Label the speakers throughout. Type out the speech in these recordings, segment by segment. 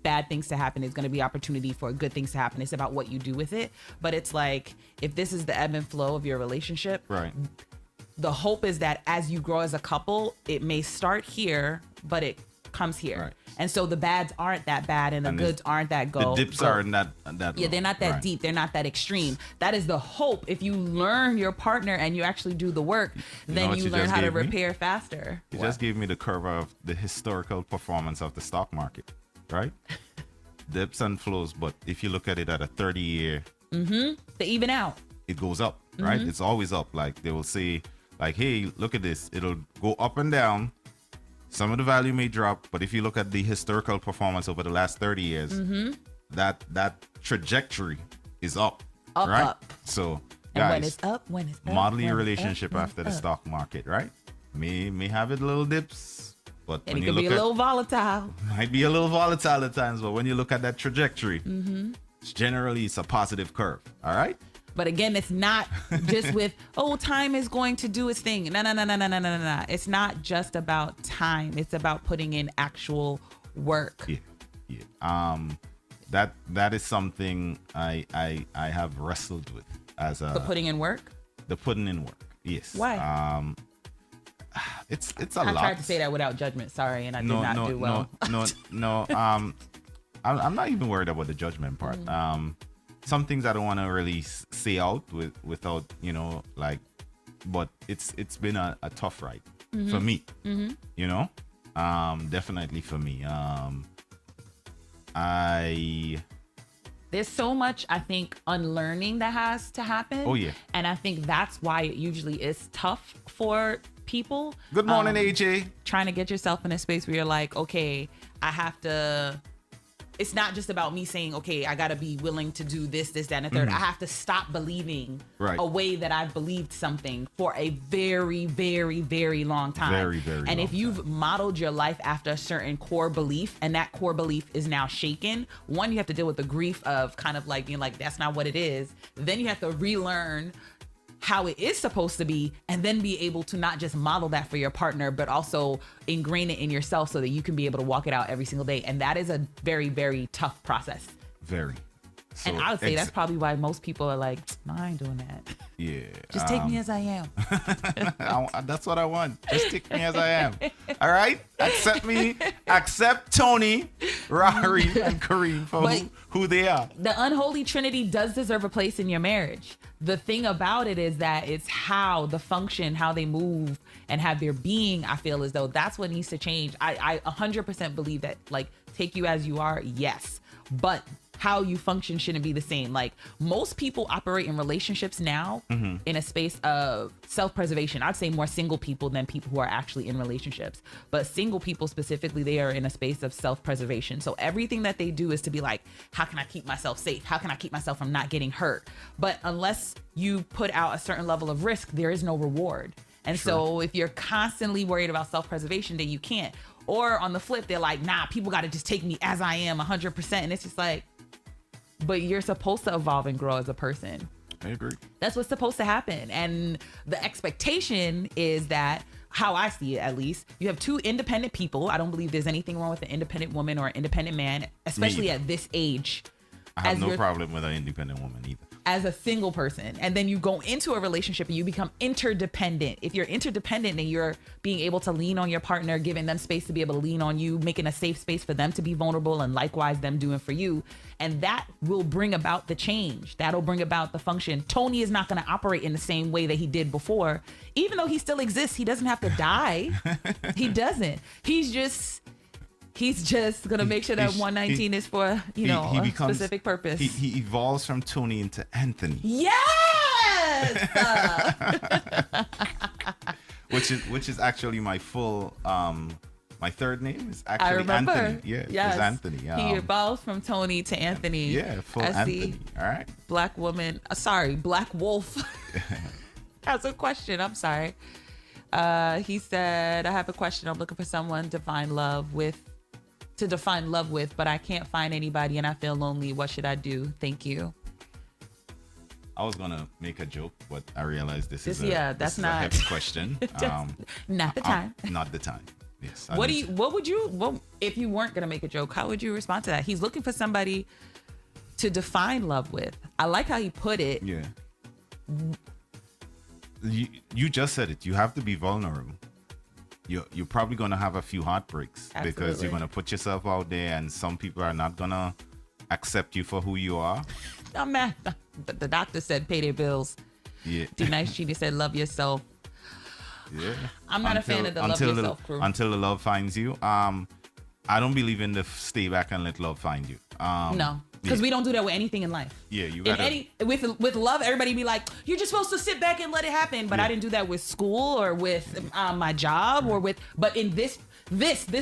Speaker 1: bad things to happen. There's going to be opportunity for good things to happen. It's about what you do with it. But it's like, if this is the ebb and flow of your relationship,
Speaker 2: Right.
Speaker 1: the hope is that as you grow as a couple, it may start here, but it comes here.
Speaker 2: Right.
Speaker 1: And so the bads aren't that bad and the goods aren't that
Speaker 2: The dips aren't that
Speaker 1: yeah, they're not that deep. They're not that extreme. That is the hope. If you learn your partner and you actually do the work, then you learn how to repair faster.
Speaker 2: You just gave me the curve of the historical performance of the stock market, right? Dips and flows, but if you look at it at a 30-year,
Speaker 1: they even out.
Speaker 2: it goes up, right? It's always up. Like they will say, like, hey, look at this. It'll go up and down. Some of the value may drop, but if you look at the historical performance over the last 30 years, that trajectory is up, right?
Speaker 1: Up.
Speaker 2: So,
Speaker 1: And
Speaker 2: guys,
Speaker 1: when it's up,
Speaker 2: model your relationship after the stock market, right? May have it little dips, but
Speaker 1: And
Speaker 2: when
Speaker 1: it
Speaker 2: you
Speaker 1: can
Speaker 2: look
Speaker 1: be a little volatile.
Speaker 2: might be a little volatile at times, but when you look at that trajectory, it's a positive curve, all right?
Speaker 1: But again, it's not just with, time is going to do its thing. No. It's not just about time. It's about putting in actual work.
Speaker 2: Yeah. That is something I have wrestled with as
Speaker 1: The putting in work?
Speaker 2: the putting in work. Yes.
Speaker 1: Why?
Speaker 2: It's a lot.
Speaker 1: I tried to say that without judgment. Sorry, and I did not do well.
Speaker 2: No. I'm not even worried about the judgment part. Some things I don't want to really say out without, but it's been a tough ride for me, definitely for me.
Speaker 1: There's so much, I think, unlearning that has to happen.
Speaker 2: Oh, yeah.
Speaker 1: And I think that's why it usually is tough for people.
Speaker 2: Good morning, AJ.
Speaker 1: Trying to get yourself in a space where you're like, okay, I have to... It's not just about me saying, okay, I got to be willing to do this, that, and the third. I have to stop believing
Speaker 2: Right.
Speaker 1: a way that I've believed something for a very, very, very long time.
Speaker 2: Very, very
Speaker 1: And if
Speaker 2: long
Speaker 1: you've modeled your life after a certain core belief and that core belief is now shaken, one, you have to deal with the grief of kind of like being like, that's not what it is. Then you have to relearn how it is supposed to be, and then be able to not just model that for your partner, but also ingrain it in yourself so that you can be able to walk it out every single day. And that is a very, very tough process.
Speaker 2: Very. So,
Speaker 1: and I would say that's probably why most people are like, no, I ain't doing that.
Speaker 2: Yeah.
Speaker 1: Just take me as I am.
Speaker 2: That's what I want. Just take me as I am. All right? Accept me. Accept Tony, Rari, and Kareem for who they are.
Speaker 1: The unholy trinity does deserve a place in your marriage. The thing about it is that it's how the function, how they move and have their being, I feel as though that's what needs to change. I 100% believe that, like, take you as you are, yes. But how you function shouldn't be the same. Like, most people operate in relationships now in a space of self-preservation. I'd say more single people than people who are actually in relationships. But single people specifically, they are in a space of self-preservation. So everything that they do is to be like, how can I keep myself safe? How can I keep myself from not getting hurt? But unless you put out a certain level of risk, there is no reward. And so if you're constantly worried about self-preservation, then you can't. Or on the flip, they're like, nah, people got to just take me as I am 100%. And it's just like, but you're supposed to evolve and grow as a person.
Speaker 2: I agree.
Speaker 1: That's what's supposed to happen. And the expectation is that, how I see it at least, you have two independent people. I don't believe there's anything wrong with an independent woman or an independent man, especially at this age.
Speaker 2: I have no problem with an independent woman either.
Speaker 1: As a single person, and then you go into a relationship and you become interdependent. If you're interdependent and you're being able to lean on your partner, giving them space to be able to lean on you, making a safe space for them to be vulnerable, and likewise them doing for you, and that will bring about the change. That'll bring about the function. Tony is not going to operate in the same way that he did before. Even though he still exists, he doesn't have to die. He doesn't. He's just going to make sure that 119 is for, a specific purpose.
Speaker 2: He evolves from Tony into Anthony.
Speaker 1: Yes!
Speaker 2: which is actually my full, my third name is actually Anthony. Yeah,
Speaker 1: yes.
Speaker 2: It's Anthony.
Speaker 1: He evolves from Tony to Anthony.
Speaker 2: Yeah, full Anthony. All right.
Speaker 1: Black wolf. That's a question. I'm sorry. He said, I have a question. I'm looking for someone to define love with, but I can't find anybody and I feel lonely. What should I do? Thank you.
Speaker 2: I was gonna make a joke, but I realized this is
Speaker 1: a heavy
Speaker 2: question.
Speaker 1: Not the time.
Speaker 2: Not the time. Yes.
Speaker 1: What would you, if you weren't going to make a joke, how would you respond to that? He's looking for somebody to define love with. I like how he put it.
Speaker 2: Yeah. You just said it. You have to be vulnerable. You're probably going to have a few heartbreaks. Absolutely. Because you're going to put yourself out there, and some people are not going to accept you for who you are.
Speaker 1: I'm mad. The doctor said pay their bills.
Speaker 2: Yeah.
Speaker 1: Nice Genie said love yourself.
Speaker 2: Yeah.
Speaker 1: I'm not a fan of the love yourself crew.
Speaker 2: Until the love finds you. I don't believe in the stay back and let love find you.
Speaker 1: No. Because we don't do that with anything in life.
Speaker 2: Yeah, you gotta...
Speaker 1: with love, everybody be like, you're just supposed to sit back and let it happen. But I didn't do that with school or with my job or with... But in this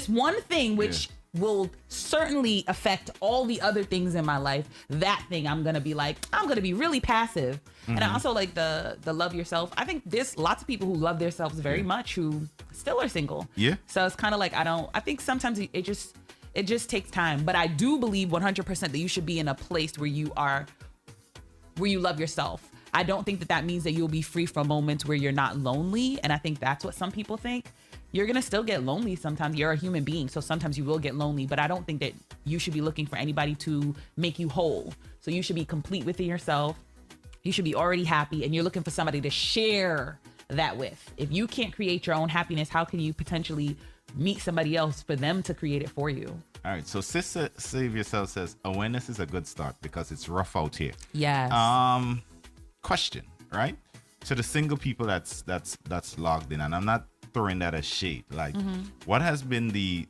Speaker 1: one thing, which will certainly affect all the other things in my life, that thing I'm going to be like, I'm going to be really passive. And I also like the love yourself. I think there's lots of people who love themselves very much who still are single.
Speaker 2: Yeah.
Speaker 1: So it's kind of like, I think sometimes it just takes time. But I do believe 100% that you should be in a place where you love yourself. I don't think that means that you'll be free from moments where you're not lonely. And I think that's what some people think. You're going to still get lonely sometimes. You're a human being. So sometimes you will get lonely. But I don't think that you should be looking for anybody to make you whole. So you should be complete within yourself. You should be already happy. And you're looking for somebody to share that with. If you can't create your own happiness, how can you potentially meet somebody else for them to create it for you?
Speaker 2: All right. So Sister Save Yourself says awareness is a good start because it's rough out here.
Speaker 1: Yes.
Speaker 2: Question, right? To the single people that's logged in, and I'm not throwing that as shade. Like, what has been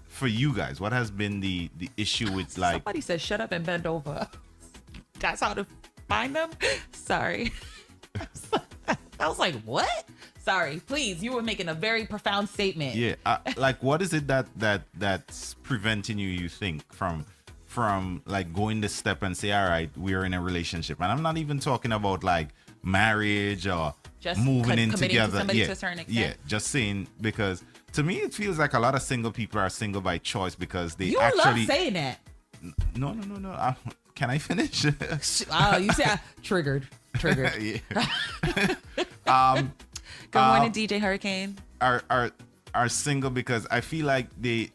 Speaker 2: for you guys? What has been the issue with, like?
Speaker 1: Somebody said, "Shut up and bend over." That's how to find them. Sorry. I was like, what? Sorry, please. You were making a very profound statement.
Speaker 2: Yeah. Like, what is it that's preventing you think, from like going this step and say, all right, we're in a relationship? And I'm not even talking about like marriage or just moving in together.
Speaker 1: To a certain extent.
Speaker 2: Yeah. Just saying, because to me, it feels like a lot of single people are single by choice because they
Speaker 1: love saying that.
Speaker 2: No. Can I finish?
Speaker 1: Oh, you say triggered.
Speaker 2: Yeah.
Speaker 1: Good morning, DJ Hurricane.
Speaker 2: Are single because I feel like they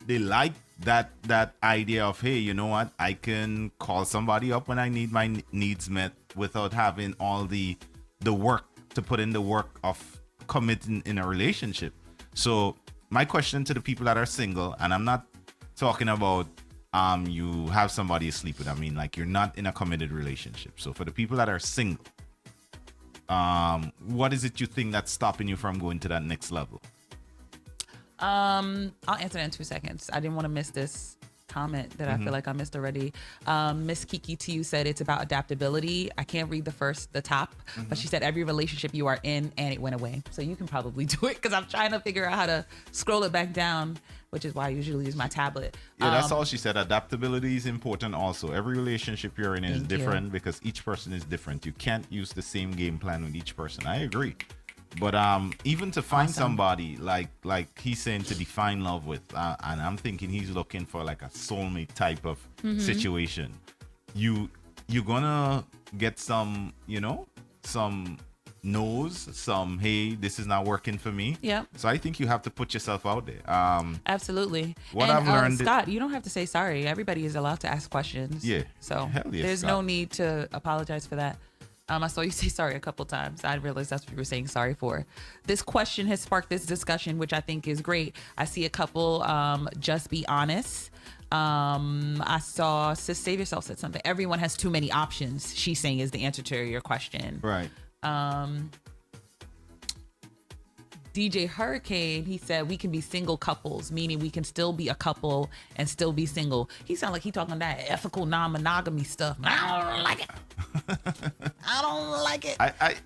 Speaker 2: like that idea of, hey, you know what? I can call somebody up when I need my needs met without having all the work to put in the work of committing in a relationship. So my question to the people that are single, and I'm not talking about you have somebody to sleep with. I mean, like, you're not in a committed relationship. So for the people that are single, what is it you think that's stopping you from going to that next level?
Speaker 1: I'll answer that in 2 seconds. I didn't want to miss this comment that I feel like I missed already. Miss Kiki to said it's about adaptability. I can't read the top, but she said every relationship you are in and it went away. So you can probably do it because I'm trying to figure out how to scroll it back down, which is why I usually use my tablet.
Speaker 2: Yeah, that's all she said. Adaptability is important also. Every relationship you're in is different because each person is different. You can't use the same game plan with each person. I agree. But even to find somebody like he's saying to define love with, and I'm thinking he's looking for like a soulmate type of situation. You're gonna get some, some no's, some, hey, this is not working for me.
Speaker 1: Yeah.
Speaker 2: So I think you have to put yourself out there.
Speaker 1: Absolutely.
Speaker 2: What I've learned,
Speaker 1: Scott, you don't have to say sorry. Everybody is allowed to ask questions.
Speaker 2: Yeah.
Speaker 1: So there's
Speaker 2: Scott.
Speaker 1: no need to apologize for that. I saw you say sorry a couple times. I realized that's what you were saying sorry for. This question has sparked this discussion, which I think is great. I see a couple, just be honest. I saw Sis Save Yourself said something. Everyone has too many options, she's saying, is the answer to your question.
Speaker 2: Right.
Speaker 1: DJ Hurricane, he said we can be single couples, meaning we can still be a couple and still be single. He sound like he talking that ethical non-monogamy stuff. I don't like it. I don't like it.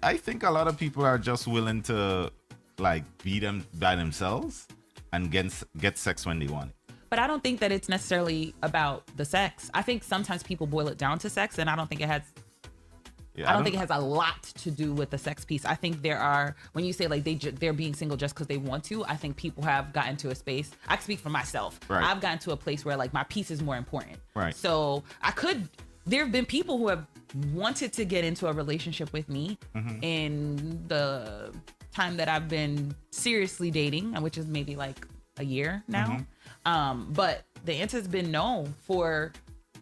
Speaker 2: I think a lot of people are just willing to like be them by themselves and get sex when they want it.
Speaker 1: But I don't think that it's necessarily about the sex. I think sometimes people boil it down to sex, and I don't think it has. Yeah, I don't think it has a lot to do with the sex piece. I think there are, when you say like they're being single just because they want to, I think people have gotten to a space. I can speak for myself.
Speaker 2: Right.
Speaker 1: I've gotten to a place where like my peace is more important.
Speaker 2: Right.
Speaker 1: So I could there have been people who have wanted to get into a relationship with me in the time that I've been seriously dating, which is maybe like a year now. But the answer has been no for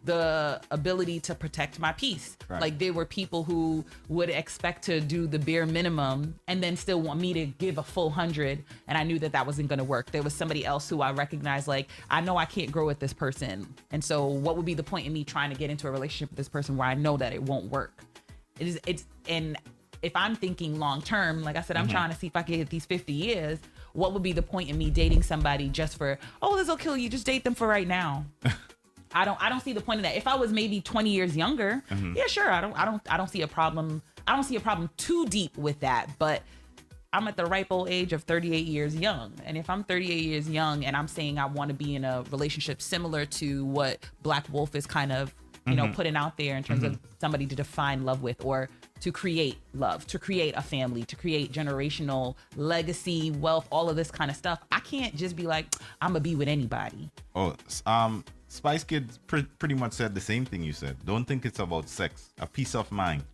Speaker 1: the ability to protect my peace.
Speaker 2: Right.
Speaker 1: Like there were people who would expect to do the bare minimum and then still want me to give a full 100. And I knew that that wasn't going to work. There was somebody else who I recognized, like, I know I can't grow with this person. And so what would be the point in me trying to get into a relationship with this person where I know that it won't work? And if I'm thinking long term, like I said, I'm trying to see if I can get these 50 years. What would be the point in me dating somebody just for, oh, this will kill you, just date them for right now? I don't see the point of that. If I was maybe 20 years younger, yeah, sure. I don't see a problem. I don't see a problem too deep with that, but I'm at the ripe old age of 38 years young. And if I'm 38 years young and I'm saying I want to be in a relationship similar to what Black Wolf is kind of, you know, putting out there in terms of somebody to define love with, or to create love, to create a family, to create generational legacy, wealth, all of this kind of stuff, I can't just be like, I'm gonna be with anybody.
Speaker 2: Oh, Spice Kid pretty much said the same thing you said. Don't think it's about sex. A peace of mind.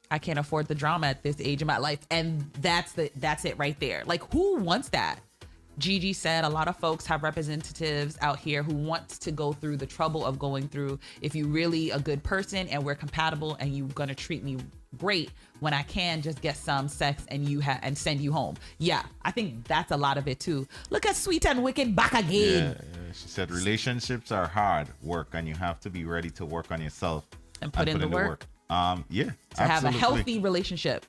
Speaker 1: I can't afford the drama at this age of my life. And that's it right there. Like, who wants that? Gigi said a lot of folks have representatives out here who want to go through the trouble of going through, if you really a good person and we're compatible and you're going to treat me great when I can just get some sex and and send you home. Yeah, I think that's a lot of it too. Look at Sweet and Wicked back again.
Speaker 2: Yeah. She said relationships are hard work and you have to be ready to work on yourself
Speaker 1: and put in the work.
Speaker 2: Yeah,
Speaker 1: to have a healthy relationship.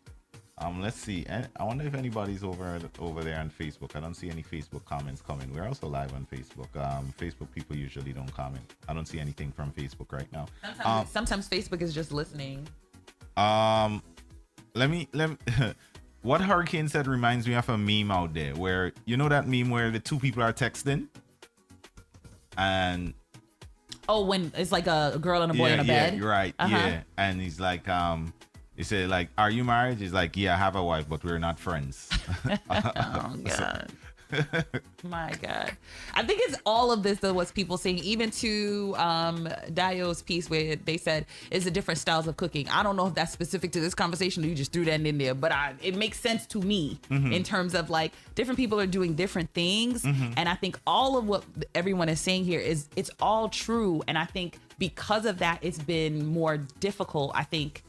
Speaker 2: Let's see. I wonder if anybody's over there on Facebook. I don't see any Facebook comments coming. We're also live on Facebook. Facebook people usually don't comment. I don't see anything from Facebook right now.
Speaker 1: Sometimes Facebook is just listening.
Speaker 2: Let me what Hurricane said reminds me of a meme out there where, you know that meme where the two people are texting and
Speaker 1: when it's like a girl and a boy in a bed.
Speaker 2: Yeah, right. Yeah. And he's like, he said, like, are you married? He's like, yeah, I have a wife, but we're not friends.
Speaker 1: Oh, God. My God. I think it's all of this, though, what's people saying, even to Dio's piece where they said it's the different styles of cooking. I don't know if that's specific to this conversation or you just threw that in there, but it makes sense to me in terms of like different people are doing different things. And I think all of what everyone is saying here it's all true. And I think because of that, it's been more difficult, I think,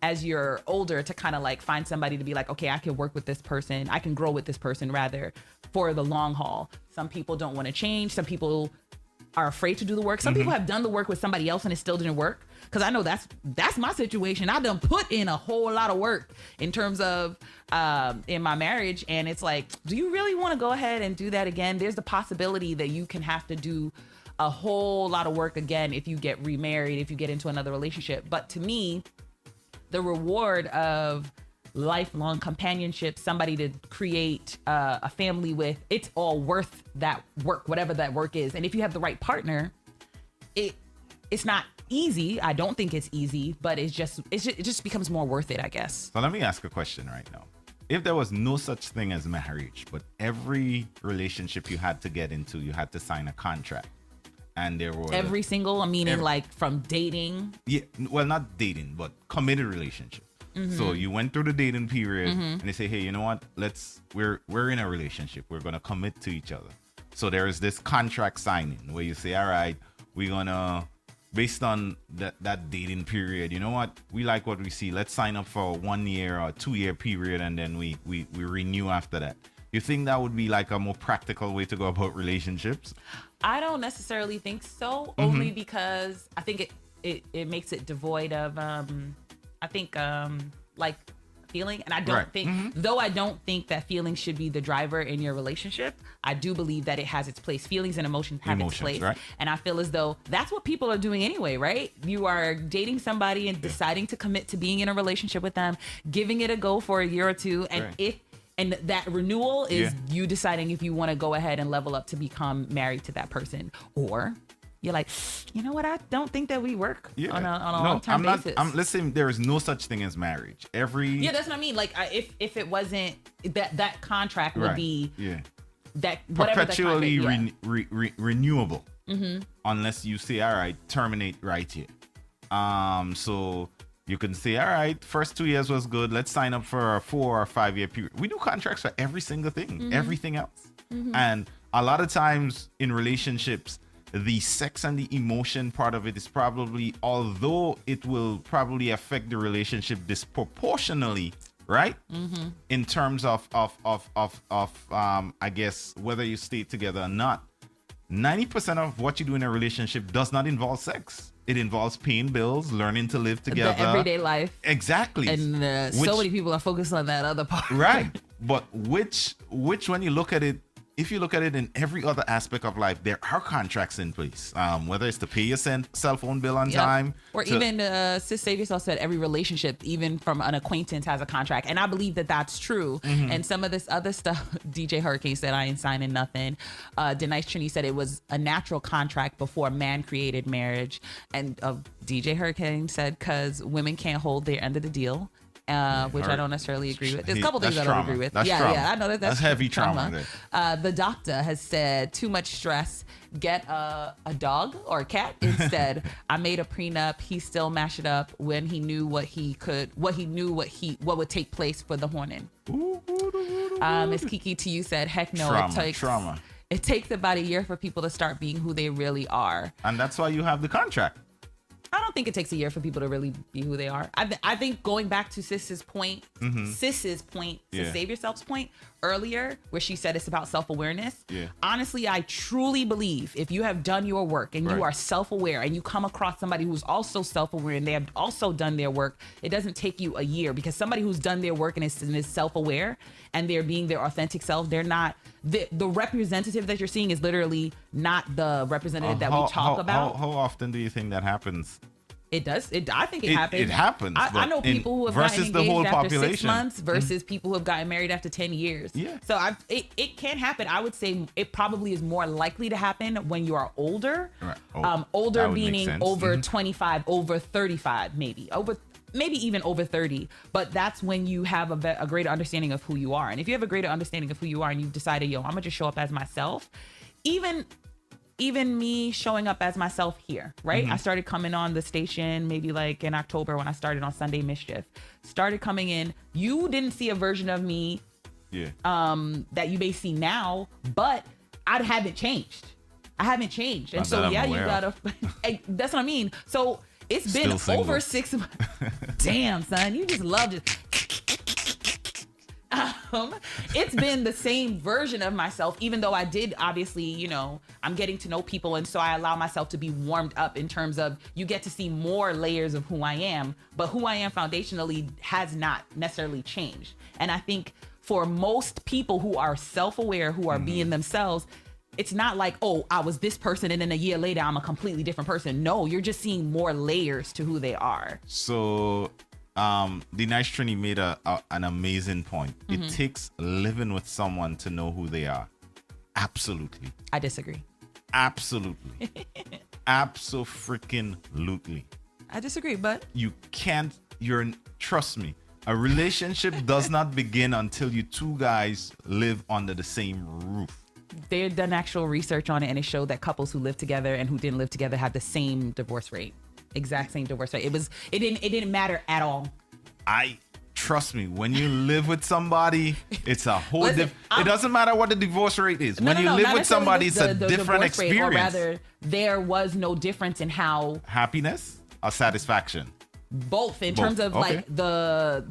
Speaker 1: as you're older, to kind of like find somebody to be like, okay, I can work with this person. I can grow with this person rather for the long haul. Some people don't want to change. Some people are afraid to do the work. Some people have done the work with somebody else and it still didn't work. Cause I know that's my situation. I done put in a whole lot of work in terms of in my marriage. And it's like, do you really want to go ahead and do that again? There's the possibility that you can have to do a whole lot of work again if you get remarried, if you get into another relationship. But to me, the reward of lifelong companionship, somebody to create a family with, it's all worth that work, whatever that work is. And if you have the right partner, it's not easy. I don't think it's easy, but it just becomes more worth it, I guess.
Speaker 2: So let me ask a question right now. If there was no such thing as marriage, but every relationship you had to get into, you had to sign a contract. And there were
Speaker 1: every single, meaning like from dating.
Speaker 2: Yeah, well, not dating, but committed relationship. So you went through the dating period, and they say, hey, you know what? We're in a relationship. We're gonna commit to each other. So there is this contract signing where you say, all right, we're gonna, based on that dating period, you know what? We like what we see. Let's sign up for a 1 year or 2 year period, and then we renew after that. You think that would be like a more practical way to go about relationships?
Speaker 1: I don't necessarily think so, only because I think it makes it devoid of, like feeling. And I don't think, though I don't think that feelings should be the driver in your relationship, I do believe that it has its place. Feelings and emotions have its place. Right. And I feel as though that's what people are doing anyway, right? You are dating somebody and deciding to commit to being in a relationship with them, giving it a go for a year or two. And and that renewal is you deciding if you want to go ahead and level up to become married to that person, or you're like, you know what? I don't think that we work on a long-term basis.
Speaker 2: Let's say there is no such thing as marriage. That's what
Speaker 1: I mean. Like if it wasn't that contract would be that
Speaker 2: perpetually renewable, unless you say, all right, terminate right here. So you can say, all right, first 2 years was good. Let's sign up for a 4 or 5 year period. We do contracts for every single thing, everything else. And a lot of times in relationships, the sex and the emotion part of it is probably, although it will probably affect the relationship disproportionately, right? In terms of I guess whether you stay together or not. 90% of what you do in a relationship does not involve sex. It involves paying bills, learning to live together.
Speaker 1: The everyday life.
Speaker 2: Exactly.
Speaker 1: And so many people are focused on that other part.
Speaker 2: Right. But which when you look at it, if you look at it in every other aspect of life, there are contracts in place. Whether it's to pay your cell phone bill on time.
Speaker 1: Or even, Sis Save Yourself said, every relationship, even from an acquaintance, has a contract. And I believe that that's true. And some of this other stuff, DJ Hurricane said, I ain't signing nothing. Denise Trini said it was a natural contract before man created marriage. And DJ Hurricane said, because women can't hold their end of the deal. Which I don't necessarily agree with. There's a couple things I don't agree with.
Speaker 2: That's trauma.
Speaker 1: I know that's
Speaker 2: heavy trauma.
Speaker 1: The doctor has said too much stress. Get a dog or a cat instead. I made a prenup. He still mashed it up when he knew what would take place for the horning. Miss Kiki to you said, heck no, it takes about a year for people to start being who they really are.
Speaker 2: And that's why you have the contract.
Speaker 1: I don't think it takes a year for people to really be who they are. I think going back to Sis's point, to Save Yourself's point earlier, where she said it's about self-awareness.
Speaker 2: Yeah.
Speaker 1: Honestly, I truly believe if you have done your work and you are self-aware and you come across somebody who's also self-aware and they have also done their work, it doesn't take you a year, because somebody who's done their work and is self-aware and they're being their authentic self, they're not the representative that you're seeing is literally not the representative that we talk about.
Speaker 2: How often do you think that happens?
Speaker 1: It does. I think it happens.
Speaker 2: It happens.
Speaker 1: I know people who have gotten engaged after 6 months versus people who have gotten married after 10 years.
Speaker 2: Yeah.
Speaker 1: So it can happen. I would say it probably is more likely to happen when you are older.
Speaker 2: Right.
Speaker 1: Older meaning over 25, over 35, maybe even over 30. But that's when you have a greater understanding of who you are. And if you have a greater understanding of who you are and you've decided, I'm gonna just show up as myself, even me showing up as myself here, right? I started coming on the station maybe like in October when I started on Sunday Mischief. Started coming in. You didn't see a version of me that you may see now, but I haven't changed. And so you gotta, that's what I mean. So it's been over 6 months. Damn, son, you just loved it. It's been the same version of myself, even though I did obviously, I'm getting to know people. And so I allow myself to be warmed up in terms of you get to see more layers of who I am, but who I am foundationally has not necessarily changed. And I think for most people who are self-aware, who are being themselves, it's not like, I was this person and then a year later I'm a completely different person. No, you're just seeing more layers to who they are.
Speaker 2: So the nice Trini made an amazing point. It takes living with someone to know who they are. Absolutely.
Speaker 1: I disagree.
Speaker 2: Absolutely. Abso-freaking-lutely.
Speaker 1: I disagree, but
Speaker 2: you can't. Trust me. A relationship does not begin until you two guys live under the same roof.
Speaker 1: They've done actual research on it, and it showed that couples who live together and who didn't live together had the same divorce rate. Exact same divorce rate. It didn't matter at all.
Speaker 2: Trust me, when you live with somebody, it's a whole different. It doesn't matter what the divorce rate is. When you live with somebody, it's a different experience. Rate, or
Speaker 1: rather, there was no difference in how
Speaker 2: happiness or satisfaction.
Speaker 1: Both in terms of like their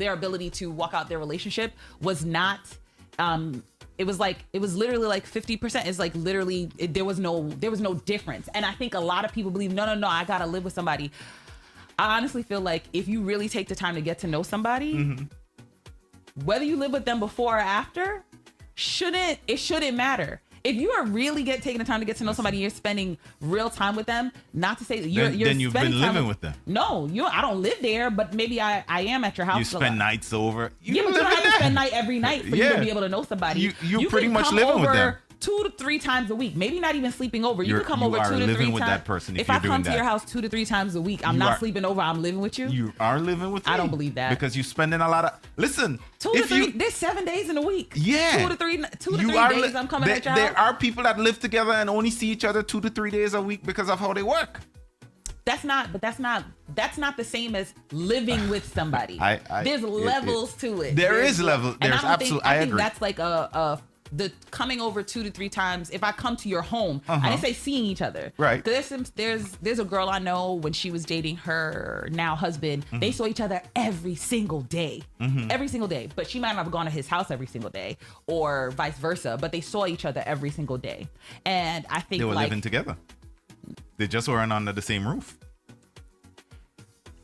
Speaker 1: ability to walk out their relationship was not. It was literally like 50%. It's like literally there was no difference. And I think a lot of people believe no, I gotta live with somebody. I honestly feel like if you really take the time to get to know somebody, whether you live with them before or after, it shouldn't matter. If you are really taking the time to get to know somebody, you're spending real time with them. Not to say that you're
Speaker 2: then you've been living with them.
Speaker 1: No, I don't live there, but maybe I am at your house.
Speaker 2: You spend nights over.
Speaker 1: But you don't have to spend night every night for you to be able to know somebody.
Speaker 2: You pretty much living with them
Speaker 1: 2 to 3 times a week, maybe not even sleeping over. You can come over 2 to 3 times.
Speaker 2: living with that person
Speaker 1: if I come to your house 2 to 3 times a week, I'm not sleeping over. I'm living with you.
Speaker 2: You are living with me.
Speaker 1: I don't believe that,
Speaker 2: because you're spending a lot of. Listen,
Speaker 1: 2 to 3. There's 7 days in a week.
Speaker 2: Yeah,
Speaker 1: 2 to 3 days. I'm coming at your house.
Speaker 2: There are people that live together and only see each other 2 to 3 days a week because of how they work.
Speaker 1: that's not the same as living with somebody. There's levels to it.
Speaker 2: There is level. There's absolutely.
Speaker 1: I think that's like the coming over 2 to 3 times. If I come to your home, I didn't say seeing each other.
Speaker 2: Right.
Speaker 1: There's a girl I know when she was dating her now husband. They saw each other every single day, every single day. But she might not have gone to his house every single day, or vice versa. But they saw each other every single day, and I think
Speaker 2: they were living together. They just weren't under the same roof.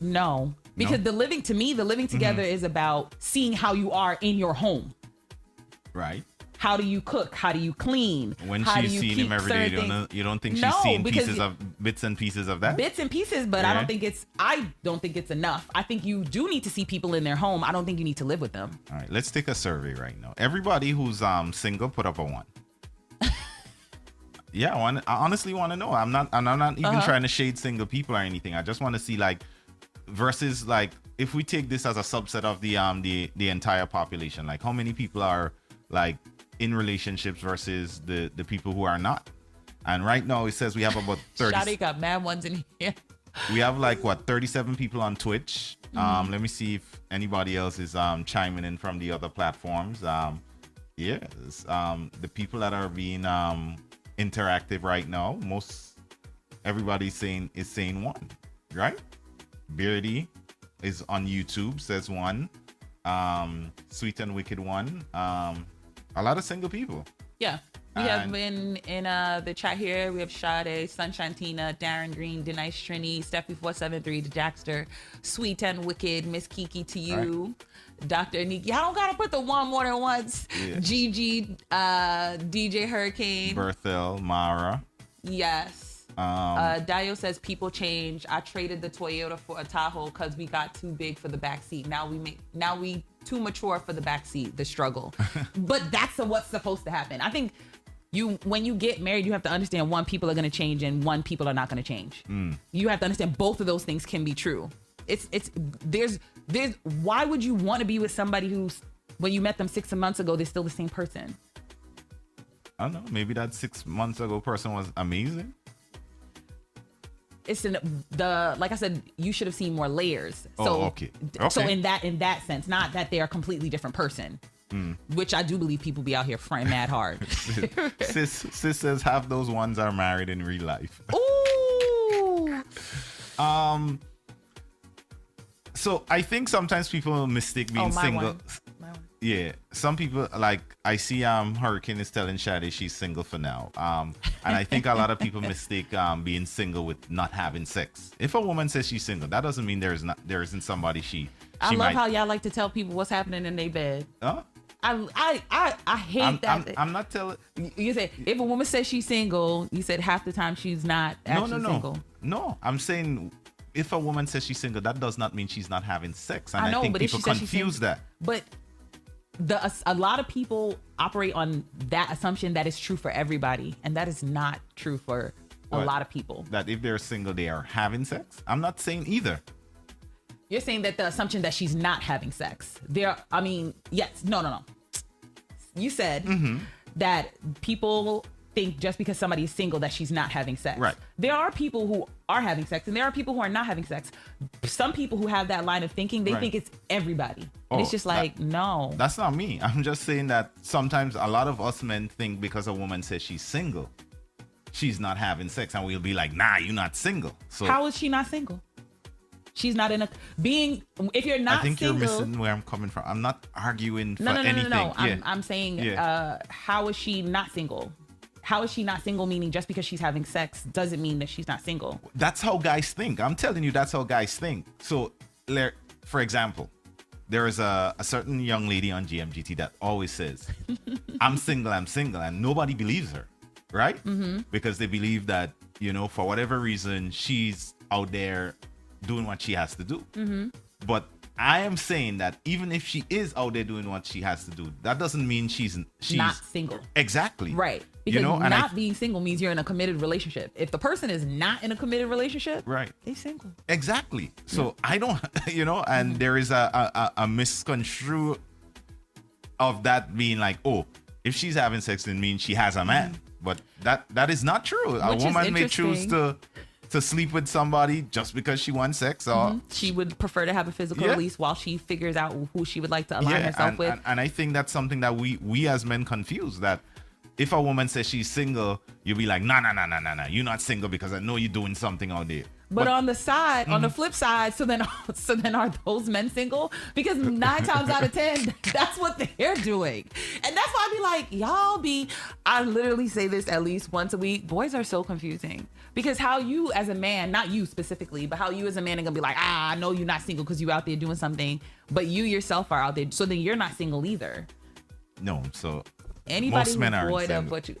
Speaker 1: No, because the living together is about seeing how you are in your home.
Speaker 2: Right.
Speaker 1: How do you cook? How do you clean?
Speaker 2: When she's seeing him every day, you don't think she's seeing bits and pieces of that?
Speaker 1: Bits and pieces, but I don't think it's enough. I think you do need to see people in their home. I don't think you need to live with them.
Speaker 2: All right, let's take a survey right now. Everybody who's single, put up a 1. Yeah, I honestly want to know. I'm not even trying to shade single people or anything. I just want to see, like, versus, like, if we take this as a subset of the entire population, like how many people are like in relationships versus the people who are not. And right now it says we have about 30.
Speaker 1: Shawty got mad ones in here.
Speaker 2: We have like 37 people on Twitch. Let me see if anybody else is chiming in from the other platforms. The people that are being interactive right now, everybody's saying 1, right? Beardy is on YouTube, says 1. Sweet and Wicked 1. A lot of single people.
Speaker 1: Yeah. We have in the chat here, we have Sade, Sunshine Tina, Darren Green, Denise Trini, Steffi473, The Jackster, Sweet and Wicked, Miss Kiki to you, right. Dr. Nikki. I don't gotta put the 1 more than once. Yeah. Gigi, DJ Hurricane,
Speaker 2: Berthel, Mara.
Speaker 1: Yes. Dio says people change. I traded the Toyota for a Tahoe because we got too big for the back seat. Now we too mature for the back seat. The struggle, but that's what's supposed to happen. I think when you get married, you have to understand 1, people are going to change, and 1, people are not going to change. You have to understand both of those things can be true. There's why would you want to be with somebody who's, when you met them 6 months ago, they're still the same person?
Speaker 2: I don't know. Maybe that 6 months ago person was amazing.
Speaker 1: It's like I said, you should have seen more layers.
Speaker 2: Okay.
Speaker 1: So in that sense, not that they're a completely different person, which I do believe people be out here fronting mad hard.
Speaker 2: sis says half those ones are married in real life.
Speaker 1: Ooh.
Speaker 2: So I think sometimes people mistake being single.
Speaker 1: One.
Speaker 2: Yeah, some people, like, I see Hurricane is telling Shadi she's single for now. And I think a lot of people mistake being single with not having sex. If a woman says she's single, that doesn't mean there isn't somebody she
Speaker 1: I love how y'all like to tell people what's happening in their bed.
Speaker 2: Huh?
Speaker 1: I hate that.
Speaker 2: I'm not telling.
Speaker 1: You say if a woman says she's single, you said half the time she's not actually single.
Speaker 2: No, I'm saying if a woman says she's single, that does not mean she's not having sex. And I know, think
Speaker 1: but
Speaker 2: people confuse that.
Speaker 1: But a lot of people operate on that assumption that is true for everybody, and that is not true for a lot of people.
Speaker 2: That if they're single, they are having sex? I'm not saying either.
Speaker 1: You're saying that the assumption that she's not having sex. Yes. No. You said that people think just because somebody is single that she's not having sex.
Speaker 2: Right.
Speaker 1: There are people who are having sex, and there are people who are not having sex. Some people who have that line of thinking, they think it's everybody. And it's just like, no.
Speaker 2: That's not me. I'm just saying that sometimes a lot of us men think because a woman says she's single, she's not having sex, and we'll be like, nah, you're not single. So
Speaker 1: how is she not single? She's not in if you're not single.
Speaker 2: I think you're missing where I'm coming from. I'm not arguing for anything.
Speaker 1: No. I'm saying, how is she not single? How is she not single? Meaning just because she's having sex doesn't mean that she's not single.
Speaker 2: That's how guys think. I'm telling you, that's how guys think. So, for example, there is a certain young lady on GMGT that always says, I'm single, and nobody believes her, right? Because they believe that, for whatever reason, she's out there doing what she has to do. But I am saying that even if she is out there doing what she has to do, that doesn't mean she's
Speaker 1: not single.
Speaker 2: Exactly.
Speaker 1: Right. Because being single means you're in a committed relationship. If the person is not in a committed relationship,
Speaker 2: right,
Speaker 1: they're single.
Speaker 2: Exactly. So I don't, and there is a misconstrue of that being like, oh, if she's having sex, then means she has a man. But that is not true. A woman may choose to to sleep with somebody just because she wants sex, or
Speaker 1: she would prefer to have a physical
Speaker 2: Yeah.
Speaker 1: release while she figures out who she would like to align herself with.
Speaker 2: And I think that's something that we as men confuse, that if a woman says she's single, you'll be like, nah, you're not single because I know you're doing something out there.
Speaker 1: But on the side, on the flip side, so then are those men single? Because 9 times out of 10, that's what they're doing. And that's why I be like, I literally say this at least once a week. Boys are so confusing. Because how you as a man, not you specifically, but how you as a man are gonna be like, I know you're not single because you out there doing something, but you yourself are out there. So then you're not single either.
Speaker 2: No, so
Speaker 1: anybody
Speaker 2: most men
Speaker 1: who's
Speaker 2: aren't
Speaker 1: void of
Speaker 2: single.
Speaker 1: what you,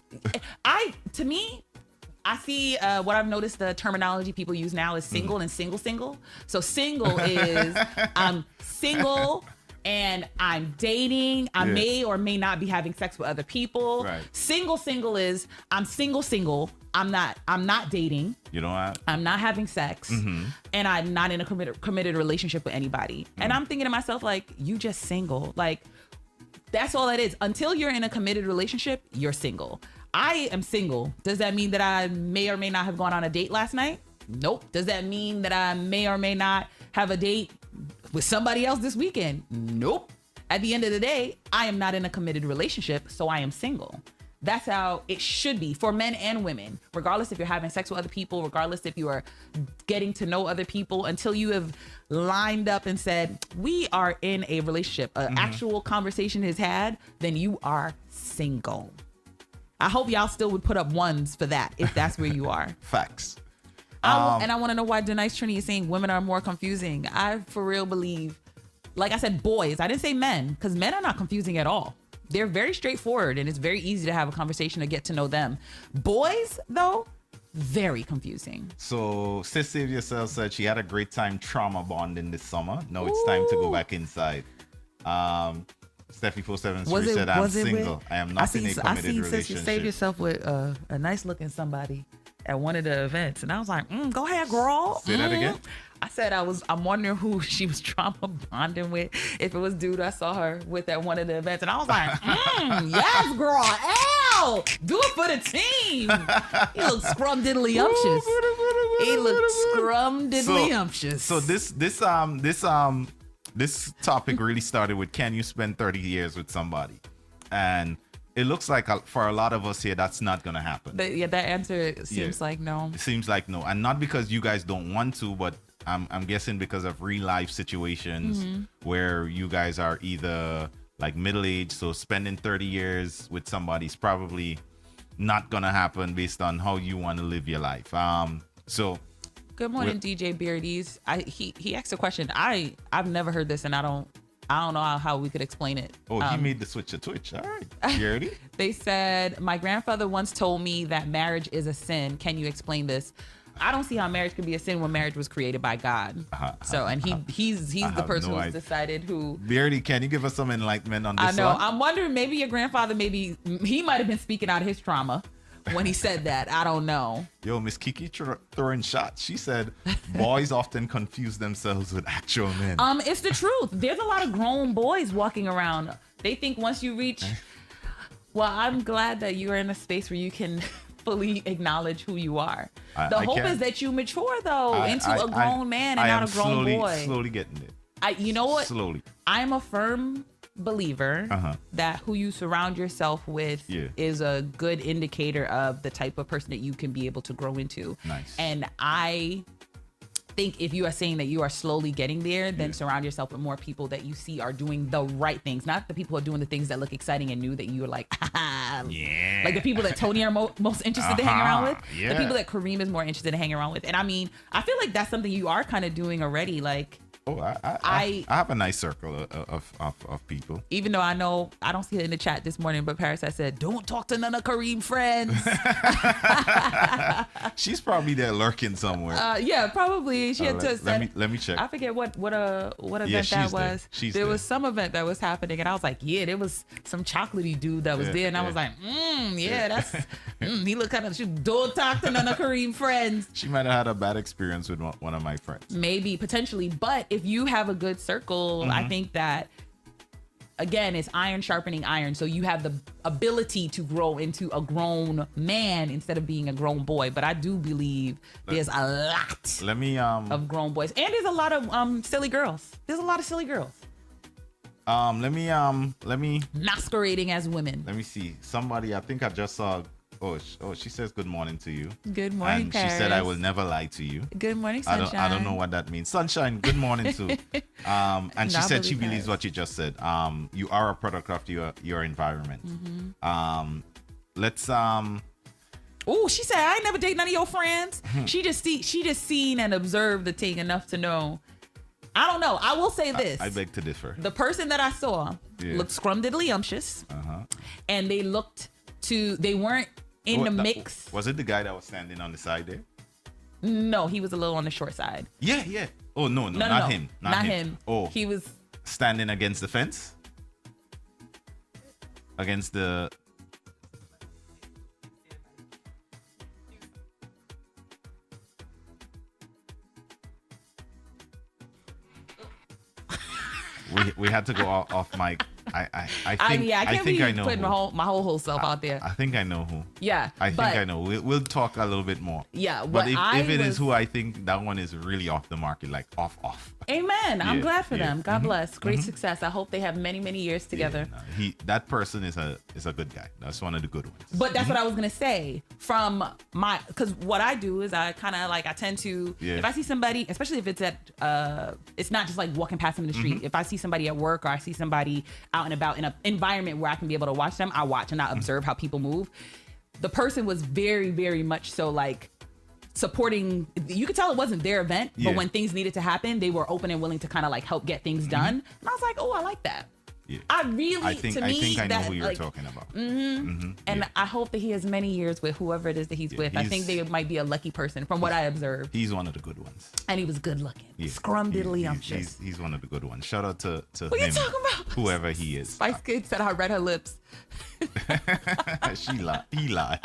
Speaker 1: to me, I see what I've noticed the terminology people use now is single and single. So single is I'm single and I'm dating. I may or may not be having sex with other people.
Speaker 2: Right.
Speaker 1: Single is I'm single. I'm not dating.
Speaker 2: You know what?
Speaker 1: I'm not having sex, and I'm not in a committed relationship with anybody. And I'm thinking to myself, like, you just single. Like, that's all it is. Until you're in a committed relationship, you're single. I am single. Does that mean that I may or may not have gone on a date last night? Nope. Does that mean that I may or may not have a date with somebody else this weekend? Nope. At the end of the day, I am not in a committed relationship, so I am single. That's how it should be for men and women, regardless if you're having sex with other people, regardless if you are getting to know other people, until you have lined up and said, we are in a relationship, an actual conversation is had, then you are single. I hope y'all still would put up ones for that if that's where you are.
Speaker 2: Facts.
Speaker 1: And I want to know why Denise Trini is saying women are more confusing. I for real believe, like I said, boys. I didn't say men, because men are not confusing at all. They're very straightforward, and it's very easy to have a conversation to get to know them. Boys, though, very confusing.
Speaker 2: So Sis Save Yourself said she had a great time trauma bonding this summer. Now it's time to go back inside. Steffi 473 said, I'm single. I am not in a committed relationship.
Speaker 1: Sis, you saved yourself with a nice looking somebody at one of the events, and I was like, go ahead, girl.
Speaker 2: Say that again.
Speaker 1: I said I'm wondering who she was trauma bonding with. If it was dude I saw her with at one of the events, and I was like, yes, girl. Ow, do it for the team. He looked scrum-diddly-umptious. He looked scrum-diddly-umptious.
Speaker 2: So this topic really started with, can you spend 30 years with somebody? And it looks like for a lot of us here, that's not going to happen.
Speaker 1: That answer seems like no.
Speaker 2: It seems like no. And not because you guys don't want to, but I'm guessing because of real life situations where you guys are either like middle-aged, so spending 30 years with somebody is probably not going to happen based on how you want to live your life. So
Speaker 1: good morning, DJ Beardies. He asked a question. I've never heard this, and I don't know how we could explain it.
Speaker 2: Oh, he made the switch to Twitch. All right. You ready? They
Speaker 1: said, my grandfather once told me that marriage is a sin. Can you explain this? I don't see how marriage could be a sin when marriage was created by God. He's the person who's decided who.
Speaker 2: Beardy, can you give us some enlightenment on this?
Speaker 1: I know.
Speaker 2: One?
Speaker 1: I'm wondering, maybe your grandfather, maybe he might have been speaking out of his trauma when he said that. I don't know.
Speaker 2: Yo, Miss Kiki throwing shots. She said boys often confuse themselves with actual men.
Speaker 1: It's the truth. There's a lot of grown boys walking around. They think once you reach. Well, I'm glad that you're in a space where you can fully acknowledge who you are. The hope is that you mature though into a grown man and not a grown boy.
Speaker 2: Slowly getting it.
Speaker 1: You know what?
Speaker 2: Slowly.
Speaker 1: I'm a firm believer that who you surround yourself with is a good indicator of the type of person that you can be able to grow into.
Speaker 2: Nice.
Speaker 1: And I think if you are saying that you are slowly getting there, then surround yourself with more people that you see are doing the right things, not the people who are doing the things that look exciting and new that you are like, like the people that Tony are most interested to hang around with, the people that Kareem is more interested in hanging around with. And I mean, I feel like that's something you are kind of doing already. Like,
Speaker 2: oh, I have a nice circle of people. Even
Speaker 1: though I know, I don't see it in the chat this morning, but Paris, I said, don't talk to none of Kareem friends.
Speaker 2: She's probably there lurking somewhere.
Speaker 1: Yeah, probably. She had to send,
Speaker 2: let me check.
Speaker 1: I forget what event that was. There was some event that was happening, and I was like, yeah, there was some chocolatey dude that was there, and I was like, that's he looked kind of. She don't talk to none of Kareem friends.
Speaker 2: She might have had a bad experience with one of my friends.
Speaker 1: Maybe, potentially, but if you have a good circle, I think that again, it's iron sharpening iron. So you have the ability to grow into a grown man instead of being a grown boy. But I do believe there's a lot of grown boys. And there's a lot of silly girls. There's a lot of silly girls.
Speaker 2: Let me
Speaker 1: masquerading as women.
Speaker 2: Let me see. Somebody, I think I just saw. She says good morning to you.
Speaker 1: Good morning,
Speaker 2: and
Speaker 1: Paris.
Speaker 2: She said I will never lie to you.
Speaker 1: Good morning, Sunshine.
Speaker 2: I don't know what that means. Sunshine, good morning too. And she said she believes what you just said. You are a product of your environment. Let's
Speaker 1: Oh, she said I ain't never date none of your friends. She just seen and observed the thing enough to know. I don't know. I will say this.
Speaker 2: I beg to differ.
Speaker 1: The person that I saw looked scrumdiddlyumptious, and they weren't in the mix.
Speaker 2: Was it the guy that was standing on the side there?
Speaker 1: No, he was a little on the short side.
Speaker 2: Yeah. Oh no, not him.
Speaker 1: Not him.
Speaker 2: Oh,
Speaker 1: he was
Speaker 2: standing against the fence. Against the. We had to go off mic. I think I know.
Speaker 1: Putting my whole self out there.
Speaker 2: I think I know who.
Speaker 1: Yeah,
Speaker 2: I think I know. We'll talk a little bit more.
Speaker 1: Yeah,
Speaker 2: but if it is who I think, that one is really off the market, like off.
Speaker 1: Amen. I'm glad for them. God bless. Great success. I hope they have many years together.
Speaker 2: That person is a good guy. That's one of the good ones.
Speaker 1: But that's what I was gonna say. Because what I do is I kind of I tend to if I see somebody, especially if it's it's not just like walking past them in the street. If I see somebody at work or I see somebody out and about in an environment where I can be able to watch them, I watch and I observe how people move. The person was very, very much so supporting. You could tell it wasn't their event, but when things needed to happen, they were open and willing to kind of help get things done. And I was like, oh, I like that.
Speaker 2: Yeah.
Speaker 1: I think
Speaker 2: I know who you're talking about.
Speaker 1: And I hope that he has many years with whoever it is that he's with. I think they might be a lucky person from what I observed.
Speaker 2: He's one of the good ones.
Speaker 1: And he was good looking. Scrumdiddlyumptious.
Speaker 2: He's one of the good ones. Shout out to
Speaker 1: what
Speaker 2: him,
Speaker 1: you talking about?
Speaker 2: Whoever he is.
Speaker 1: Spice Kid said I read her lips.
Speaker 2: He lied.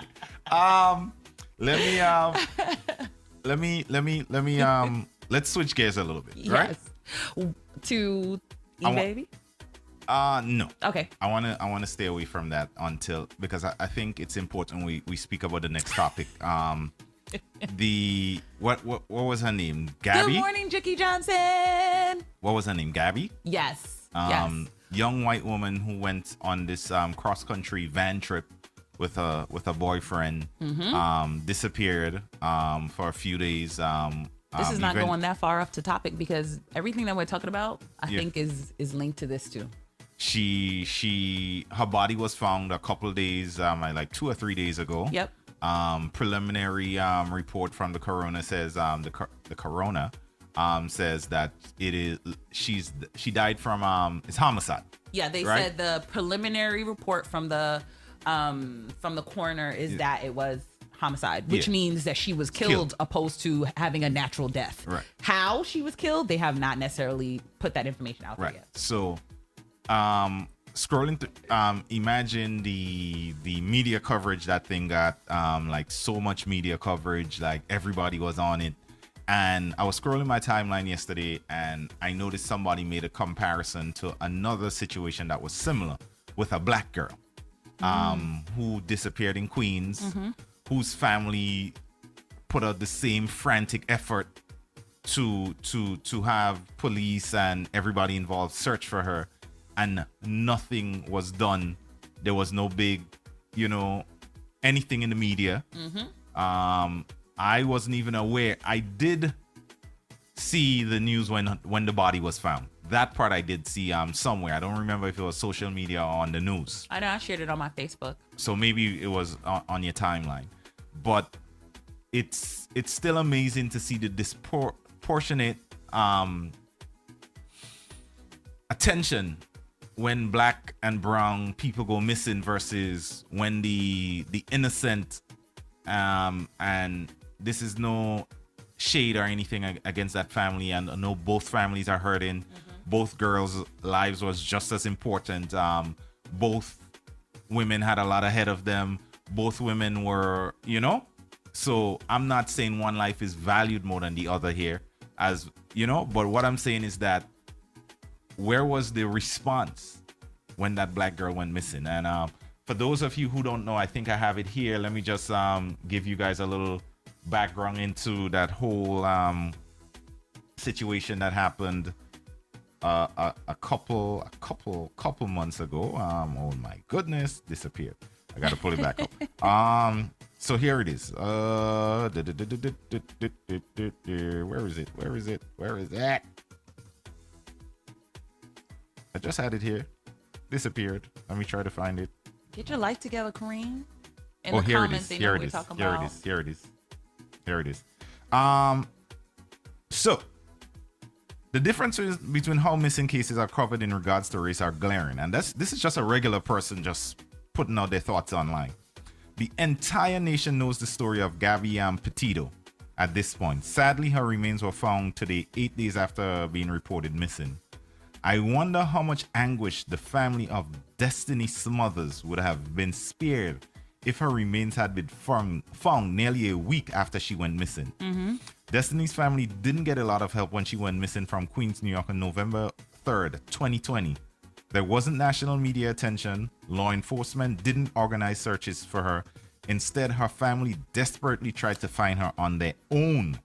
Speaker 2: Let's switch gears a little bit, right?
Speaker 1: To E-Baby?
Speaker 2: No.
Speaker 1: Okay.
Speaker 2: I wanna stay away from that because I think it's important we speak about the next topic. What was her name? Gabby?
Speaker 1: Good morning, Jackie Johnson.
Speaker 2: What was her name? Gabby?
Speaker 1: Yes.
Speaker 2: Young white woman who went on this cross country van trip with a boyfriend, disappeared for a few days.
Speaker 1: This is not going that far off the topic because everything that we're talking about, I think is linked to this too.
Speaker 2: Her body was found a couple of days, like 2 or 3 days ago.
Speaker 1: Yep.
Speaker 2: Preliminary report from the coroner says the coroner says that she died from it's homicide.
Speaker 1: Yeah, they said the preliminary report from the coroner is that it was homicide, which means that she was killed opposed to having a natural death.
Speaker 2: Right.
Speaker 1: How she was killed, they have not necessarily put that information out there yet.
Speaker 2: So, scrolling through, imagine the media coverage that thing got, like so much media coverage, like everybody was on it. And I was scrolling my timeline yesterday and I noticed somebody made a comparison to another situation that was similar with a black girl who disappeared in Queens, whose family put out the same frantic effort to have police and everybody involved search for her, and nothing was done. There was no big, anything in the media. I wasn't even aware. I did see the news when the body was found. That part I did see somewhere. I don't remember if it was social media or on the news.
Speaker 1: I know I shared it on my Facebook.
Speaker 2: So maybe it was on your timeline. But it's still amazing to see the disproportionate attention when black and brown people go missing versus when the innocent and this is no shade or anything against that family, and I know both families are hurting. Both girls' lives was just as important. Both women had a lot ahead of them. Both women were, so I'm not saying one life is valued more than the other here, but what I'm saying is that where was the response when that black girl went missing. And for those of you who don't know, I think I have it here. Let me just give you guys a little background into that whole situation that happened a couple months ago. Oh my goodness, disappeared. I gotta pull it back up. So here it is. Where is it? Where is it? Where is that? I just had it here. Disappeared. Let me try to find it.
Speaker 1: Get your life together, Kareem. In
Speaker 2: Oh,
Speaker 1: the
Speaker 2: here it
Speaker 1: comments,
Speaker 2: is.
Speaker 1: they know
Speaker 2: Here
Speaker 1: what
Speaker 2: it is.
Speaker 1: we're talking
Speaker 2: Here it
Speaker 1: about.
Speaker 2: is. Here it is. Here it is. So the differences between how missing cases are covered in regards to race are glaring, and this is just a regular person just putting out their thoughts online. The entire nation knows the story of Gabby Petito at this point. Sadly, her remains were found today, 8 days after being reported missing. I wonder how much anguish the family of Destiny Smothers would have been spared if her remains had been found nearly a week after she went missing. Destiny's family didn't get a lot of help when she went missing from Queens, New York on November 3rd, 2020. There wasn't national media attention. Law enforcement didn't organize searches for her. Instead, her family desperately tried to find her on their own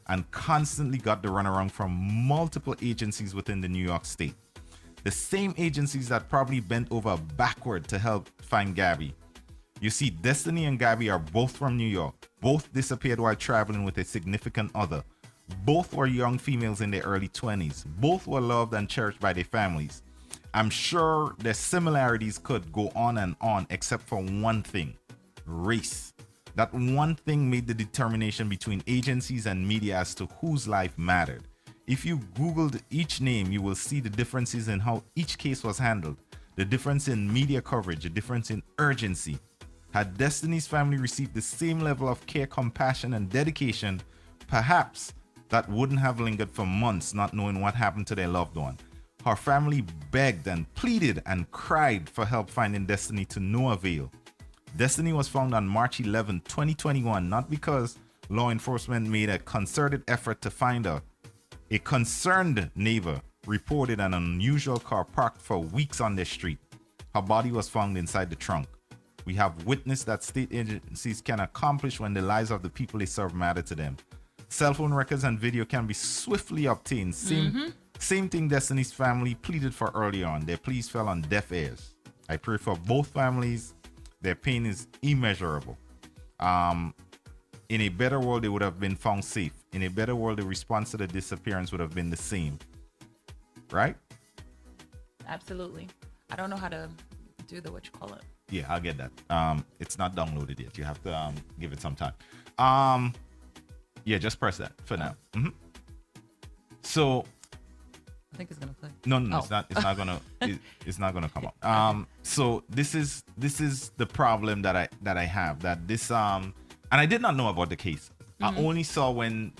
Speaker 2: and constantly got the runaround from multiple agencies within the New York state. The same agencies that probably bent over backward to help find Gabby. You see, Destiny and Gabby are both from New York. Both disappeared while traveling with a significant other. Both were young females in their early 20s. Both were loved and cherished by their families. I'm sure their similarities could go on and on, except for one thing: race. That one thing made the determination between agencies and media as to whose life mattered. If you Googled each name, you will see the differences in how each case was handled, the difference in media coverage, the difference in urgency. Had Destiny's family received the same level of care, compassion, and dedication, perhaps that wouldn't have lingered for months not knowing what happened to their loved one. Her family begged and pleaded and cried for help finding Destiny, to no avail. Destiny was found on March 11, 2021, not because law enforcement made a concerted effort to find her. A concerned neighbor reported an unusual car parked for weeks on their street. Her body was found inside the trunk. We have witnessed that state agencies can accomplish when the lives of the people they serve matter to them. Cell phone records and video can be swiftly obtained. Same thing Destiny's family pleaded for early on. Their pleas fell on deaf ears. I pray for both families. Their pain is immeasurable. In a better world, they would have been found safe. In a better world, the response to the disappearance would have been the same. Right?
Speaker 1: Absolutely. I don't know how to do the what you call it.
Speaker 2: Yeah, I'll get that. It's not downloaded yet. You have to give it some time. Yeah, just press that for now. So
Speaker 1: I think it's gonna play.
Speaker 2: No, it's not. It's not gonna. It's not gonna come up. So this is the problem that I have. That this and I did not know about the case. I only saw when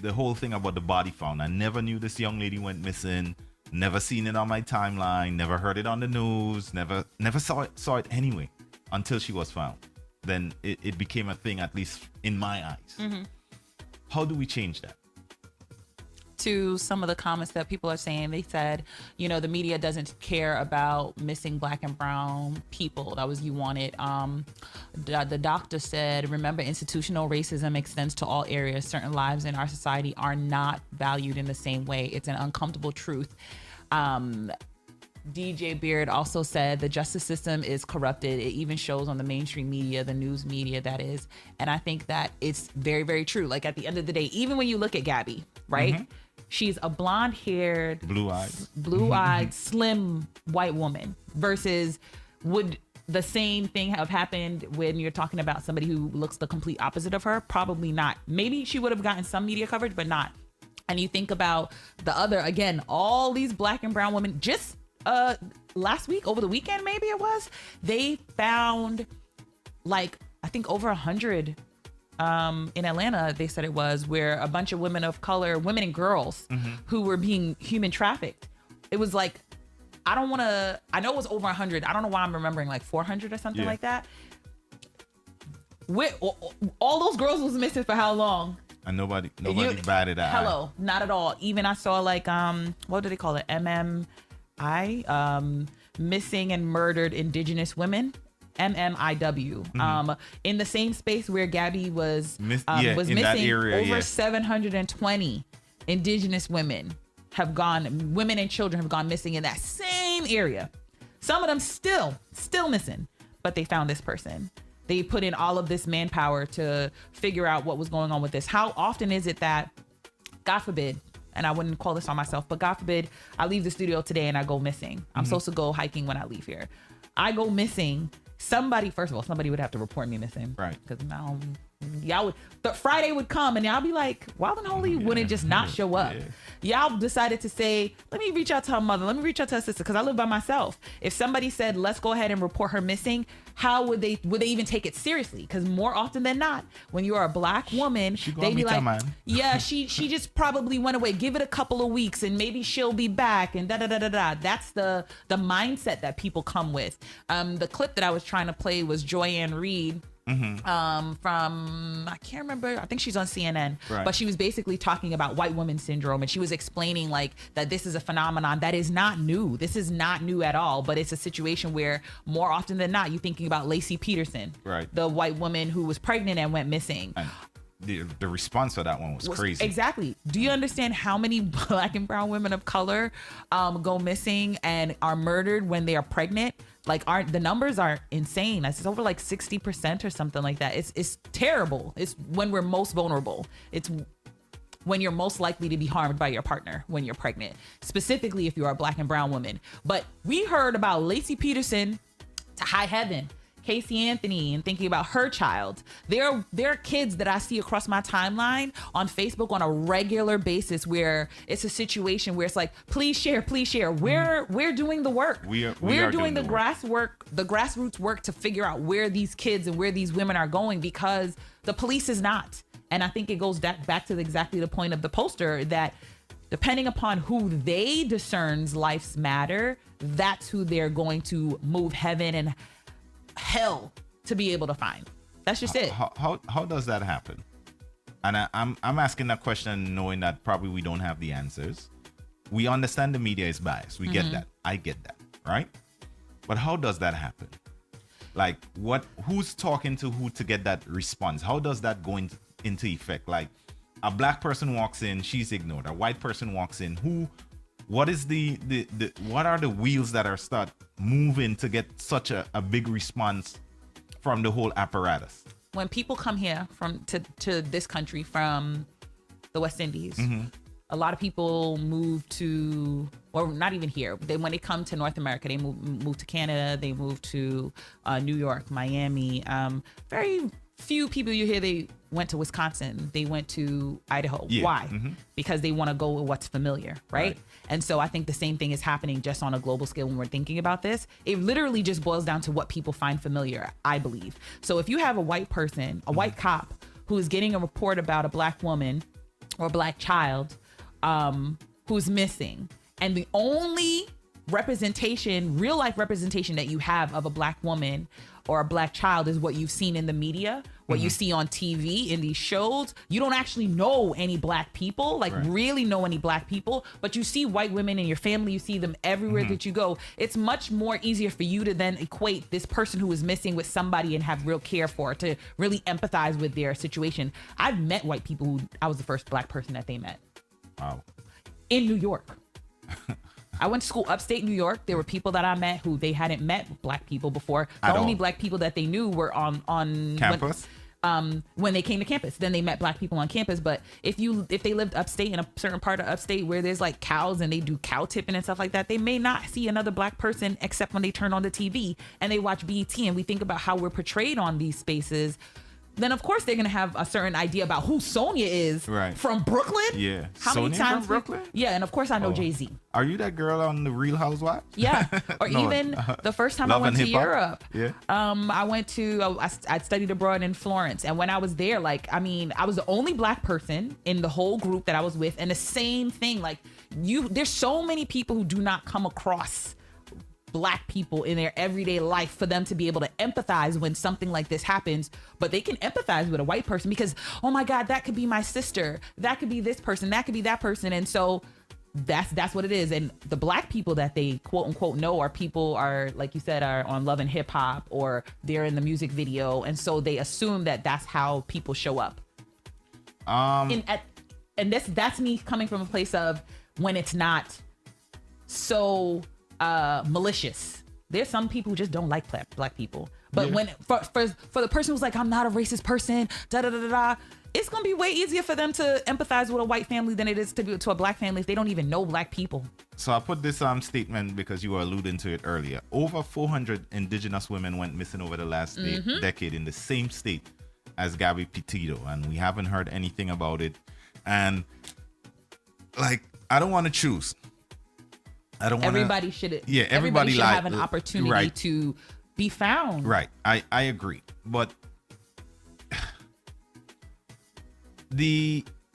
Speaker 2: the whole thing about the body found. I never knew this young lady went missing. Never seen it on my timeline. Never heard it on the news. Never saw it anyway until she was found. Then it became a thing, at least in my eyes. How do we change that?
Speaker 1: To some of the comments that people are saying, they said, the media doesn't care about missing Black and brown people. That was you wanted. The doctor said, remember, institutional racism extends to all areas. Certain lives in our society are not valued in the same way. It's an uncomfortable truth. DJ Beard also said the justice system is corrupted. It even shows on the mainstream media, the news media, that is. And I think that it's very, very true. Like, at the end of the day, even when you look at Gabby, right? She's a blonde-haired, blue-eyed, slim white woman versus would the same thing have happened when you're talking about somebody who looks the complete opposite of her? Probably not. Maybe she would have gotten some media coverage, but not. And you think about the other, again, all these Black and brown women, just last week, over the weekend, maybe it was, they found like, I think over 100 in Atlanta, they said it was, where a bunch of women of color, women and girls who were being human trafficked. It was like, I know it was over 100. I don't know why I'm remembering like 400 or something like that. All those girls was missing for how long?
Speaker 2: And nobody batted an eye.
Speaker 1: Hello, not at all. Even I saw like, what do they call it? MMI, missing and murdered Indigenous women. MMIW. In the same space where Gabby was missing, over 720 Indigenous women and children have gone missing in that same area. Some of them still missing, but they found this person. They put in all of this manpower to figure out what was going on with this. How often is it that, God forbid, and I wouldn't call this on myself, but God forbid, I leave the studio today and I go missing. I'm supposed to go hiking when I leave here. I go missing. First of all, somebody would have to report me missing.
Speaker 2: Right.
Speaker 1: Because now but Friday would come and y'all be like, Wild and Holy wouldn't just not show up. Y'all decided to say, let me reach out to her mother. Let me reach out to her sister, because I live by myself. If somebody said, let's go ahead and report her missing, how would they even take it seriously? Because more often than not, when you are a Black woman, they be like, yeah, she just probably went away. Give it a couple of weeks and maybe she'll be back and da-da-da-da-da. That's the mindset that people come with. The clip that I was trying to play was Joyanne Reid, from, I can't remember, I think she's on CNN, but she was basically talking about white woman syndrome, and she was explaining like that this is a phenomenon that is not new. This is not new at all, but it's a situation where more often than not, you're thinking about Lacey Peterson, the white woman who was pregnant and went missing. And
Speaker 2: the response for that one was crazy. Exactly.
Speaker 1: Do you understand how many Black and brown women of color go missing and are murdered when they are pregnant? Like, the numbers are insane. It's over like 60% or something like that. It's terrible. It's when we're most vulnerable. It's when you're most likely to be harmed by your partner when you're pregnant, specifically if you're a Black and brown woman. But we heard about Lacey Peterson to high heaven, Casey Anthony, and thinking about her child. There are kids that I see across my timeline on Facebook on a regular basis where it's a situation where it's like, please share. We're doing the work. We're doing the grassroots work to figure out where these kids and where these women are going, because the police is not. And I think it goes back to exactly the point of the poster, that depending upon who they discerns life's matter, that's who they're going to move heaven and hell to be able to find. That's just it.
Speaker 2: How does that happen? And I'm asking that question knowing that probably we don't have the answers. We understand the media is biased. We get that. I get that, right? But how does that happen? Like, who's talking to who to get that response? How does that go into effect? Like, a Black person walks in, she's ignored. A white person walks in, what is what are the wheels that are start moving to get such a big response from the whole apparatus?
Speaker 1: When people come here to this country from the West Indies, a lot of people move to, or not even here. When they come to North America, they move to Canada, they move to New York, Miami. Very few people you hear they went to Wisconsin, they went to Idaho. Why? Because they want to go with what's familiar, right? And so I think the same thing is happening just on a global scale when we're thinking about this. It literally just boils down to what people find familiar, I believe. So if you have a white person, a white cop, who is getting a report about a Black woman or a Black child who's missing, and the only representation, real life representation that you have of a Black woman or a Black child is what you've seen in the media, what you see on TV in these shows. You don't actually know any Black people, really know any Black people, but you see white women in your family, you see them everywhere that you go. It's much more easier for you to then equate this person who is missing with somebody and have real care for, to really empathize with their situation. I've met white people who I was the first Black person that they met.
Speaker 2: Wow. In
Speaker 1: New York. I went to school upstate New York. There were people that I met who they hadn't met Black people before. The only Black people that they knew were on
Speaker 2: campus.
Speaker 1: When they came to campus, then they met Black people on campus. But if they lived upstate, in a certain part of upstate where there's like cows and they do cow tipping and stuff like that, they may not see another Black person except when they turn on the TV and they watch BET, and we think about how we're portrayed on these spaces. Then of course they're gonna have a certain idea about who Sonia is from Brooklyn.
Speaker 2: Yeah,
Speaker 1: how
Speaker 2: Sonia
Speaker 1: many times
Speaker 2: from Brooklyn?
Speaker 1: Yeah, and of course I know Jay-Z.
Speaker 2: Are you that girl on the Real Housewives?
Speaker 1: Yeah, or
Speaker 2: No,
Speaker 1: even the first time I went to Europe.
Speaker 2: Yeah.
Speaker 1: I studied abroad in Florence, and when I was there, I was the only Black person in the whole group that I was with, and the same thing. There's so many people who do not come across Black people in their everyday life for them to be able to empathize when something like this happens, but they can empathize with a white person because, oh my God, that could be my sister, that could be this person, that could be that person. And so That's what it is. And the black people that they quote unquote know are like you said, are on Love and Hip Hop, or they're in the music video, and so they assume that that's how people show up. And that's me coming from a place of when it's not so malicious. There's some people who just don't like black people, but when for the person who's like, I'm not a racist person, it's gonna be way easier for them to empathize with a white family than it is to a black family if they don't even know black people.
Speaker 2: So I put this statement because you were alluding to it earlier. Over 400 indigenous women went missing over the last decade in the same state as Gabby Petito, and we haven't heard anything about it. And like, I don't want to choose. I don't want.
Speaker 1: Everybody should.
Speaker 2: Yeah, everybody
Speaker 1: should have an opportunity to be found.
Speaker 2: Right. I agree, but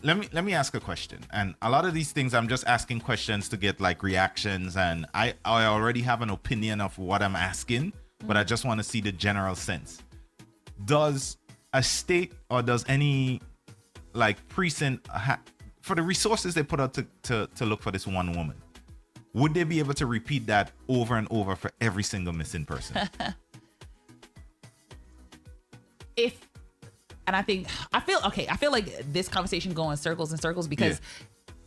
Speaker 2: let me ask a question. And a lot of these things I'm just asking questions to get like reactions, and I already have an opinion of what I'm asking, but I just want to see the general sense. Does a state or does any like precinct for the resources they put out to look for this one woman, would they be able to repeat that over and over for every single missing person?
Speaker 1: I feel like this conversation going in circles and circles because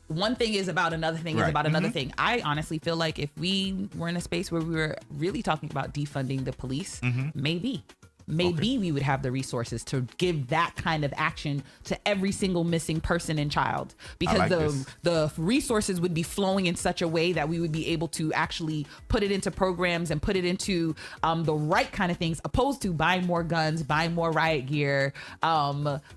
Speaker 1: one thing is about another thing is about another thing. I honestly feel like if we were in a space where we were really talking about defunding the police, maybe we would have the resources to give that kind of action to every single missing person and child, because the resources would be flowing in such a way that we would be able to actually put it into programs and put it into the right kind of things, opposed to buying more guns, buying more riot gear,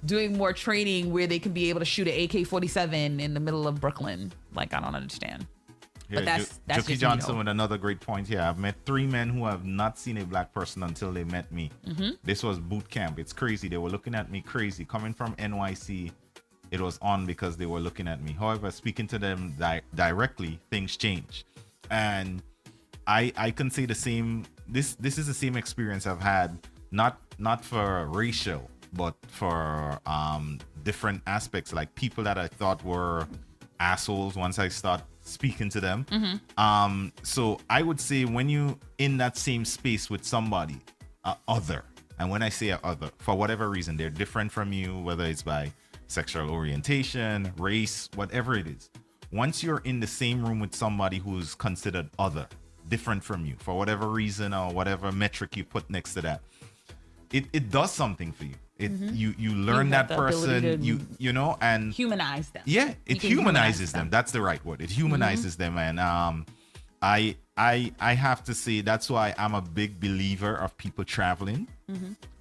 Speaker 1: doing more training where they can be able to shoot an AK-47 in the middle of Brooklyn. Like, I don't understand. But that's
Speaker 2: Jackie Johnson with another great point here. I've met 3 men who have not seen a black person until they met me. This was boot camp. It's crazy. They were looking at me crazy. Coming from NYC, it was on because they were looking at me. However, speaking to them directly, things change. And I can say the same. This is the same experience I've had, not for racial, but for different aspects, like people that I thought were assholes once I start speaking to them. So I would say when you in that same space with somebody other, and when I say other, for whatever reason they're different from you, whether it's by sexual orientation, race, whatever it is, once you're in the same room with somebody who's considered other, different from you for whatever reason or whatever metric you put next to that, it does something for you. You learn that person, you know, and
Speaker 1: humanize them.
Speaker 2: Yeah, it humanizes them. That's the right word. It humanizes them. And I have to say that's why I'm a big believer of people traveling.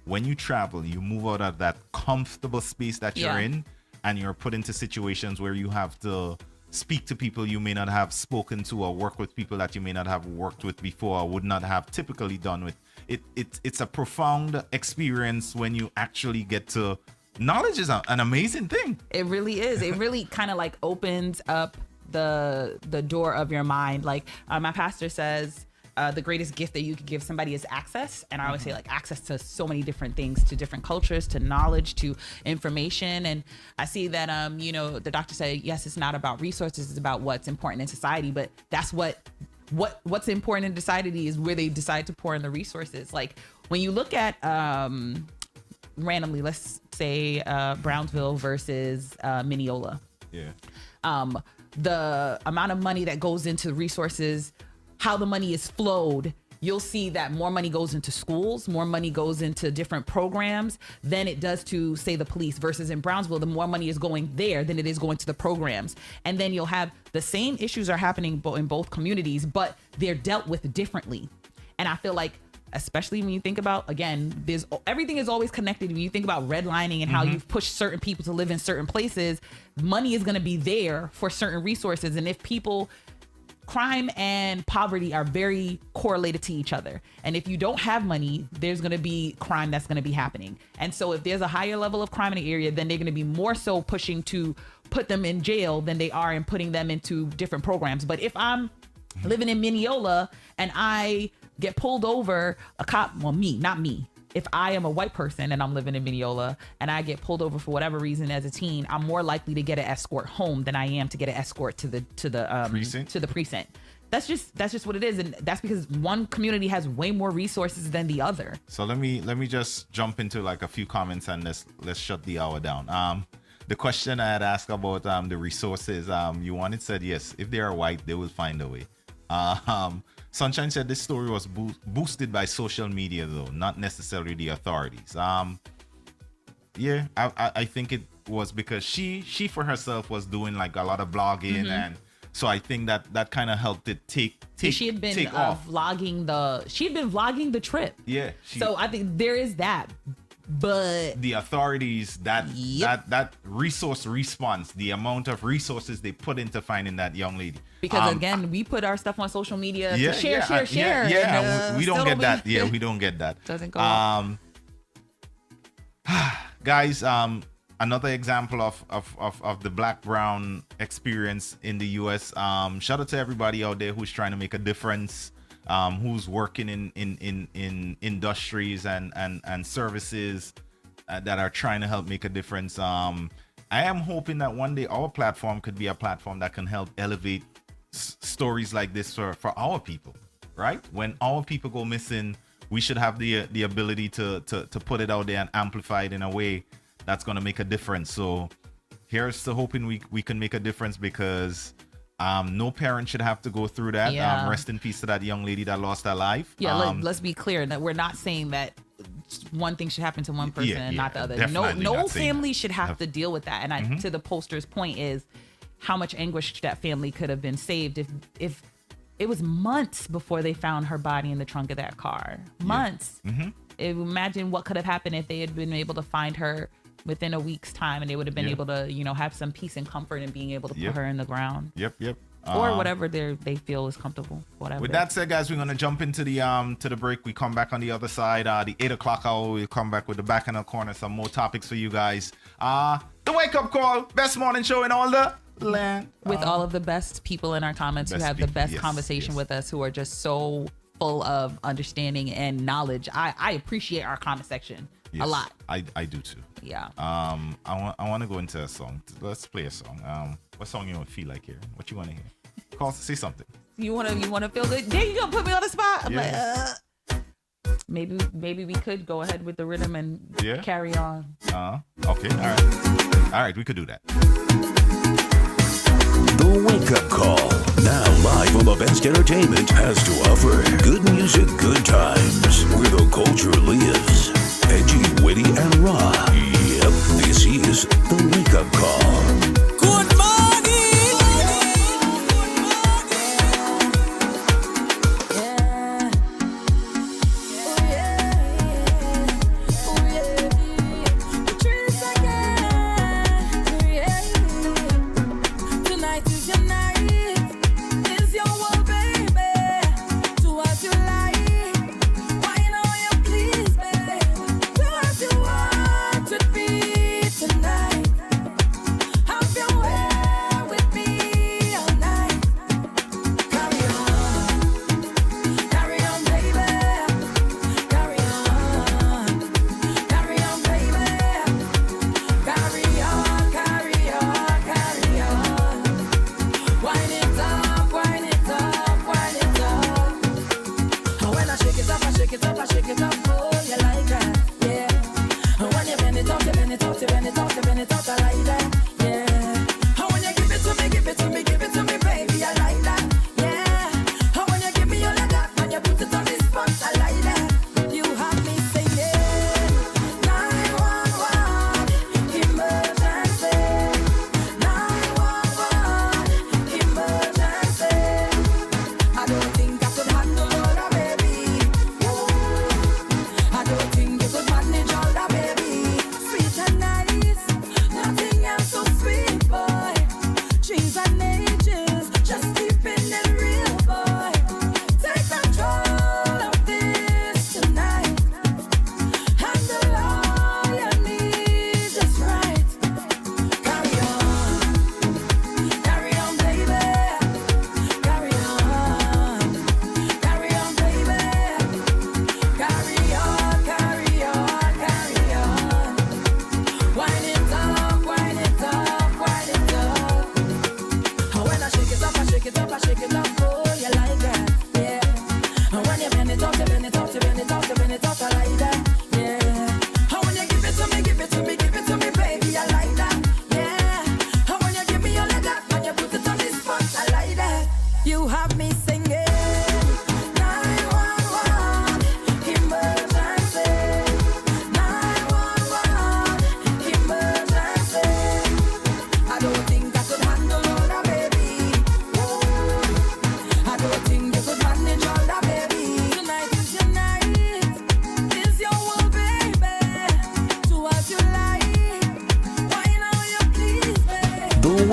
Speaker 2: When you travel, you move out of that comfortable space that you're in, and you're put into situations where you have to speak to people you may not have spoken to, or work with people that you may not have worked with before, or would not have typically done with. It's a profound experience when you actually get to. Knowledge is an amazing thing.
Speaker 1: It really is. It really kind of like opens up the door of your mind. Like my pastor says, the greatest gift that you could give somebody is access. And I always say like access to so many different things, to different cultures, to knowledge, to information. And I see that, you know, the doctor said, yes, it's not about resources, it's about what's important in society. But that's what's important in society is where they decide to pour in the resources. Like when you look at randomly, let's say Brownsville versus Mineola. The amount of money that goes into resources, how the money is flowed, you'll see that more money goes into schools, more money goes into different programs than it does to, say, the police. Versus in Brownsville, the more money is going there than it is going to the programs. And then you'll have the same issues are happening in both communities, but they're dealt with differently. And I feel like, especially when you think about, again, everything is always connected. When you think about redlining and how you've pushed certain people to live in certain places, money is going to be there for certain resources. And if crime and poverty are very correlated to each other. And if you don't have money, there's going to be crime that's going to be happening. And so if there's a higher level of crime in the area, then they're going to be more so pushing to put them in jail than they are in putting them into different programs. But if I'm living in Mineola and I get pulled over, not me, if I am a white person and I'm living in Mineola and I get pulled over for whatever reason as a teen, I'm more likely to get an escort home than I am to get an escort to the precinct. That's just what it is, and that's because one community has way more resources than the other.
Speaker 2: So let me just jump into like a few comments and let's shut the hour down. The question I had asked about the resources, you wanted said yes, if they are white, they will find a way. Sunshine said this story was boosted by social media, though, not necessarily the authorities. Yeah, I think it was because she for herself was doing like a lot of blogging, and so I think that kind of helped it take
Speaker 1: she had been vlogging the trip.
Speaker 2: Yeah.
Speaker 1: So I think there is that. But
Speaker 2: the authorities, that resource response, the amount of resources they put into finding that young lady.
Speaker 1: Because again, we put our stuff on social media to share.
Speaker 2: Yeah, we don't get that. Yeah, we don't get that.
Speaker 1: Doesn't go up.
Speaker 2: Guys, another example of the black-brown experience in the US. Shout out to everybody out there who's trying to make a difference. Who's working in industries and services that are trying to help make a difference. I am hoping that one day our platform could be a platform that can help elevate stories like this for our people, right? When our people go missing, we should have the ability to put it out there and amplify it in a way that's going to make a difference. So here's to hoping we can make a difference, because no parent should have to go through that. Rest in peace to that young lady that lost her life.
Speaker 1: Let's be clear that we're not saying that one thing should happen to one person and not the other. No family should have to deal with that. And to the poster's point is how much anguish that family could have been saved if it was months before they found her body in the trunk of that car. Months. Imagine what could have happened if they had been able to find her within a week's time, and they would have been able to, have some peace and comfort in being able to put her in the ground. Or whatever they feel is comfortable. Whatever.
Speaker 2: With that said, guys, we're gonna jump into the break. We come back on the other side. The 8 o'clock hour, we'll come back with the back in the corner, some more topics for you guys. The wake up call, best morning show in all the land.
Speaker 1: With all of the best people in our comments who have the best conversation with us, who are just so full of understanding and knowledge. I appreciate our comment section a lot.
Speaker 2: I do too.
Speaker 1: Yeah.
Speaker 2: I want to go into a song. Let's play a song. What song you want to feel like here? What you want to hear? Call, say something.
Speaker 1: You want to feel good? There you go. Put me on the spot. I'm like, maybe we could go ahead with the rhythm and carry on.
Speaker 2: Okay. All right. We could do that.
Speaker 3: The Wake Up Call. Now live on the best entertainment has to offer. Good music, good times. Where the culture lives. Edgy, witty, and raw. Yep, this is the Wake Up Call.
Speaker 4: Good morning. Tonight is your night. It's your world, baby. Do what you like. Why not you please, baby? Do what you want to be tonight.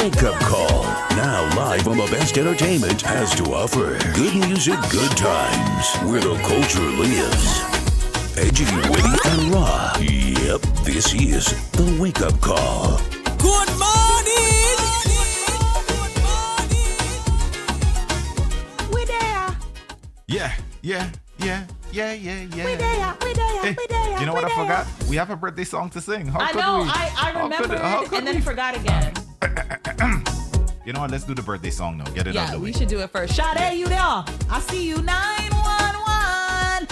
Speaker 3: Wake Up Call. Now live on the best entertainment has to offer. Good music, good times. Where the culture lives. Edgy, witty, and raw. Yep, this is the Wake Up Call.
Speaker 4: Good morning.
Speaker 1: We there.
Speaker 2: Yeah.
Speaker 1: We there.
Speaker 2: Hey,
Speaker 1: We there.
Speaker 2: you know
Speaker 1: we
Speaker 2: what I
Speaker 1: there.
Speaker 2: forgot? We have a birthday song to sing. How
Speaker 1: I
Speaker 2: could
Speaker 1: know.
Speaker 2: we?
Speaker 1: I remembered
Speaker 2: how could
Speaker 1: and then
Speaker 2: we?
Speaker 1: forgot again.
Speaker 2: You know what? Let's do the birthday song now. Get it out of
Speaker 1: Yeah,
Speaker 2: the way.
Speaker 1: we should do it first. Sade, you there? I see you. 911.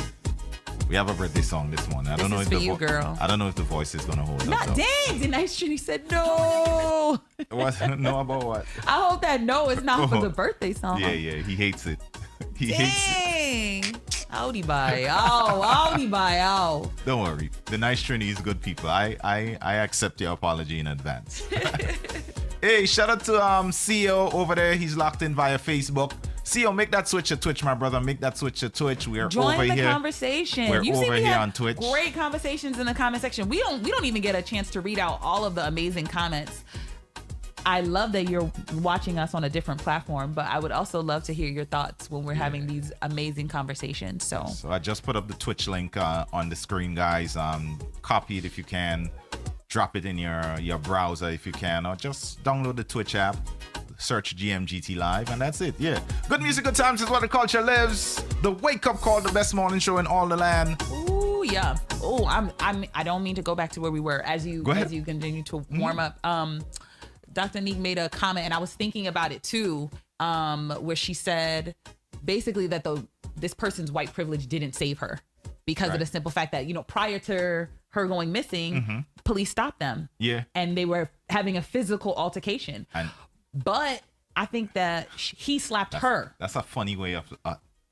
Speaker 2: We have a birthday song this morning. I
Speaker 1: This
Speaker 2: don't know
Speaker 1: is
Speaker 2: if
Speaker 1: for
Speaker 2: the
Speaker 1: you, girl.
Speaker 2: I don't know if the voice is gonna hold
Speaker 1: Not
Speaker 2: up. though.
Speaker 1: dang. The nice Trini said no.
Speaker 2: What? No, about what?
Speaker 1: I hope that no is not for the birthday song.
Speaker 2: Yeah, he hates it. He hates it.
Speaker 1: Dang. Howdy bye. Oh, howdy bye. Oh.
Speaker 2: Don't worry. The nice Trini is good people. I accept your apology in advance. Hey, shout out to CEO over there. He's locked in via Facebook. CEO, make that switch to Twitch, my brother. Make that switch to Twitch. We are
Speaker 1: Join
Speaker 2: over
Speaker 1: the
Speaker 2: here.
Speaker 1: conversation.
Speaker 2: We're
Speaker 1: You see
Speaker 2: over
Speaker 1: we
Speaker 2: here
Speaker 1: have
Speaker 2: on Twitch.
Speaker 1: Great conversations in the comment section. We don't even get a chance to read out all of the amazing comments. I love that you're watching us on a different platform, but I would also love to hear your thoughts when we're having these amazing conversations. So
Speaker 2: I just put up the Twitch link on the screen, guys. Copy it if you can. Drop it in your browser if you can, or just download the Twitch app. Search GMGT.LIVE, and that's it. Yeah, good music, good times is where the culture lives. The Wake Up Call, the best morning show in all the land.
Speaker 1: ooh, yeah. Oh, I don't mean to go back to where we were as you
Speaker 2: Go ahead.
Speaker 1: as you continue to warm up. Dr. Neek made a comment, and I was thinking about it too, where she said basically that this person's white privilege didn't save her because of the simple fact that, prior to her going missing, police stopped them.
Speaker 2: Yeah.
Speaker 1: And they were having a physical altercation.
Speaker 2: And
Speaker 1: But I think that he slapped her.
Speaker 2: that's a funny way of.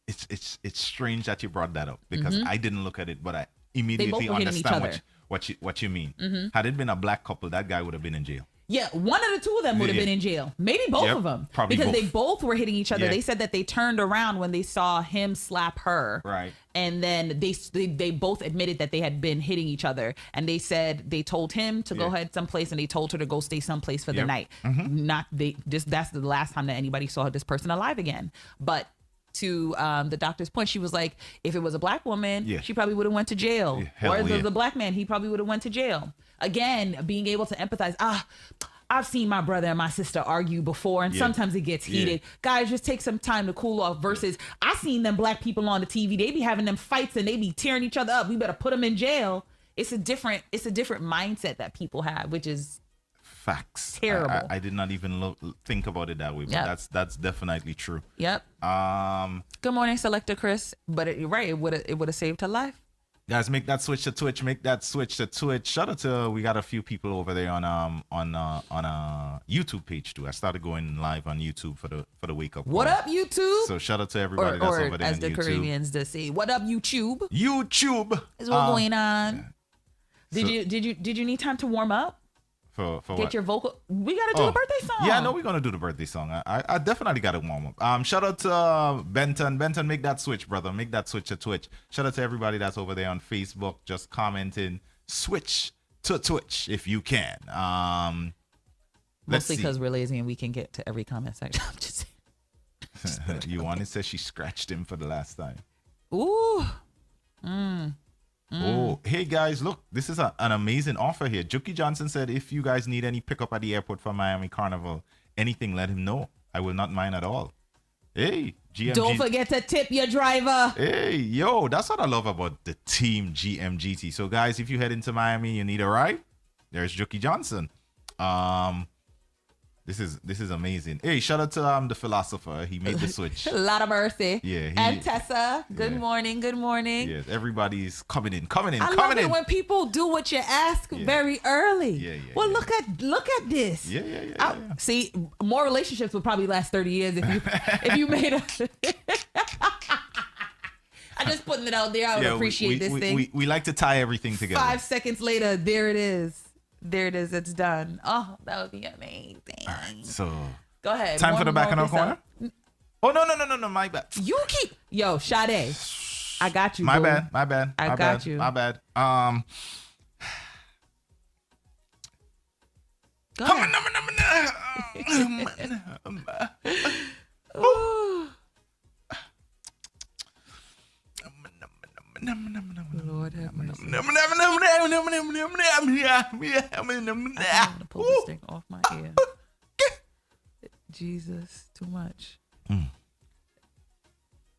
Speaker 2: It's strange that you brought that up because I didn't look at it, but I immediately
Speaker 1: were hitting each
Speaker 2: understand
Speaker 1: other.
Speaker 2: what you mean. Had it been a black couple, that guy would have been in jail.
Speaker 1: Yeah, one of the two of them would have been in jail. Maybe both
Speaker 2: Yep,
Speaker 1: of them.
Speaker 2: probably
Speaker 1: because
Speaker 2: both.
Speaker 1: they both were hitting each other.
Speaker 2: Yeah.
Speaker 1: They said that they turned around when they saw him slap her.
Speaker 2: Right.
Speaker 1: And then they both admitted that they had been hitting each other. And they said they told him to go ahead someplace, and they told her to go stay someplace for the
Speaker 2: Yep.
Speaker 1: night. That's the last time that anybody saw this person alive again. But to the doctor's point, she was like, if it was a black woman, she probably would have went to jail.
Speaker 2: Yeah, hell
Speaker 1: or if it was
Speaker 2: yeah.
Speaker 1: a black man, he probably would have went to jail. Again, being able to empathize. I've seen my brother and my sister argue before, and sometimes it gets heated. Guys, just take some time to cool off. Versus, I seen them black people on the TV. They be having them fights and they be tearing each other up. We better put them in jail. It's a different mindset that people have, which is
Speaker 2: Facts.
Speaker 1: terrible.
Speaker 2: I did not even think about it that way, but
Speaker 1: Yep.
Speaker 2: that's definitely true.
Speaker 1: Yep. Good morning, Selector Chris. But you're right, it would have saved her life.
Speaker 2: Guys, make that switch to Twitch. Make that switch to Twitch. Shout out to we got a few people over there on a YouTube page too. I started going live on YouTube for the Wake Up.
Speaker 1: What
Speaker 2: Call.
Speaker 1: up, YouTube?
Speaker 2: So shout out to everybody that's
Speaker 1: or
Speaker 2: over there
Speaker 1: as
Speaker 2: on
Speaker 1: the
Speaker 2: YouTube.
Speaker 1: Caribbeans just say, what up, YouTube?
Speaker 2: YouTube
Speaker 1: Is what's going on. Did you need time to warm up?
Speaker 2: for
Speaker 1: Get
Speaker 2: what?
Speaker 1: your vocal. We gotta do a birthday song.
Speaker 2: Yeah, I know we're gonna do the birthday song. I definitely got to warm up. Shout out to Benton. Benton, make that switch, brother. Make that switch to Twitch. Shout out to everybody that's over there on Facebook, just commenting. Switch to Twitch if you can. Let's
Speaker 1: Mostly
Speaker 2: see.
Speaker 1: because we're lazy and we can get to every comment section. I'm just saying.
Speaker 2: You want it says she scratched him for the last time.
Speaker 1: Ooh.
Speaker 2: Oh, hey guys, look, this is an amazing offer here. Juki Johnson said if you guys need any pickup at the airport for Miami Carnival, anything, let him know. I will not mind at all. Hey, GMG.
Speaker 1: Don't forget to tip your driver.
Speaker 2: Hey, yo, that's what I love about the team GMGT. So guys, if you head into Miami, you need a ride, there's Juki Johnson. This is amazing. Hey, shout out to the philosopher. He made the switch.
Speaker 1: A lot of mercy.
Speaker 2: Yeah,
Speaker 1: and Tessa. Good morning. Good morning.
Speaker 2: Yes, everybody's coming in.
Speaker 1: I love it when people do what you ask very early.
Speaker 2: Yeah.
Speaker 1: Well, look at this.
Speaker 2: Yeah.
Speaker 1: See, more relationships would probably last 30 years if you made a. I'm just putting it out there. I would appreciate this thing.
Speaker 2: We like to tie everything together.
Speaker 1: 5 seconds later, there it is. There it is. It's done. Oh, that would be amazing.
Speaker 2: All right, so
Speaker 1: go ahead.
Speaker 2: time for the back in our
Speaker 1: warm
Speaker 2: corner.
Speaker 1: this
Speaker 2: Oh no, my bad.
Speaker 1: up. You keep Sade. I got you.
Speaker 2: My
Speaker 1: boo.
Speaker 2: bad.
Speaker 1: I got you.
Speaker 2: My bad.
Speaker 1: Go ahead. Ooh. Lord have mercy. I'm gonna pull this thing off my ear. Jesus, too much.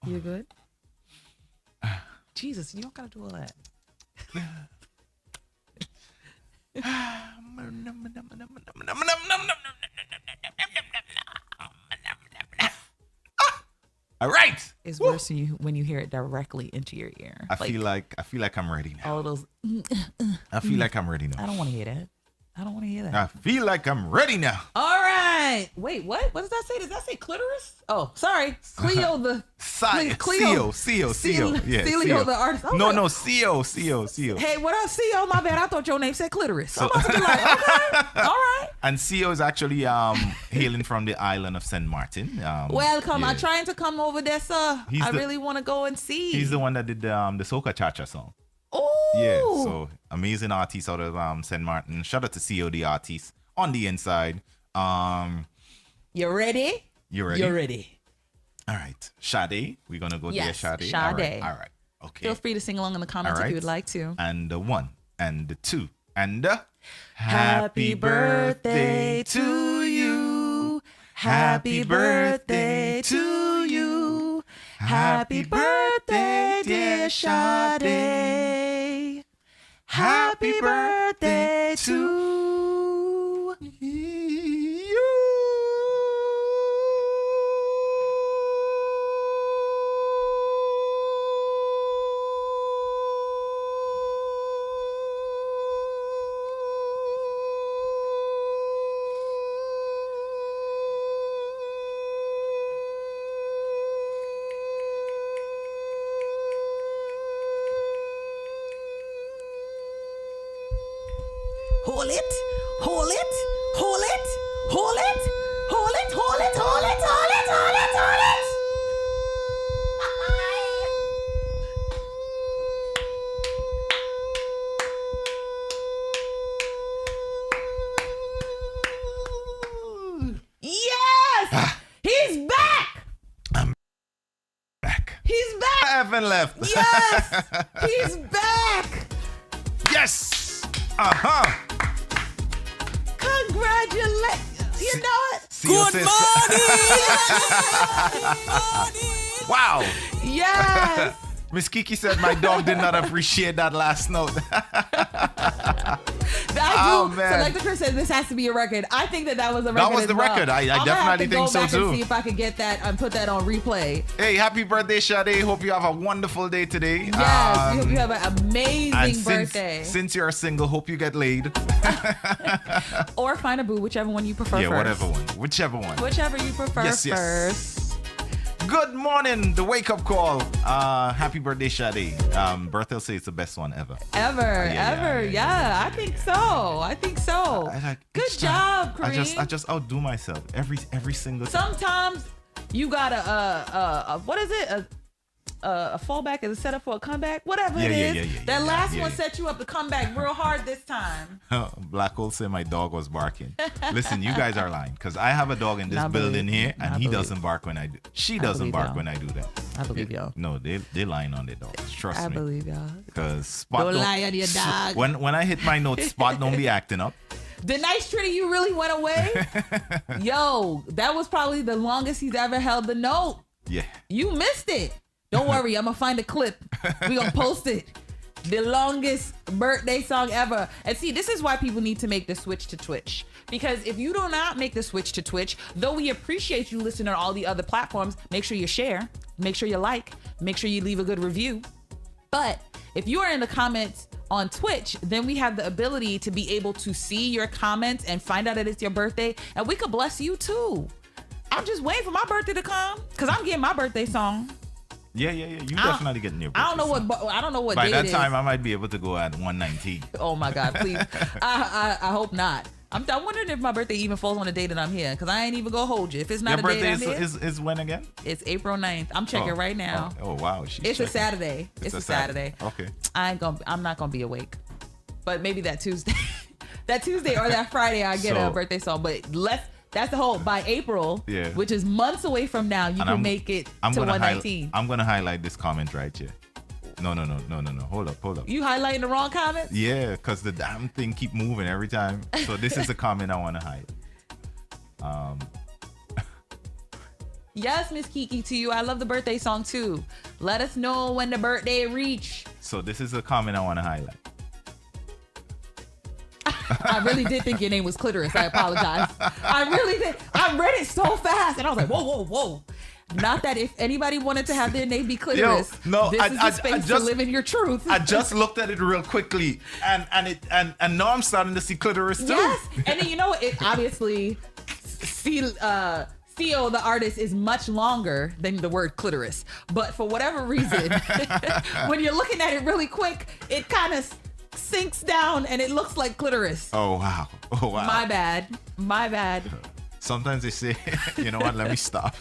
Speaker 1: You good? Jesus, you don't gotta do all that.
Speaker 2: All right.
Speaker 1: It's worse when you hear it directly into your ear.
Speaker 2: I feel like I'm ready now.
Speaker 1: all those.
Speaker 2: I feel like I'm ready now.
Speaker 1: I don't want to hear that. I don't want to hear that.
Speaker 2: I feel like I'm ready now.
Speaker 1: All right. Wait, what? What does that say? Does that say clitoris? Oh, sorry. Cleo the
Speaker 2: Cleo. Yeah,
Speaker 1: Cleo the artist. Oh,
Speaker 2: No,
Speaker 1: wait.
Speaker 2: Cleo.
Speaker 1: Hey, what up, Cleo? My bad. I thought your name said clitoris. So I'm about to be like, okay, all right.
Speaker 2: And Cleo is actually hailing from the island of Saint Martin.
Speaker 1: Welcome.
Speaker 2: yeah.
Speaker 1: I'm trying to come over there, sir. I really want to go and see.
Speaker 2: He's the one that did the Soca Cha-Cha song.
Speaker 1: Oh.
Speaker 2: Yeah, so amazing artist out of Saint Martin. Shout out to COD artist on the inside.
Speaker 1: You ready?
Speaker 2: You ready?
Speaker 1: You're ready.
Speaker 2: All right. Sade. We're going to go there, Sade.
Speaker 1: Sade.
Speaker 2: All right. Okay.
Speaker 1: Feel free to sing along in the comments
Speaker 2: All
Speaker 1: if you
Speaker 2: right.
Speaker 1: would like to.
Speaker 2: And the 1 and the 2 and the
Speaker 1: Happy birthday to you. Happy birthday to you. Happy birthday, dear Sade. Happy birthday to
Speaker 2: you.
Speaker 1: Hold it, hold it, hold it, hold it, hold it, hold it, hold it, hold it, hold it, hold it. Yes! He's back!
Speaker 2: Back.
Speaker 1: He's back!
Speaker 2: I haven't left.
Speaker 1: Yes! He's back!
Speaker 2: Yes. Uh-huh.
Speaker 1: Congratulations! You know it?
Speaker 2: Good morning. Wow.
Speaker 1: Yes!
Speaker 2: Miss Kiki said my dog did not appreciate that last note.
Speaker 1: I do.
Speaker 2: man.
Speaker 1: Selector Chris said this has to be a record. I think that was a record.
Speaker 2: That was
Speaker 1: as
Speaker 2: the
Speaker 1: well.
Speaker 2: record. I
Speaker 1: I'm gonna
Speaker 2: definitely
Speaker 1: have to
Speaker 2: think
Speaker 1: go
Speaker 2: so
Speaker 1: back
Speaker 2: too.
Speaker 1: And see if I could get that and put that on replay.
Speaker 2: Hey, happy birthday, Sade. Hope you have a wonderful day today.
Speaker 1: Yes, we hope you have an amazing
Speaker 2: and
Speaker 1: birthday.
Speaker 2: Since you're single, hope you get laid.
Speaker 1: Or find a boo, whichever one you prefer
Speaker 2: Yeah,
Speaker 1: first.
Speaker 2: whatever one. Whichever one.
Speaker 1: Whichever you prefer
Speaker 2: Yes.
Speaker 1: first.
Speaker 2: Good morning, the wake up call. Happy birthday, Sade. Berthel says it's the best one ever.
Speaker 1: Yeah, I think so. I think so. Good
Speaker 2: each time,
Speaker 1: job, Kareem.
Speaker 2: I just outdo myself every single time.
Speaker 1: Sometimes you got what is it? A fallback is a setup for a comeback. Whatever it is. That last one set you up to come back real hard this time.
Speaker 2: Black Hole said my dog was barking. Listen, you guys are lying because I have a dog in this building here and he doesn't bark when I do. She doesn't bark when I do that.
Speaker 1: I believe y'all.
Speaker 2: No, they lying on their dogs. Trust me.
Speaker 1: I believe y'all.
Speaker 2: Because Spot
Speaker 1: Don't lie on your dog.
Speaker 2: When I hit my notes, Spot don't be acting up.
Speaker 1: The nice Trinity, you really went away? Yo, that was probably the longest he's ever held the note.
Speaker 2: Yeah.
Speaker 1: You missed it. Don't worry, I'm gonna find a clip. We gonna post it. The longest birthday song ever. And see, this is why people need to make the switch to Twitch. Because if you do not make the switch to Twitch, though we appreciate you listening on all the other platforms, make sure you share, make sure you like, make sure you leave a good review. But if you are in the comments on Twitch, then we have the ability to be able to see your comments and find out that it's your birthday, and we could bless you too. I'm just waiting for my birthday to come because I'm getting my birthday song.
Speaker 2: Yeah. You definitely getting your birthday.
Speaker 1: I don't know what
Speaker 2: By
Speaker 1: date
Speaker 2: that
Speaker 1: it
Speaker 2: time,
Speaker 1: is.
Speaker 2: I might be able to go at 119.
Speaker 1: Oh my God, please. I hope not. I'm wondering if my birthday even falls on the day that I'm here, because I ain't even gonna hold you. If it's not
Speaker 2: Your
Speaker 1: a day
Speaker 2: birthday
Speaker 1: that I'm here,
Speaker 2: is when again?
Speaker 1: it's April 9th. I'm checking right now.
Speaker 2: Oh wow, she's
Speaker 1: It's a
Speaker 2: checking.
Speaker 1: Saturday. It's a Saturday.
Speaker 2: Okay.
Speaker 1: I'm not gonna be awake, but maybe that Tuesday. that Tuesday or that Friday, I get a
Speaker 2: So-
Speaker 1: birthday song. But that's the whole, by April,
Speaker 2: Yeah.
Speaker 1: which is months away from now, you can make it to 119.
Speaker 2: I'm gonna highlight this comment right here. No. Hold up.
Speaker 1: You highlighting the wrong comments?
Speaker 2: Yeah, because the damn thing keep moving every time. So this is the comment I want to hide.
Speaker 1: Yes, Miss Kiki, to you. I love the birthday song too. Let us know when the birthday reach.
Speaker 2: So this is the comment I want to highlight.
Speaker 1: I really did think your name was Clitoris. I apologize. I really did. I read it so fast, and I was like, whoa. Not that if anybody wanted to have their name be Clitoris,
Speaker 2: no,
Speaker 1: this is the space to live in your truth.
Speaker 2: I just looked at it real quickly, and now I'm starting to see clitoris too.
Speaker 1: Yes, and then you know it obviously. Theo, the artist, is much longer than the word clitoris, but for whatever reason, when you're looking at it really quick, it kind of sinks down and it looks like clitoris.
Speaker 2: Oh wow.
Speaker 1: My bad.
Speaker 2: Sometimes they say, you know what? Let me stop.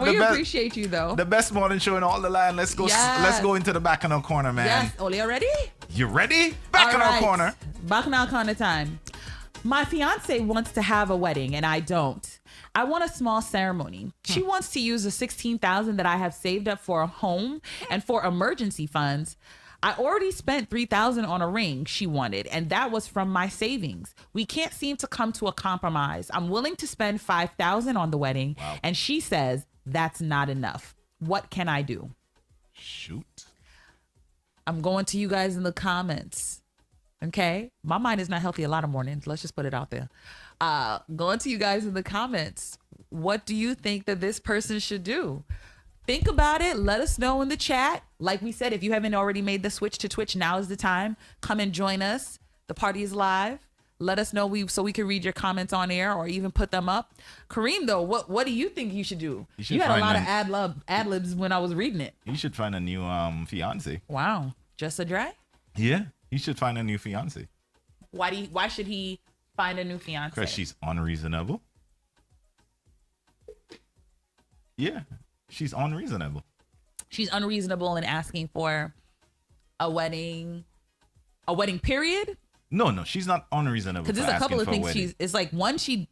Speaker 1: We appreciate you though.
Speaker 2: The best morning show in all the land. Let's go.
Speaker 1: Yes.
Speaker 2: Let's go into the Bacchanal corner, man.
Speaker 1: Yes, Oli, already?
Speaker 2: You ready? Bacchanal corner.
Speaker 1: Bacchanal corner time. My fiance wants to have a wedding and I don't. I want a small ceremony. She wants to use the $16,000 that I have saved up for a home and for emergency funds. I already spent $3,000 on a ring she wanted, and that was from my savings. We can't seem to come to a compromise. I'm willing to spend $5,000 on the wedding, and she says that's not enough. What can I do?
Speaker 2: Shoot.
Speaker 1: I'm going to you guys in the comments. Okay? My mind is not healthy a lot of mornings. Let's just put it out there. Going to you guys in the comments. What do you think that this person should do? Think about it. Let us know in the chat. Like we said, if you haven't already made the switch to Twitch, now is the time. Come and join us. The party is live. Let us know so we can read your comments on air or even put them up. Kareem, though, what do you think you should do? You had a lot of ad libs when I was reading it.
Speaker 2: You should find a new fiance.
Speaker 1: Wow. Just a drag?
Speaker 2: Yeah, he should find a new fiance.
Speaker 1: Why should he find a new fiance?
Speaker 2: Because she's unreasonable. Yeah, she's unreasonable.
Speaker 1: She's unreasonable in asking for a wedding period.
Speaker 2: No, she's not unreasonable.
Speaker 1: Because there's a couple of things. It's like one, she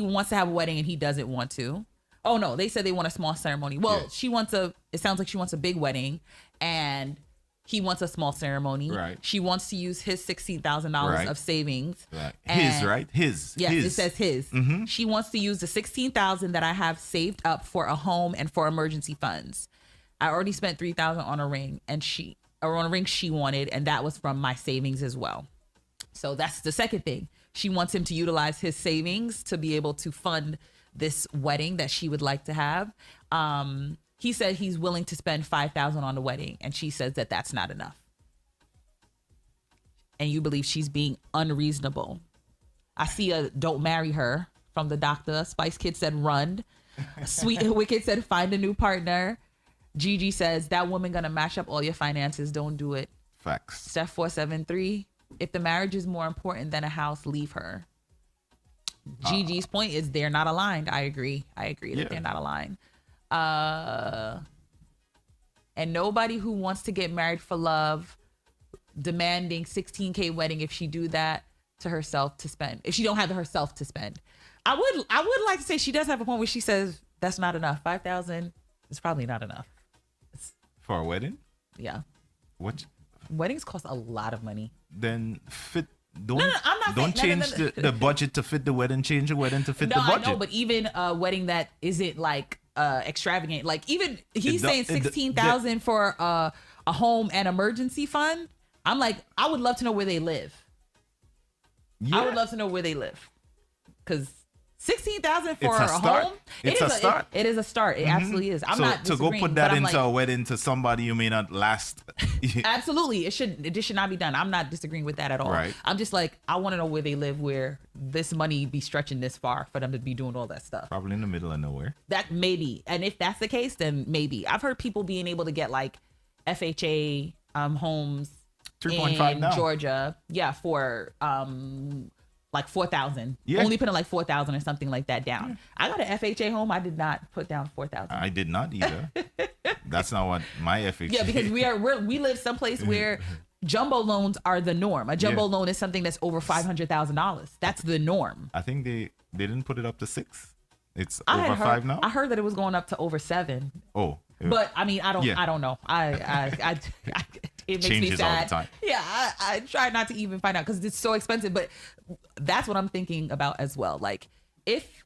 Speaker 1: wants to have a wedding and he doesn't want to. Oh no, they said they want a small ceremony. Well, yeah. It sounds like she wants a big wedding and he wants a small ceremony.
Speaker 2: Right.
Speaker 1: She wants to use his $16,000 of savings.
Speaker 2: Right.
Speaker 1: His. Yes, it says his. Mm-hmm. She wants to use the $16,000 that I have saved up for a home and for emergency funds. I already spent $3,000 on a ring on a ring she wanted, and that was from my savings as well. So that's the second thing. She wants him to utilize his savings to be able to fund this wedding that she would like to have. He said he's willing to spend $5,000 on the wedding, and she says that that's not enough. And you believe she's being unreasonable. I see a "don't marry her" from the doctor. Spice Kid said run. Sweet Wicked said find a new partner. Gigi says that woman gonna mash up all your finances. Don't do it.
Speaker 2: Facts.
Speaker 1: Steph 473. If the marriage is more important than a house, leave her. Gigi's point is they're not aligned. I agree that they're not aligned. And nobody who wants to get married for love, demanding $16K wedding if she do that to herself to spend. If she don't have herself to spend. I would like to say she does have a point where she says that's not enough. $5,000 is probably not enough.
Speaker 2: For a wedding?
Speaker 1: Yeah.
Speaker 2: What?
Speaker 1: Weddings cost a lot of money.
Speaker 2: Then
Speaker 1: I'm not
Speaker 2: don't
Speaker 1: saying,
Speaker 2: change the budget to fit the wedding. Change the wedding to fit the budget.
Speaker 1: I know, but even a wedding that isn't like extravagant, like even he's saying $16,000 for a home and emergency fund. I'm like, I would love to know where they live.
Speaker 2: Yeah.
Speaker 1: I would love to know where they live, because $16,000 for
Speaker 2: a start.
Speaker 1: home.
Speaker 2: It's a start.
Speaker 1: It is a start. It absolutely is. I'm not
Speaker 2: to go put that into a wedding to somebody you may not last.
Speaker 1: Absolutely, it should not be done. I'm not disagreeing with that at all.
Speaker 2: Right.
Speaker 1: I'm just like, I want to know where they live, where this money be stretching this far for them to be doing all that stuff.
Speaker 2: Probably in the middle of nowhere.
Speaker 1: That maybe, and if that's the case, then maybe. I've heard people being able to get like FHA homes
Speaker 2: 3.5
Speaker 1: in
Speaker 2: now.
Speaker 1: Georgia, for like $4,000.
Speaker 2: Yeah.
Speaker 1: Only putting like $4,000 or something like that down. I got an FHA home. I did not put down $4,000.
Speaker 2: I did not either. That's not what my FHA.
Speaker 1: Yeah, because we live someplace where jumbo loans are the norm. A jumbo loan is something that's over $500,000. That's the norm.
Speaker 2: I think they didn't put it up to 6. It's over 5 now.
Speaker 1: I heard that it was going up to over 7.
Speaker 2: Oh, yeah.
Speaker 1: But I mean, I don't know. It makes me
Speaker 2: Changes
Speaker 1: sad.
Speaker 2: all the time.
Speaker 1: Yeah, I try not to even find out because it's so expensive. But that's what I'm thinking about as well. Like, if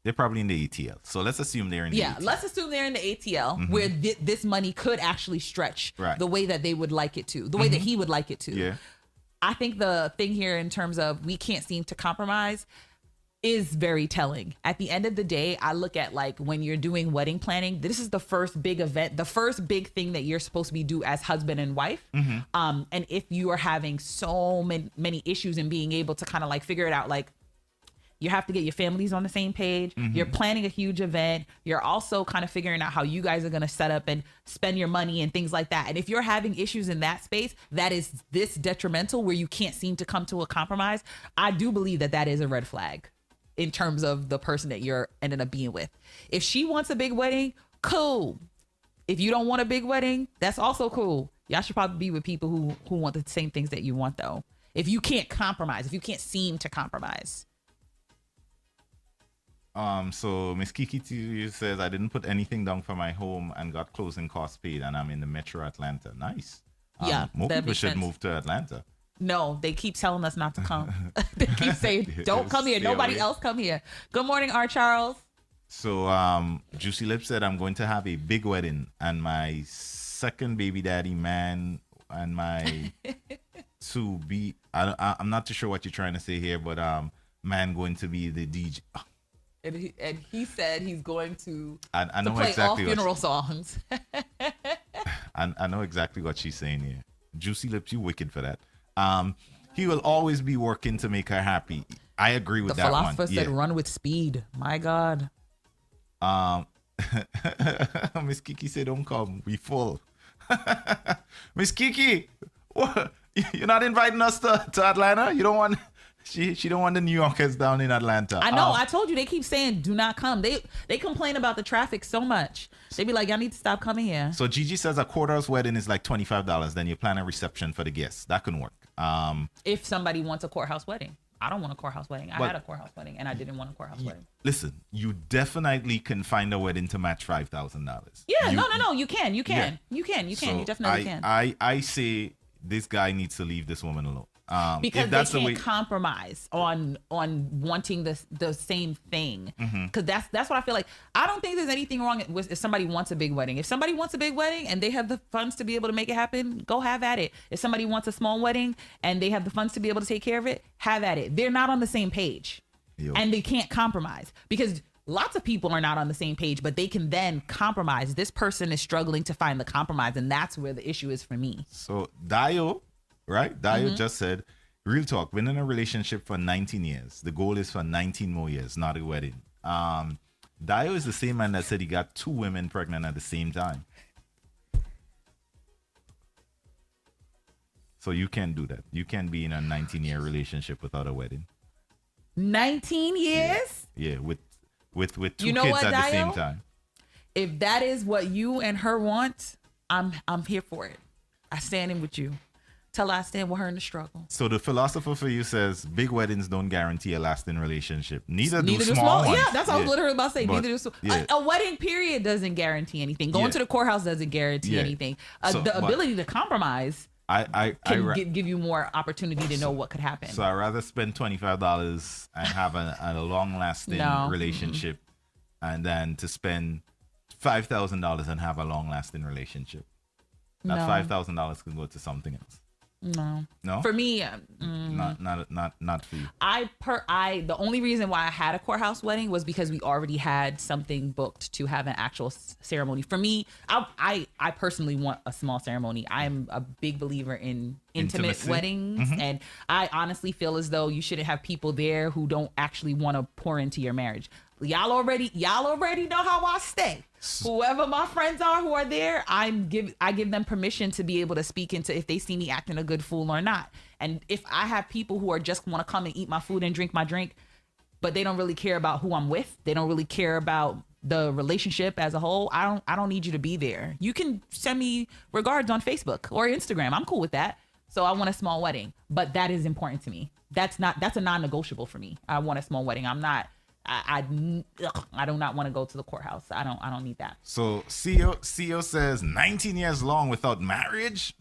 Speaker 2: they're probably in the ATL, so let's assume they're in the ATL.
Speaker 1: Let's assume they're in the ATL where this money could actually stretch the way that they would like it to, the way that he would like it to.
Speaker 2: Yeah.
Speaker 1: I think the thing here in terms of we can't seem to compromise is very telling. At the end of the day, I look at like when you're doing wedding planning, this is the first big event, the first big thing that you're supposed to be do as husband and wife. And if you are having so many issues and being able to kind of like figure it out, like you have to get your families on the same page. You're planning a huge event. You're also kind of figuring out how you guys are going to set up and spend your money and things like that. And if you're having issues in that space, that is this detrimental where you can't seem to come to a compromise. I do believe that is a red flag in terms of the person that you're ending up being with. If she wants a big wedding, cool. If you don't want a big wedding, that's also cool. Y'all should probably be with people who want the same things that you want though. If you can't compromise, if you can't seem to compromise.
Speaker 2: So Miss Kiki T says, I didn't put anything down for my home and got closing costs paid, and I'm in the Metro Atlanta. Nice. More people should move to Atlanta.
Speaker 1: No, they keep telling us not to come. They keep saying, don't come here. Nobody else come here. Good morning, R. Charles.
Speaker 2: So Juicy Lip said, I'm going to have a big wedding, and my second baby daddy man and my to be, I'm not too sure what you're trying to say here, but man going to be the DJ.
Speaker 1: And he said he's going to,
Speaker 2: I know
Speaker 1: play
Speaker 2: exactly
Speaker 1: all funeral songs.
Speaker 2: I know exactly what she's saying here. Juicy Lips, you wicked for that. He will always be working to make her happy. I agree with that one.
Speaker 1: The philosopher said, run with speed. My God.
Speaker 2: Miss Kiki said, don't come. We full. Miss Kiki, what? You're not inviting us to Atlanta? You don't want... She don't want the New Yorkers down in Atlanta.
Speaker 1: I know. I told you, they keep saying, do not come. They complain about the traffic so much. They be like, y'all need to stop coming here.
Speaker 2: So Gigi says a quarterhouse wedding is like $25. Then you plan a reception for the guests. That can work.
Speaker 1: If somebody wants a courthouse wedding. I don't want a courthouse wedding. I had a courthouse wedding and I didn't want a courthouse wedding.
Speaker 2: Listen, you definitely can find a wedding to match $5,000.
Speaker 1: Yeah, no. You can. You definitely can.
Speaker 2: I say this guy needs to leave this woman alone.
Speaker 1: Because they can't compromise on wanting the same thing. Because that's what I feel like. I don't think there's anything wrong with if somebody wants a big wedding. If somebody wants a big wedding and they have the funds to be able to make it happen, go have at it. If somebody wants a small wedding and they have the funds to be able to take care of it, have at it. They're not on the same page. And they can't compromise because lots of people are not on the same page, but they can then compromise. This person is struggling to find the compromise, and that's where the issue is for me.
Speaker 2: So Dio, right? Dio just said, real talk, been in a relationship for 19 years. The goal is for 19 more years, not a wedding. Dio is the same man that said he got 2 women pregnant at the same time. So you can't do that. You can't be in a 19-year relationship without a wedding.
Speaker 1: 19 years?
Speaker 2: Yeah, with 2 kids at the same time.
Speaker 1: If that is what you and her want, I'm here for it. I stand in with you. Tell her I stand with her in the struggle.
Speaker 2: So the philosopher for you says big weddings don't guarantee a lasting relationship. Neither do small ones.
Speaker 1: Yeah, that's what I was literally about to say. Neither do a wedding period doesn't guarantee anything. Going to the courthouse doesn't guarantee anything. The ability to compromise can give you more opportunity to know what could happen.
Speaker 2: So I'd rather spend $25 and have a long-lasting relationship and then to spend $5,000 and have a long-lasting relationship. That $5,000 can go to something else. No. For me, not for you.
Speaker 1: The only reason why I had a courthouse wedding was because we already had something booked to have an actual ceremony. For me, I personally want a small ceremony. I'm a big believer in intimate weddings, and I honestly feel as though you shouldn't have people there who don't actually want to pour into your marriage. Y'all already know how I stay. Whoever my friends are who are there, I give them permission to be able to speak into if they see me acting a good fool or not. And if I have people who are just want to come and eat my food and drink my drink, but they don't really care about who I'm with, they don't really care about the relationship as a whole, I don't need you to be there. You can send me regards on Facebook or Instagram. I'm cool with that. So I want a small wedding, but that is important to me. That's a non-negotiable for me. I want a small wedding. I do not want to go to the courthouse. I don't need that.
Speaker 2: So CEO says 19 years long without marriage.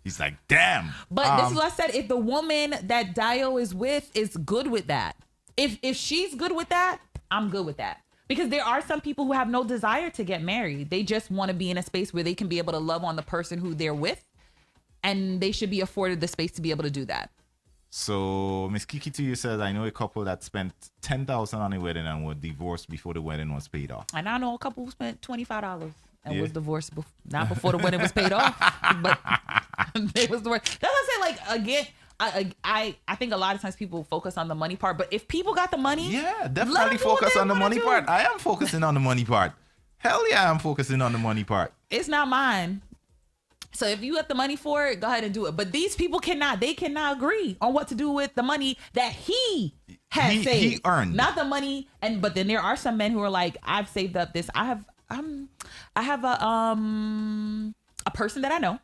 Speaker 2: He's like, damn.
Speaker 1: But this is what I said. If the woman that Dio is with is good with that, if she's good with that, I'm good with that. Because there are some people who have no desire to get married. They just want to be in a space where they can be able to love on the person who they're with, and they should be afforded the space to be able to do that.
Speaker 2: So Miss Kiki to you says, I know a couple that spent $10,000 on a wedding and were divorced before the wedding was paid off.
Speaker 1: And I know a couple who spent $25 and was divorced not before the wedding was paid off, but it was divorced. That's what I say. Like, again, I think a lot of times people focus on the money part, but if people got the money,
Speaker 2: yeah, definitely focus on the money part. I am focusing on the money part. Hell yeah, I'm focusing on the money part.
Speaker 1: It's not mine. So if you have the money for it, go ahead and do it. But these people cannot agree on what to do with the money that he has saved.
Speaker 2: He earned.
Speaker 1: Not the money. But then there are some men who are like, I've saved up this. I have a person that I know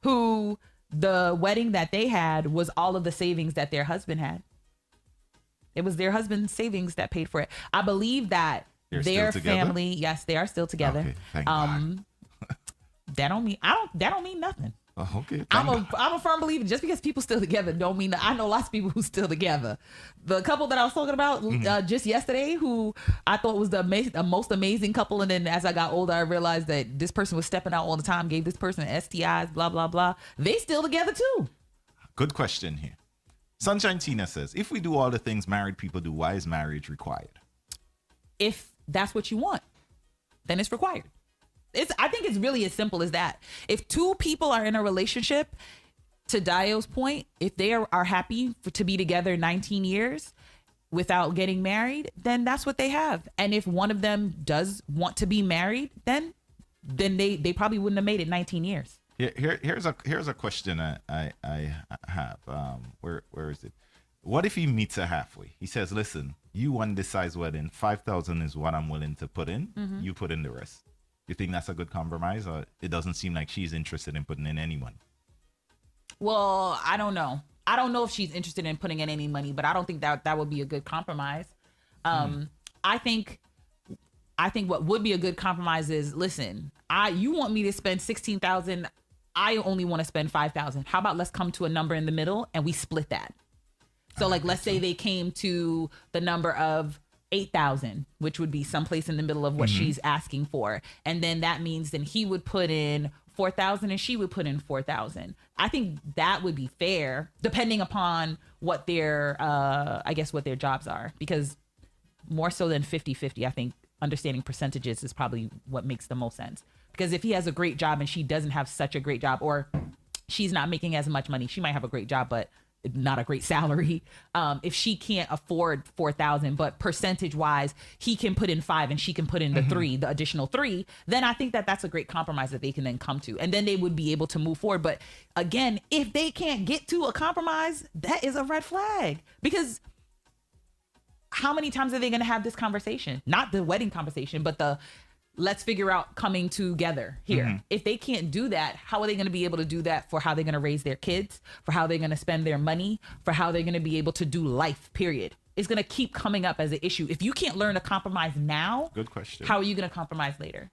Speaker 1: who the wedding that they had was all of the savings that their husband had. It was their husband's savings that paid for it. I believe that their family, yes, they are still together.
Speaker 2: Okay, thank God.
Speaker 1: That don't mean nothing.
Speaker 2: Oh, okay.
Speaker 1: I'm a firm believer. Just because people still together don't mean that. I know lots of people who still together. The couple that I was talking about just yesterday, who I thought was the most amazing couple, and then as I got older, I realized that this person was stepping out all the time, gave this person STIs, blah blah blah. They still together too.
Speaker 2: Good question here. Sunshine Tina says, if we do all the things married people do, why is marriage required?
Speaker 1: If that's what you want, then it's required. I think it's really as simple as that. If two people are in a relationship, to Dio's point, if they are happy to be together 19 years without getting married, then that's what they have. And if one of them does want to be married, then they probably wouldn't have made it 19 years.
Speaker 2: Here's a question I have. Where is it? What if he meets her halfway? He says, listen, you want this size wedding, 5,000 is what I'm willing to put in. You put in the rest. You think that's a good compromise, or it doesn't seem like she's interested in putting in any money?
Speaker 1: Well, I don't know. I don't know if she's interested in putting in any money, but I don't think that would be a good compromise. I think what would be a good compromise is, listen, you want me to spend $16,000. I only want to spend $5,000. How about let's come to a number in the middle and we split that? So like, let's say they came to the number of 8,000, which would be someplace in the middle of what she's asking for. And then that means then he would put in 4,000 and she would put in 4,000. I think that would be fair, depending upon what their, what their jobs are, because more so than 50-50, I think understanding percentages is probably what makes the most sense. Because if he has a great job and she doesn't have such a great job, or she's not making as much money, she might have a great job, but not a great salary. If she can't afford 4,000, but percentage wise, he can put in 5 and she can put in the additional 3, then I think that's a great compromise that they can then come to. And then they would be able to move forward. But again, if they can't get to a compromise, that is a red flag, because how many times are they going to have this conversation? Not the wedding conversation, but let's figure out coming together here. If they can't do that, how are they going to be able to do that for how they're going to raise their kids, for how they're going to spend their money, for how they're going to be able to do life, period? It's going to keep coming up as an issue. If you can't learn to compromise now,
Speaker 2: good question.
Speaker 1: How are you going to compromise later?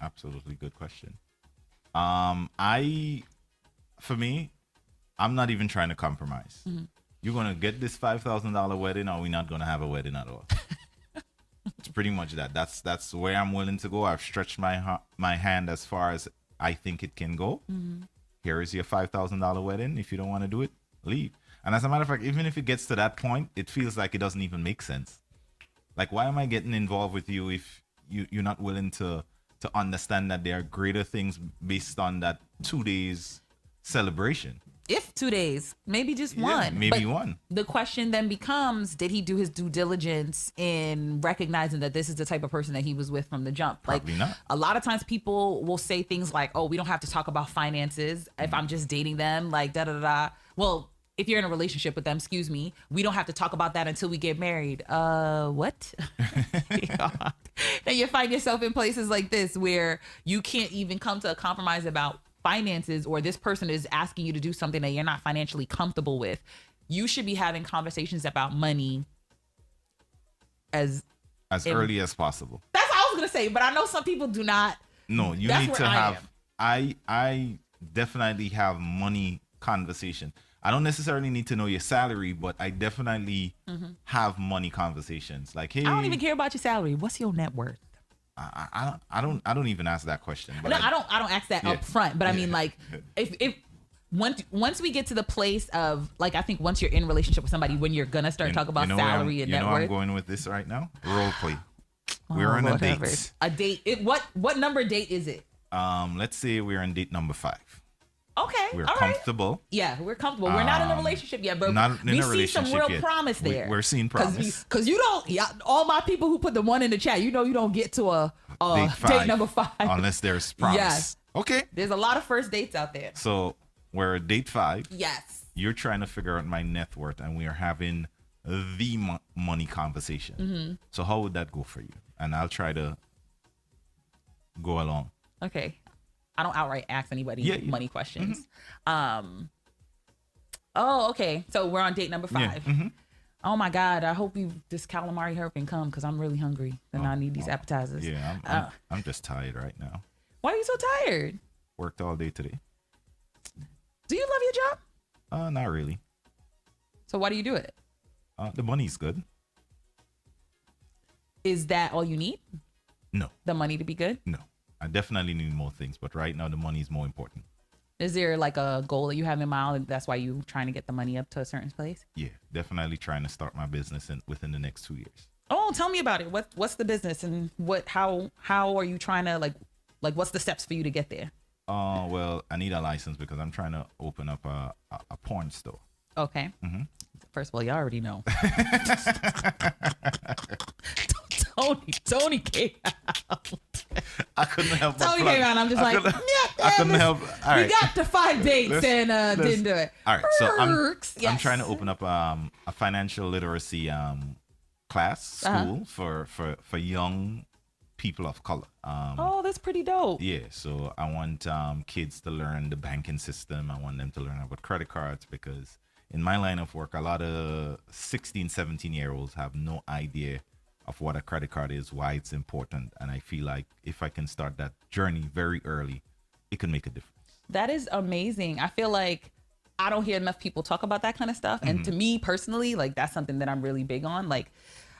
Speaker 2: Absolutely good question. For me, I'm not even trying to compromise. You're going to get this $5,000 wedding, or we're not going to have a wedding at all. It's pretty much that. That's where I'm willing to go. I've stretched my hand as far as I think it can go. Here is your $5,000 wedding. If you don't want to do it, leave. And as a matter of fact, even if it gets to that point, it feels like it doesn't even make sense. Like, why am I getting involved with you if you're not willing to understand that there are greater things based on that 2 days celebration?
Speaker 1: If 2 days, maybe just one.
Speaker 2: Maybe one.
Speaker 1: The question then becomes, did he do his due diligence in recognizing that this is the type of person that he was with from the jump?
Speaker 2: Probably not.
Speaker 1: A lot of times people will say things like, oh, we don't have to talk about finances if I'm just dating them, like da-da-da-da. Well, if you're in a relationship with them, we don't have to talk about that until we get married. What? Then you find yourself in places like this where you can't even come to a compromise about finances, or this person is asking you to do something that you're not financially comfortable with, you should be having conversations about money as
Speaker 2: early as possible.
Speaker 1: That's what I was gonna say, but I know some people do not.
Speaker 2: No, you
Speaker 1: That's
Speaker 2: need
Speaker 1: where
Speaker 2: to
Speaker 1: I
Speaker 2: have.
Speaker 1: am.
Speaker 2: I definitely have money conversation. I don't necessarily need to know your salary, but I definitely have money conversations. Like, hey,
Speaker 1: I don't even care about your salary. What's your net worth?
Speaker 2: I don't even ask that question. But
Speaker 1: No, I don't ask that up front. But I mean, like, if once we get to the place of, like, I think once you're in a relationship with somebody, when you're gonna start talking about salary and net worth.
Speaker 2: I'm going with this right now. Role play. We're
Speaker 1: Oh,
Speaker 2: on a
Speaker 1: Lord have
Speaker 2: date.
Speaker 1: mercy. A date. What number date is it?
Speaker 2: Let's say we're on date number 5.
Speaker 1: Okay,
Speaker 2: We're
Speaker 1: all right.
Speaker 2: comfortable.
Speaker 1: Yeah, we're comfortable. We're not in a relationship yet, but
Speaker 2: Not in
Speaker 1: we
Speaker 2: a
Speaker 1: see some
Speaker 2: relationship
Speaker 1: real
Speaker 2: yet.
Speaker 1: promise there.
Speaker 2: We're seeing promise.
Speaker 1: Because you don't. Yeah, all my people who put the 1 in the chat, you don't get to a date number 5
Speaker 2: unless there's promise.
Speaker 1: Yes.
Speaker 2: Okay.
Speaker 1: There's a lot of first dates out there.
Speaker 2: So we're at date 5.
Speaker 1: Yes.
Speaker 2: You're trying to figure out my net worth, and we are having the money conversation. So how would that go for you? And I'll try to go along.
Speaker 1: Okay. I don't outright ask anybody
Speaker 2: Yeah.
Speaker 1: money questions. Oh, okay. So we're on date number 5.
Speaker 2: Yeah.
Speaker 1: Oh my God. I hope this calamari herping come, because I'm really hungry and I need these appetizers.
Speaker 2: Yeah, I'm just tired right now.
Speaker 1: Why are you so tired?
Speaker 2: Worked all day today.
Speaker 1: Do you love your job?
Speaker 2: Not really.
Speaker 1: So why do you do it?
Speaker 2: The money's good.
Speaker 1: Is that all you need?
Speaker 2: No,
Speaker 1: The money to be good?
Speaker 2: no. I definitely need more things, but right now the money is more important.
Speaker 1: Is there like a goal that you have in mind, and that's why you trying to get the money up to a certain place?
Speaker 2: Yeah, definitely trying to start my business within the next 2 years.
Speaker 1: Oh, tell me about it. What's the business, and how are you trying to like what's the steps for you to get there?
Speaker 2: Well, I need a license because I'm trying to open up a porn store.
Speaker 1: Okay. First of all, you already know. Tony came out.
Speaker 2: I couldn't help but
Speaker 1: Tony
Speaker 2: plug.
Speaker 1: came out. I'm just
Speaker 2: I
Speaker 1: like,
Speaker 2: couldn't-
Speaker 1: yeah,
Speaker 2: I couldn't help. All right.
Speaker 1: We got to 5 dates and didn't do it.
Speaker 2: All right, so I'm
Speaker 1: Yes.
Speaker 2: trying to open up a financial literacy class school for young people of color.
Speaker 1: Oh, that's pretty dope.
Speaker 2: Yeah, so I want kids to learn the banking system. I want them to learn about credit cards, because in my line of work, a lot of 16, 17-year-olds have no idea of what a credit card is, why it's important. And I feel like if I can start that journey very early, it can make a difference.
Speaker 1: That is amazing. I feel like I don't hear enough people talk about that kind of stuff. And to me personally, like, that's something that I'm really big on. Like,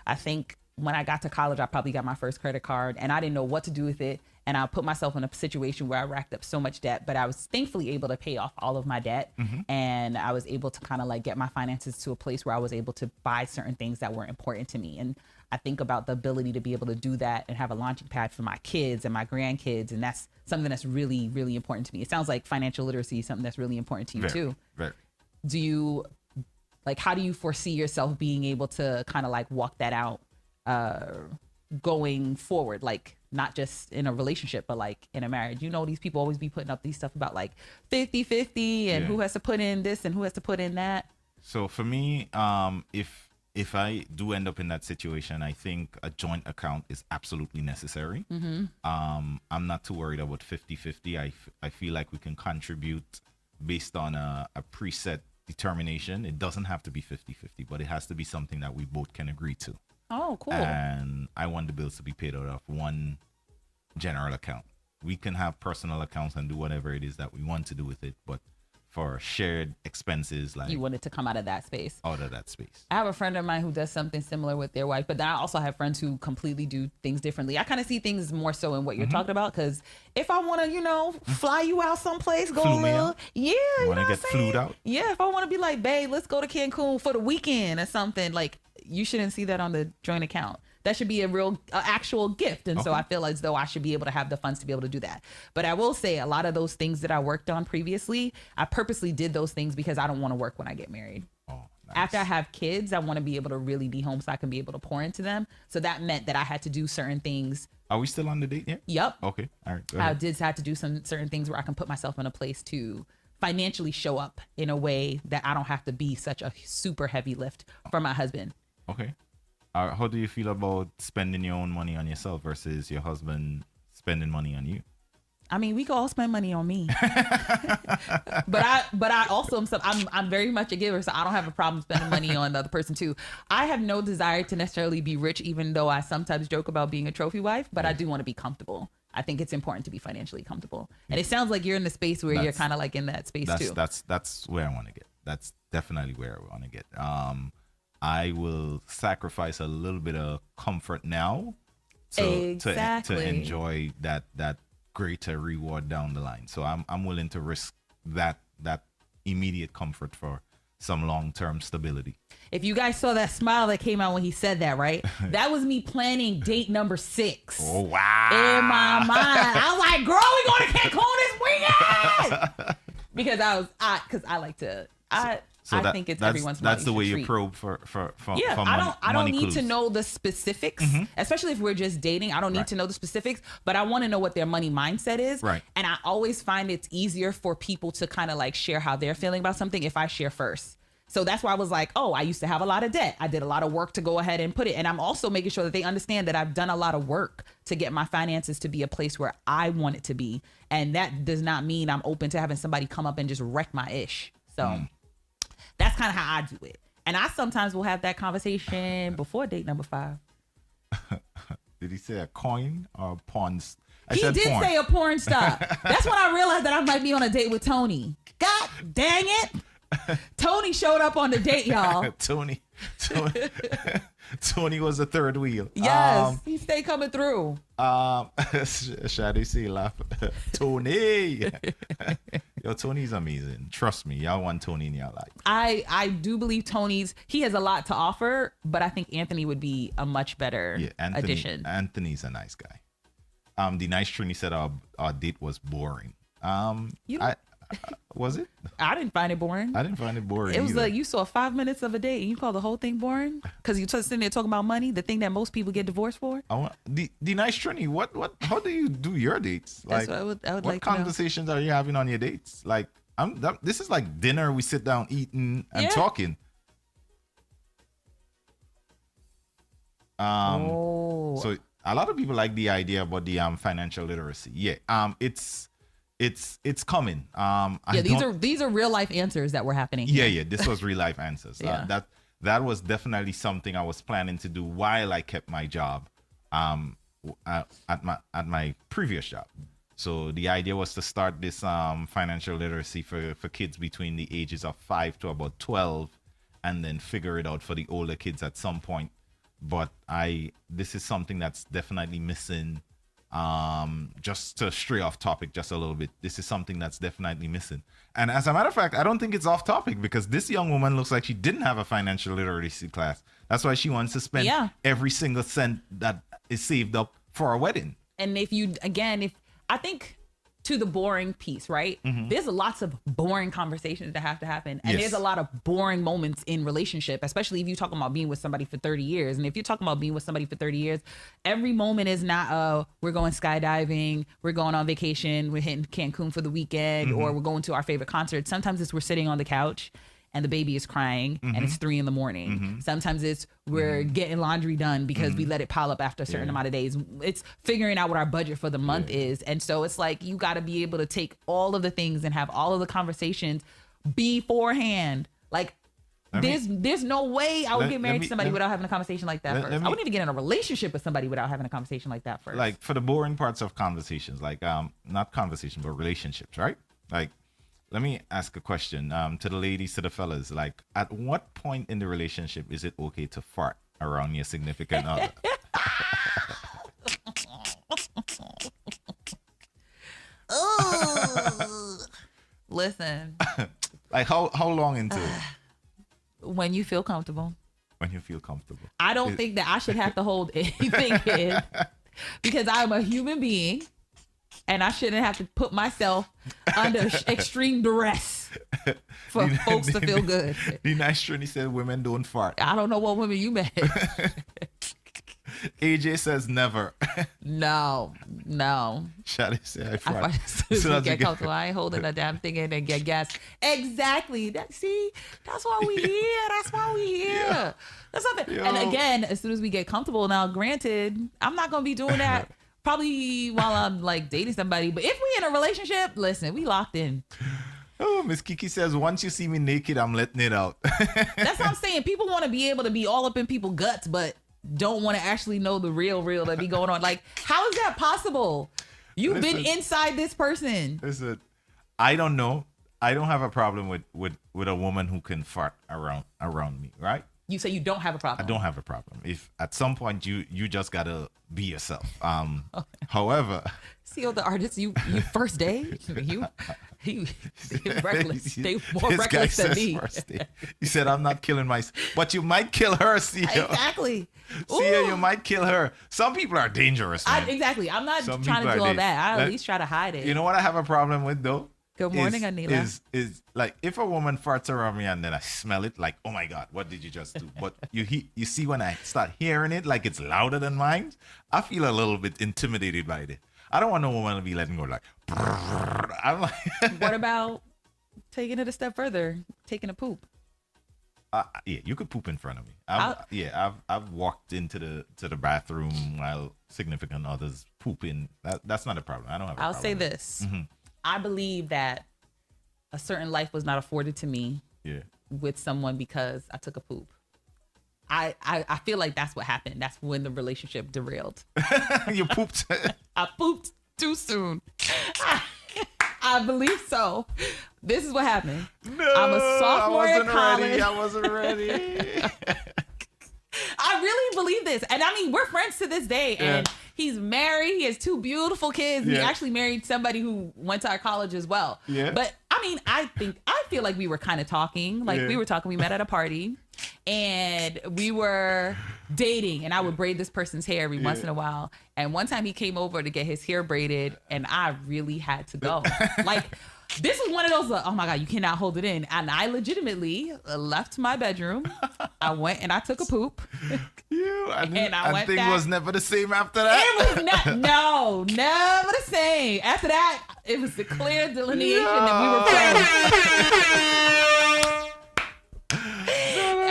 Speaker 1: I think when I got to college, I probably got my first credit card and I didn't know what to do with it. And I put myself in a situation where I racked up so much debt, but I was thankfully able to pay off all of my debt. And I was able to kind of like get my finances to a place where I was able to buy certain things that were important to me. And I think about the ability to be able to do that and have a launching pad for my kids and my grandkids. And that's something that's really, really important to me. It sounds like financial literacy is something that's really important to you too.
Speaker 2: Very.
Speaker 1: Do you, like, how do you foresee yourself being able to kind of like walk that out going forward? Like, not just in a relationship, but like in a marriage. You know, these people always be putting up these stuff about like 50-50 and who has to put in this and who has to put in that. So
Speaker 2: for me, if I do end up in that situation, I think a joint account is absolutely necessary. I'm not too worried about 50-50. I feel like we can contribute based on a preset determination. It doesn't have to be 50-50, but it has to be something that we both can agree to.
Speaker 1: Oh, cool.
Speaker 2: And I want the bills to be paid out of one general account. We can have personal accounts and do whatever it is that we want to do with it, but for shared expenses, like,
Speaker 1: you want it to come out of that space.
Speaker 2: Out of that space.
Speaker 1: I have a friend of mine who does something similar with their wife, but then I also have friends who completely do things differently. I kind of see things more so in what you're talking about, because if I want to, fly you out someplace, go
Speaker 2: Flew
Speaker 1: a
Speaker 2: me
Speaker 1: little,
Speaker 2: out?
Speaker 1: yeah,
Speaker 2: You
Speaker 1: you
Speaker 2: wanna
Speaker 1: know
Speaker 2: get
Speaker 1: what I'm saying?
Speaker 2: flued out?
Speaker 1: Yeah, if I want to be like, babe, let's go to Cancun for the weekend or something, like, you shouldn't see that on the joint account. That should be a real actual gift. And so I feel as though I should be able to have the funds to be able to do that. But I will say a lot of those things that I worked on previously, I purposely did those things because I don't want to work when I get married.
Speaker 2: Oh, nice.
Speaker 1: After I have kids, I want to be able to really be home so I can be able to pour into them. So that meant that I had to do certain things.
Speaker 2: Are we still on the date yet?
Speaker 1: Yep.
Speaker 2: Okay. All right. Go
Speaker 1: I
Speaker 2: ahead.
Speaker 1: did have to do some certain things where I can put myself in a place to financially show up in a way that I don't have to be such a super heavy lift for my husband.
Speaker 2: Okay. How do you feel about spending your own money on yourself versus your husband spending money on you?
Speaker 1: I mean, we could all spend money on me, but I also am. I'm very much a giver, so I don't have a problem spending money on the other person too. I have no desire to necessarily be rich, even though I sometimes joke about being a trophy wife. But I do want to be comfortable. I think it's important to be financially comfortable, and it sounds like you're in the space where you're kind of like in that space too.
Speaker 2: That's where I want to get. That's definitely where I want to get. I will sacrifice a little bit of comfort now to enjoy that greater reward down the line. So I'm willing to risk that immediate comfort for some long-term stability. If you guys saw that smile that came out when he said that, right? That was me planning date number 6. Oh, wow. In my mind. I was like, girl, we going to Cancun this weekend. Because I like to, I think it's every once in a while. That's the way you probe for
Speaker 1: yeah,
Speaker 2: for
Speaker 1: I don't need
Speaker 2: clues.
Speaker 1: to know the specifics, especially if we're just dating. I don't need to know the specifics, but I want to know what their money mindset is. Right. And I always find it's easier for people to kind of like share how they're feeling about something if I share first. So that's why I was like, oh, I used to have a lot of debt. I did a lot of work to go ahead and put it. And I'm also making sure that they understand that I've done a lot of work to get my finances to be a place where I want it to be. And that does not mean I'm open to having somebody come up and just wreck my ish. So that's kind of how I do it. And I sometimes will have that conversation before date number 5.
Speaker 2: Did he say a coin or a porn?
Speaker 1: He did say a porn star. That's when I realized that I might be on a date with Tony. God dang it. Tony showed up on the date, y'all. Tony was the third wheel. Yes, he stayed coming through.
Speaker 2: Shadi see laugh. Tony. Yo, Tony's amazing. Trust me, y'all want Tony in your life.
Speaker 1: I do believe he has a lot to offer, but I think Anthony would be a much better addition.
Speaker 2: Anthony's a nice guy. The nice Trini said our date was boring. Was it?
Speaker 1: I didn't find it boring.
Speaker 2: I didn't find it boring.
Speaker 1: It was like you saw 5 minutes of a date and you call the whole thing boring because you sitting there talking about money, the thing that most people get divorced for.
Speaker 2: The nice Trini, what? How do you do your dates? Like,
Speaker 1: that's what I would like.
Speaker 2: What conversations are you having on your dates? Like, this is like dinner. We sit down eating and talking. So a lot of people like the idea about the financial literacy. Yeah. It's coming.
Speaker 1: These are real life answers that were happening.
Speaker 2: Yeah. This was real life answers. That was definitely something I was planning to do while I kept my job, at my previous job. So the idea was to start this financial literacy for kids between the ages of 5 to about 12, and then figure it out for the older kids at some point. But this is something that's definitely missing. Just to stray off topic just a little bit, this is something that's definitely missing. And as a matter of fact, I don't think it's off topic because this young woman looks like she didn't have a financial literacy class. That's why she wants to spend every single cent that is saved up for a wedding.
Speaker 1: And if I think to the boring piece, right? There's lots of boring conversations that have to happen. And there's a lot of boring moments in relationship, especially if you're talking about being with somebody for 30 years. And if you're talking about being with somebody for 30 years, every moment is not, we're going skydiving, we're going on vacation, we're hitting Cancun for the weekend, or we're going to our favorite concert. Sometimes it's we're sitting on the couch and the baby is crying and it's 3 a.m. Sometimes it's we're getting laundry done because we let it pile up after a certain amount of days. It's figuring out what our budget for the month is. And so it's like you got to be able to take all of the things and have all of the conversations beforehand. Like there's no way I would get married to somebody without having a conversation like that first. I wouldn't even get in a relationship with somebody without having a conversation like that first.
Speaker 2: Like for the boring parts of conversations, like not conversations, but relationships, right? Like, let me ask a question to the ladies, to the fellas. Like, at what point in the relationship is it okay to fart around your significant other?
Speaker 1: Listen.
Speaker 2: Like, how long into it?
Speaker 1: When you feel comfortable.
Speaker 2: When you feel comfortable.
Speaker 1: I don't think that I should have to hold anything in because I'm a human being. And I shouldn't have to put myself under extreme duress for folks to feel good.
Speaker 2: The nice Trini said women don't fart.
Speaker 1: I don't know what women you met.
Speaker 2: AJ says never.
Speaker 1: No.
Speaker 2: Shadi say I fart.
Speaker 1: As soon as we get comfortable, I ain't holding a damn thing in and get gas. Exactly. That's why we here. That's why we here. Yeah. That's something. And again, as soon as we get comfortable, now granted, I'm not going to be doing that Probably while I'm like dating somebody. But if we in a relationship, listen, we locked in.
Speaker 2: Oh, Miss Kiki says, once you see me naked, I'm letting it out.
Speaker 1: That's what I'm saying. People want to be able to be all up in people's guts, but don't want to actually know the real that be going on. Like, how is that possible? You've been inside this person.
Speaker 2: Listen, I don't know. I don't have a problem with a woman who can fart around me, right?
Speaker 1: You say you don't have a problem.
Speaker 2: I don't have a problem. If at some point you just gotta be yourself. However,
Speaker 1: see all the artists you first day, you reckless. They more reckless than me.
Speaker 2: You said I'm not killing myself, but you might kill her, Sia.
Speaker 1: Exactly.
Speaker 2: Sia, you might kill her. Some people are dangerous, man.
Speaker 1: Exactly. I'm not trying to do all that. I at least try to hide it.
Speaker 2: You know what I have a problem with though?
Speaker 1: Good morning, Anila.
Speaker 2: Is like if a woman farts around me and then I smell it, like, oh my God, what did you just do? But you see when I start hearing it, like it's louder than mine, I feel a little bit intimidated by it. I don't want no woman to be letting go like. I'm like.
Speaker 1: What about taking it a step further, taking a poop?
Speaker 2: Yeah, you could poop in front of me. I've walked into the bathroom while significant others poop in. That's not a problem. I don't have.
Speaker 1: I'll say this. Mm-hmm. I believe that a certain life was not afforded to me with someone because I took a poop. I feel like that's what happened. That's when the relationship derailed.
Speaker 2: You pooped.
Speaker 1: I pooped too soon. I believe so. This is what happened.
Speaker 2: No,
Speaker 1: I'm a sophomore in college.
Speaker 2: I wasn't ready.
Speaker 1: I really believe this. And I mean, we're friends to this day. And he's married. He has 2 beautiful kids. He actually married somebody who went to our college as well. Yeah. But I mean, I feel like we were kind of talking. Like we were talking. We met at a party and we were dating, and I would braid this person's hair every once in a while. And one time he came over to get his hair braided and I really had to go. Like, this was one of those, oh my God, you cannot hold it in. And I legitimately left my bedroom. I went and I took a poop.
Speaker 2: And things was never the same after that?
Speaker 1: It was not, never the same. After that, it was the clear delineation that we were friends.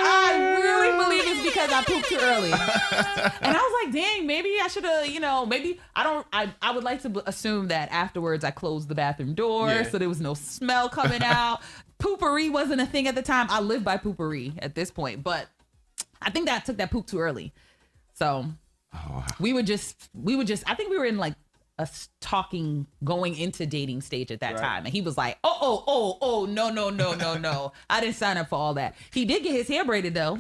Speaker 1: I really believe it's because I pooped too early. And I was like, dang, maybe I should have, maybe I would like to assume that afterwards I closed the bathroom door so there was no smell coming out. Poopery wasn't a thing at the time. I live by poopery at this point, but I think that I took that poop too early. So we would just, I think we were in like a talking, going into dating stage at that time. And he was like, oh, no. I didn't sign up for all that. He did get his hair braided though.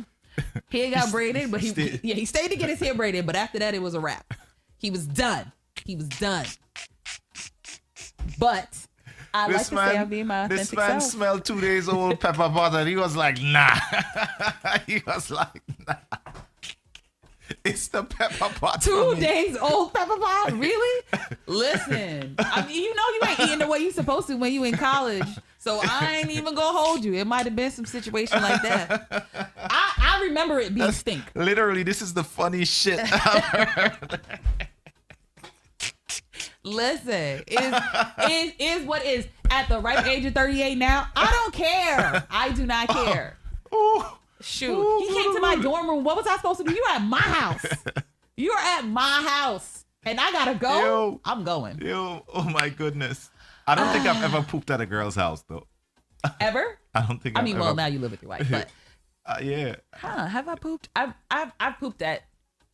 Speaker 1: He got braided, but he stayed to get his hair braided. But after that, it was a wrap. He was done. But I like to say I'm being my authentic self.
Speaker 2: This man smelled 2 days old pepper pot and he was like, nah. It's the pepper pot.
Speaker 1: 2 days old pepper pot? Really? Listen, I mean, you ain't eating the way you supposed to when you in college. So I ain't even gonna hold you. It might have been some situation like that. I remember it being stink.
Speaker 2: Literally, this is the funniest shit I've heard.
Speaker 1: Listen, is what is. At the ripe age of 38 now, I don't care. I do not care. Shoot, he came to my dorm room. What was I supposed to do? You're at my house. You're at my house. And I gotta go? I'm going.
Speaker 2: Oh my goodness. I don't think I've ever pooped at a girl's house, though.
Speaker 1: Ever?
Speaker 2: I don't think
Speaker 1: well, now you live with your wife, but...
Speaker 2: yeah.
Speaker 1: Have I pooped? I've pooped at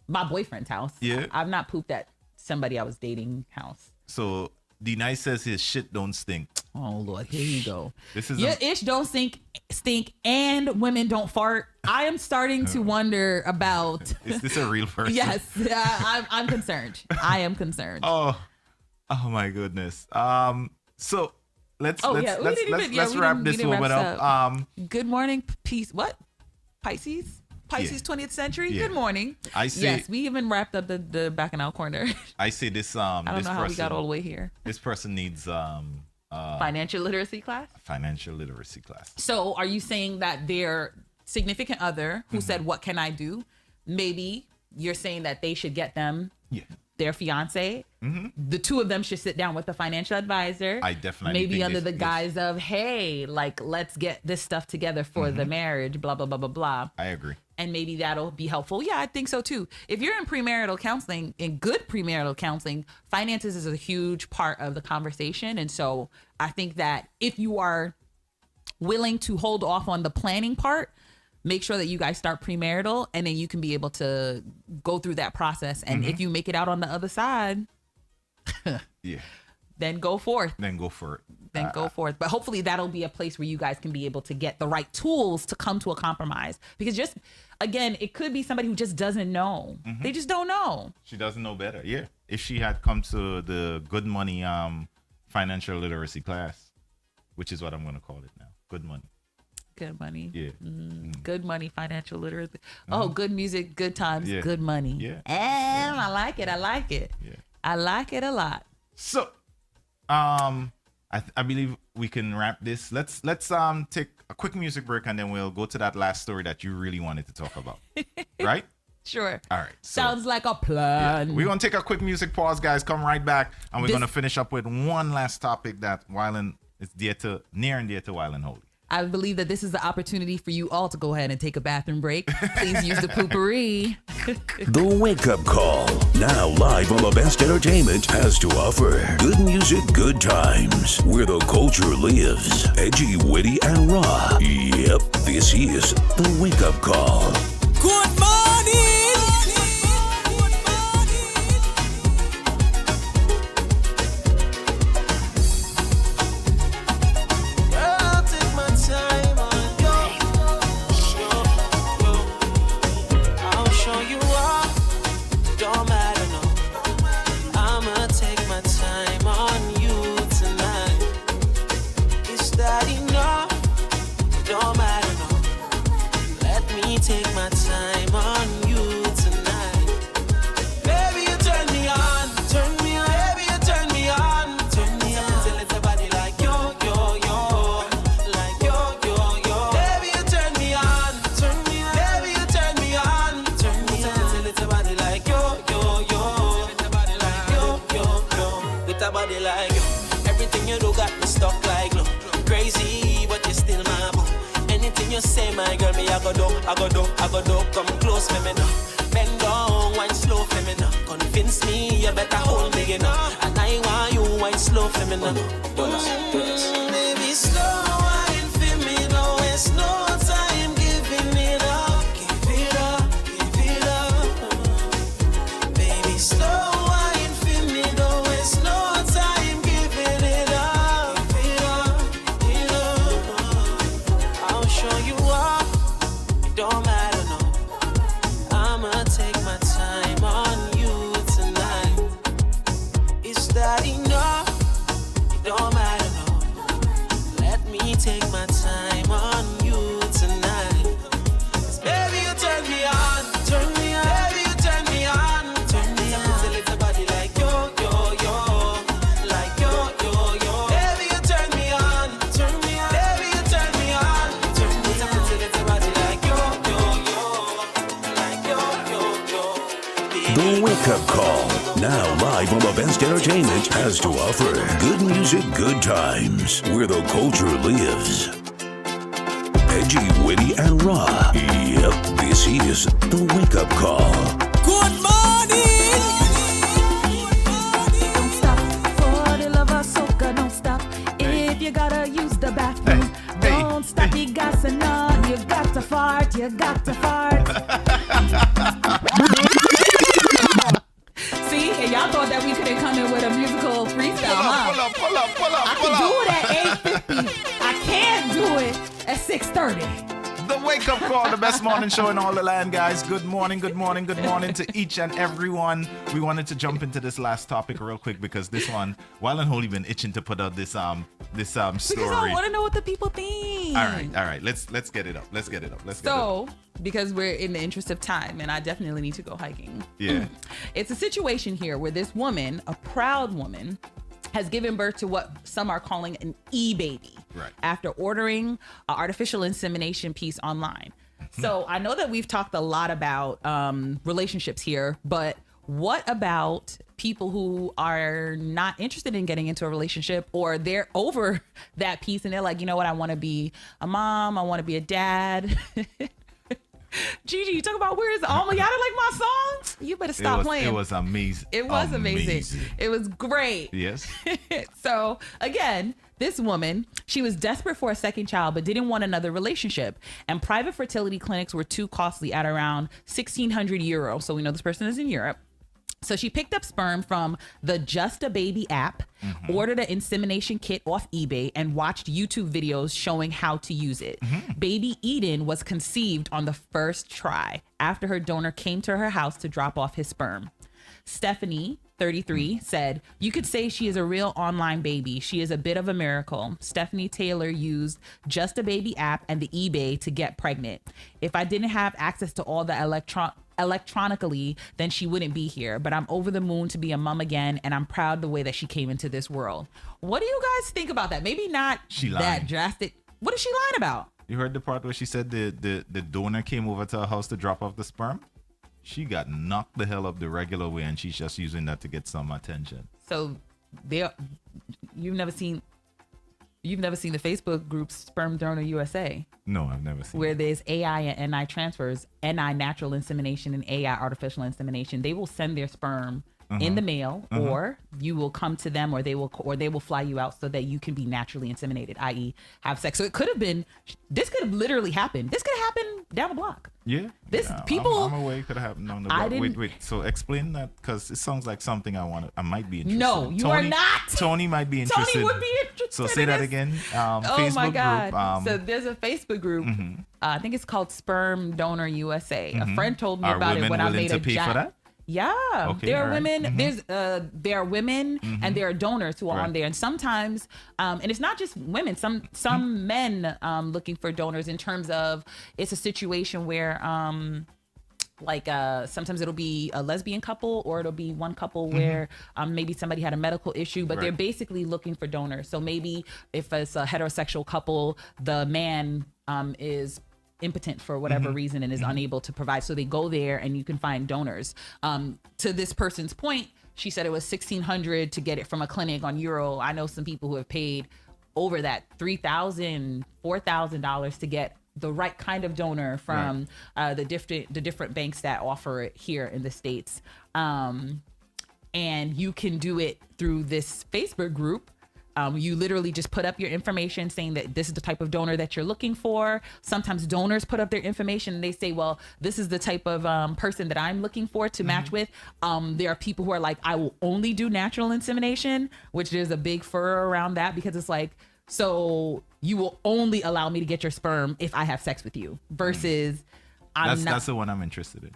Speaker 1: my boyfriend's house.
Speaker 2: Yeah.
Speaker 1: I've not pooped at somebody I was dating house.
Speaker 2: So, D-Nice says his shit don't stink.
Speaker 1: Oh, Lord, here you go.
Speaker 2: This is
Speaker 1: your ish don't stink, and women don't fart. I am starting to wonder about...
Speaker 2: Is this a real person?
Speaker 1: Yes, I'm concerned. I am concerned.
Speaker 2: Oh my goodness. So let's wrap this woman up.
Speaker 1: Good morning, peace. What? Pisces 20th century. Yeah. Good morning.
Speaker 2: I see.
Speaker 1: Yes, we even wrapped up the Bacchanal corner.
Speaker 2: I see this.
Speaker 1: I don't know how we got all the way here.
Speaker 2: This person needs
Speaker 1: financial literacy class.
Speaker 2: Financial literacy class.
Speaker 1: So, are you saying that their significant other who said, "What can I do?" Maybe you're saying that they should get them their fiance. The two of them should sit down with the financial advisor.
Speaker 2: I definitely
Speaker 1: maybe under the guise of, hey, like, let's get this stuff together for the marriage. Blah blah blah blah blah.
Speaker 2: I agree.
Speaker 1: and maybe that'll be helpful. Yeah, I think so too. If you're in premarital counseling, in good premarital counseling, finances is a huge part of the conversation. And so I think that if you are willing to hold off on the planning part, make sure that you guys start premarital, and then you can be able to go through that process. And if you make it out on the other side,
Speaker 2: yeah,
Speaker 1: then go forth.
Speaker 2: Then go for it.
Speaker 1: Then go forth. But hopefully that'll be a place where you guys can be able to get the right tools to come to a compromise. Because just, again, it could be somebody who just doesn't know. They just don't know.
Speaker 2: She doesn't know better. Yeah. If she had come to the Good Money financial literacy class, which is what I'm going to call it now. Good Money.
Speaker 1: Good money.
Speaker 2: Yeah.
Speaker 1: Good money, financial literacy. Oh, good music, good times,
Speaker 2: Yeah.
Speaker 1: good money.
Speaker 2: Yeah.
Speaker 1: And I like it. I like it.
Speaker 2: Yeah.
Speaker 1: I like it a lot.
Speaker 2: So, I believe we can wrap this. Let's take a quick music break, and then we'll go to that last story that you really wanted to talk about. Right?
Speaker 1: Sure.
Speaker 2: All right. So,
Speaker 1: Sounds like a plan.
Speaker 2: we're going to take a quick music pause, guys. Come right back, and we're going to finish up with one last topic that Wyland is near and dear to Wyland Holy.
Speaker 1: I believe that this is the opportunity for you all to go ahead and take a bathroom break. Please use the poopery.
Speaker 3: The Wake Up Call, now live on the best entertainment has to offer. Good music, good times, where the culture lives. Edgy, witty, and raw. Yep, this is The Wake Up Call.
Speaker 4: Good morning. I'll take my time on you. I'll show you all. Don't matter, no. I'ma take my time on you tonight. Is that enough? Don't matter, no. Let me take my time on you tonight. Baby, you turn me on, turn me on. Baby, you turn me on, turn me on. Till it's a body like yo, yo, yo, like yo, yo, yo. Baby, you turn me on, turn me on. Baby, you turn me on, turn me on. Till it's a body like yo, yo, yo, like yo, yo, yo. With a body like yo, everything you do got me stuck like glue. Crazy, but you still my boo. Anything you say, my girl, me I go do, I go do, I go do. Come close, me now. Bend down, wine slow for me now. Convince me you better hold me, you know. And I want you wine slow for me now. Baby, slow wine for me now. It's no time giving it up, give it up, give it up. Baby, slow wine for me now. It's no time giving it up, give it up, give it up. I'll show you up. It don't matter, no. I'ma take my time on you tonight. Is that enough? It don't matter, no. Let me take my time on you tonight. 'Cause baby, you turn me on, turn me on. Baby, you turn me on, turn me on. Till it's a body like yo, yo, yo, like yo, yo, yo. Baby, you turn me on, turn me on. Baby, you turn me on, turn me on. Till it's a body like yo, yo, yo, like yo, yo, yo.
Speaker 3: The Wake Up Call, now live on the best entertainment has to offer. Good music, good times, where the culture lives. Edgy, witty, and raw. Yep, this is The Wake Up Call.
Speaker 4: Good morning.
Speaker 1: Don't stop for the love of soca. Don't stop if you gotta use the bathroom. Don't stop, you got to nod. You got to fart. You got to fart. See, and y'all thought that we couldn't come in with a musical freestyle, huh?
Speaker 2: Pull up.
Speaker 1: I can do it at 8:50. I can't do it at 6:30.
Speaker 2: The Wake Up Call, the best morning show in all the land, guys. Good morning to each and everyone. We wanted to jump into this last topic real quick because this one, Wyland Holy been itching to put out this story.
Speaker 1: Because I want to know what the people think.
Speaker 2: All right. Let's get it up.
Speaker 1: So, because we're in the interest of time, and I definitely need to go hiking.
Speaker 2: Yeah.
Speaker 1: It's a situation here where this woman, a proud woman, has given birth to what some are calling an e-baby.
Speaker 2: Right.
Speaker 1: After ordering an artificial insemination piece online. So I know that we've talked a lot about relationships here, but what about people who are not interested in getting into a relationship, or they're over that piece and they're like, you know what, I want to be a mom, I want to be a dad. Gigi, you talk about where is Alma Yada like my song? You better stop playing.
Speaker 2: It was amazing.
Speaker 1: It was amazing. It was great.
Speaker 2: Yes.
Speaker 1: So again, this woman, she was desperate for a second child, but didn't want another relationship. And private fertility clinics were too costly at around 1,600 euros. So we know this person is in Europe. So she picked up sperm from the Just a Baby app, ordered an insemination kit off eBay, and watched YouTube videos showing how to use it. Baby Eden was conceived on the first try after her donor came to her house to drop off his sperm. Stephanie, 33, said, "You could say she is a real online baby. She is a bit of a miracle." Stephanie Taylor used Just a Baby app and the eBay to get pregnant. "If I didn't have access to all the electronically, then she wouldn't be here. But I'm over the moon to be a mom again, and I'm proud the way that she came into this world." What do you guys think about that? Maybe not that drastic. What is she lying about?
Speaker 2: You heard the part where she said the donor came over to her house to drop off the sperm? She got knocked the hell up the regular way, and she's just using that to get some attention.
Speaker 1: So you've never seen the Facebook group Sperm Donor USA?
Speaker 2: No, I've never seen
Speaker 1: where there's AI and NI transfers, NI natural insemination and AI artificial insemination. They will send their sperm in the mail, or you will come to them, or they will fly you out so that you can be naturally inseminated, i.e. have sex. So it could have been, this could have literally happened. This could have happened down the block.
Speaker 2: Yeah.
Speaker 1: People.
Speaker 2: I'm aware it could have happened on the block. Wait. So explain that, because it sounds like something I might be interested.
Speaker 1: No, you are not.
Speaker 2: Tony might be interested.
Speaker 1: Tony would be interested.
Speaker 2: So say that again.
Speaker 1: Oh my God. So there's a Facebook group. I think it's called Sperm Donor USA. A friend told me about it when I made a
Speaker 2: pay for that?
Speaker 1: Yeah,
Speaker 2: okay,
Speaker 1: there are women. There are women, and there are donors who are
Speaker 2: Right.
Speaker 1: on there. And sometimes, and it's not just women. Some men looking for donors. In terms of, it's a situation where, sometimes it'll be a lesbian couple, or it'll be one couple where maybe somebody had a medical issue, but they're basically looking for donors. So maybe if it's a heterosexual couple, the man is impotent for whatever reason and is unable to provide, so they go there and you can find donors. To this person's point, she said it was 1,600 to get it from a clinic on Euro. I know some people who have paid over that, $3,000, $4,000 to get the right kind of donor from the different banks that offer it here in the States. And you can do it through this Facebook group. You literally just put up your information saying that this is the type of donor that you're looking for. Sometimes donors put up their information and they say, well, this is the type of person that I'm looking for to match with. There are people who are like, I will only do natural insemination, which there's a big furor around that, because it's like, so you will only allow me to get your sperm if I have sex with you, versus
Speaker 2: that's the one I'm interested in.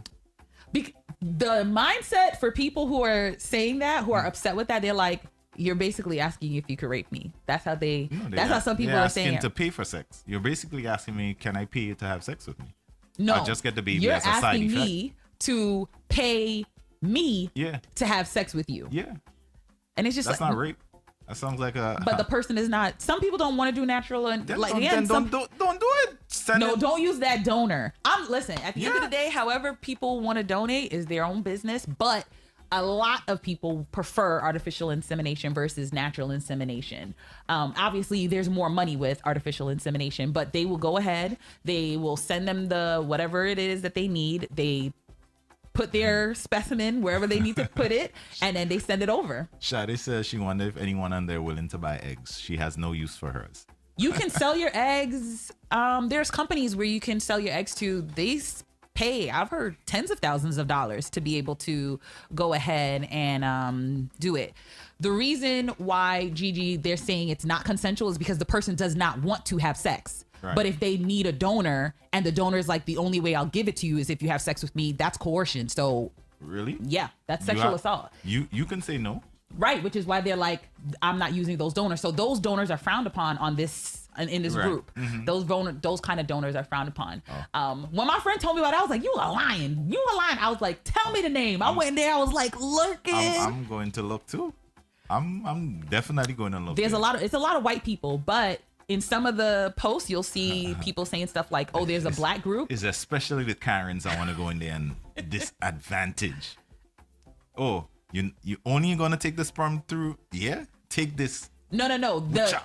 Speaker 1: The mindset for people who are saying that, who are upset with that, they're like, you're basically asking if you could rape me. That's how that's how some people are saying it.
Speaker 2: To pay for sex. You're basically asking me, can I pay you to have sex with me?
Speaker 1: No,
Speaker 2: I'll just get the baby
Speaker 1: you're
Speaker 2: as a side
Speaker 1: asking
Speaker 2: effect.
Speaker 1: me to pay me to have sex with you.
Speaker 2: Yeah.
Speaker 1: And it's just
Speaker 2: that's not rape. That sounds like a.
Speaker 1: But the person is not. Some people don't want to do natural, and
Speaker 2: don't
Speaker 1: like
Speaker 2: do it.
Speaker 1: Don't use that donor. Listen. At the end of the day, however people want to donate is their own business. But a lot of people prefer artificial insemination versus natural insemination. Obviously, there's more money with artificial insemination, but they will go ahead. They will send them the whatever it is that they need. They put their specimen wherever they need to put it, and then they send it over.
Speaker 2: Shadi says she wondered if anyone on there willing to buy eggs. She has no use for hers.
Speaker 1: You can sell your eggs. There's companies where you can sell your eggs to. They pay, I've heard, tens of thousands of dollars to be able to go ahead and do it. The reason why, Gigi, they're saying it's not consensual is because the person does not want to have sex. Right. But if they need a donor and the donor is like, the only way I'll give it to you is if you have sex with me, that's coercion. So
Speaker 2: really?
Speaker 1: Yeah, that's sexual assault.
Speaker 2: You can say no.
Speaker 1: Right, which is why they're like, I'm not using those donors. So those donors are frowned upon on this in this group. Those kind of donors are frowned upon. When my friend told me about it, I was like, you are lying. You are lying. I was like, tell me the name. I went in there, I was like, lurking.
Speaker 2: I'm going to look too. I'm definitely going to look.
Speaker 1: It's a lot of white people, but in some of the posts, you'll see people saying stuff like, oh, there's a black group.
Speaker 2: It's especially the Karens I want to go in there and disadvantage. Oh, you only going to take the sperm through? Yeah, take this.
Speaker 1: No.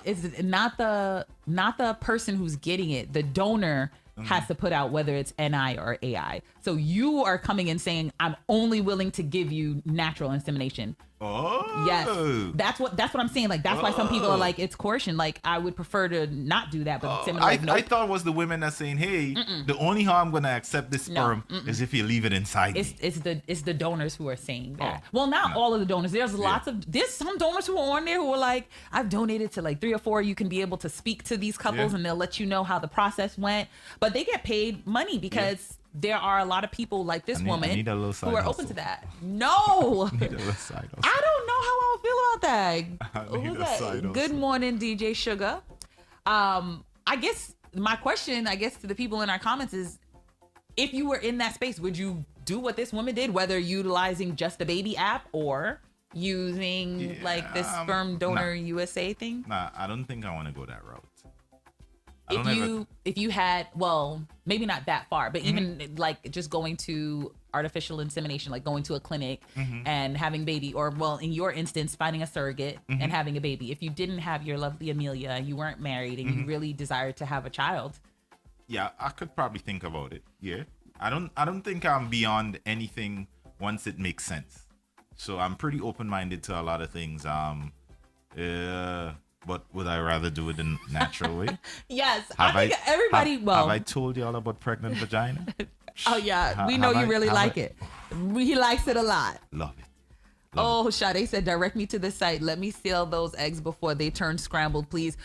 Speaker 1: It's not the person who's getting it. The donor has to put out, whether it's NI or AI. So you are coming in saying, I'm only willing to give you natural insemination.
Speaker 2: Oh.
Speaker 1: Yes. That's what I'm saying. Like, that's why some people are like, it's coercion. Like, I would prefer to not do that. But like, nope.
Speaker 2: I thought it was the women that saying, hey, the only how I'm going to accept this sperm is if you leave it inside me.
Speaker 1: It's the donors who are saying that. Well, not all of the donors. There's there's some donors who are on there who are like, I've donated to like 3 or 4. You can be able to speak to these couples and they'll let you know how the process went. But they get paid money because there are a lot of people like this woman who are open to that. No. I don't know how I feel about that. Who's that? Good morning, DJ Sugar. I guess my question, to the people in our comments is, if you were in that space, would you do what this woman did, whether utilizing just the baby app or using like this sperm donor USA thing?
Speaker 2: Nah, I don't think I want to go that route.
Speaker 1: If you had, well, maybe not that far, but even like just going to artificial insemination, like going to a clinic and having baby, or well, in your instance, finding a surrogate and having a baby. If you didn't have your lovely Amelia and you weren't married and you really desired to have a child.
Speaker 2: Yeah, I could probably think about it. Yeah. I don't think I'm beyond anything once it makes sense. So I'm pretty open-minded to a lot of things. But would I rather do it in natural way?
Speaker 1: Yes. I think everybody,
Speaker 2: have I told you all about pregnant vagina?
Speaker 1: Oh, yeah. We know you really like it. He likes it a lot.
Speaker 2: Love it.
Speaker 1: Sade said, direct me to the site. Let me seal those eggs before they turn scrambled, please.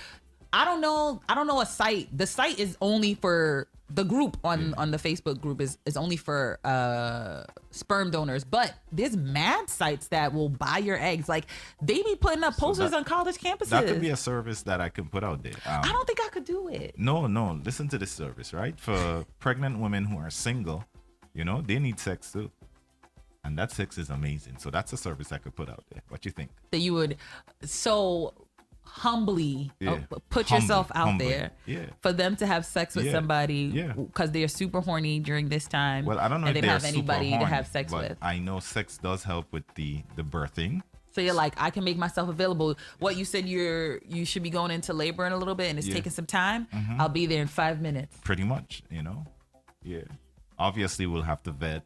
Speaker 1: I don't know a site. The site is only for the group on the Facebook group is only for sperm donors, but there's mad sites that will buy your eggs. Like, they be putting up posters on college campuses.
Speaker 2: That could be a service that I can put out there.
Speaker 1: I don't think I could do it.
Speaker 2: No. Listen to this service, right? For pregnant women who are single, they need sex too. And that sex is amazing. So that's a service I could put out there. What you think?
Speaker 1: That you would humbly put yourself out there for them to have sex with somebody because they're super horny during this time.
Speaker 2: Well, I don't know
Speaker 1: if
Speaker 2: they
Speaker 1: don't
Speaker 2: have
Speaker 1: have anybody
Speaker 2: horny,
Speaker 1: to have sex
Speaker 2: but
Speaker 1: with.
Speaker 2: I know sex does help with the birthing.
Speaker 1: So you're like, I can make myself available. What you said, you should be going into labor in a little bit and it's taking some time. I'll be there in 5 minutes.
Speaker 2: Pretty much, Yeah. Obviously, we'll have to vet,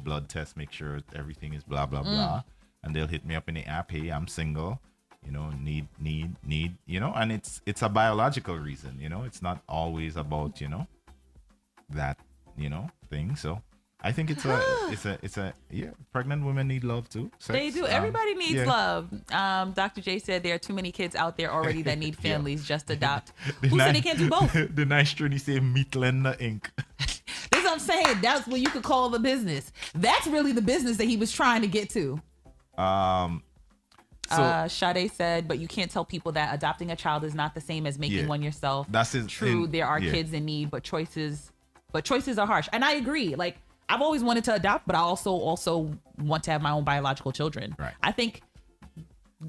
Speaker 2: blood test, make sure everything is blah, blah, blah. And they'll hit me up in the app. Hey, I'm single. Need, and it's a biological reason, it's not always about, that, thing. So I think it's a pregnant women need love too. Sex.
Speaker 1: They do. Everybody needs love. Dr. J said there are too many kids out there already that need families. Just adopt. Who said they can't do both?
Speaker 2: The nice Trini say Meatlender Inc.
Speaker 1: That's what I'm saying. That's what you could call the business. That's really the business that he was trying to get to. Sade said, but you can't tell people that adopting a child is not the same as making one yourself.
Speaker 2: That's
Speaker 1: true. There are kids in need, but choices are harsh. And I agree. Like, I've always wanted to adopt, but I also want to have my own biological children.
Speaker 2: Right.
Speaker 1: I think,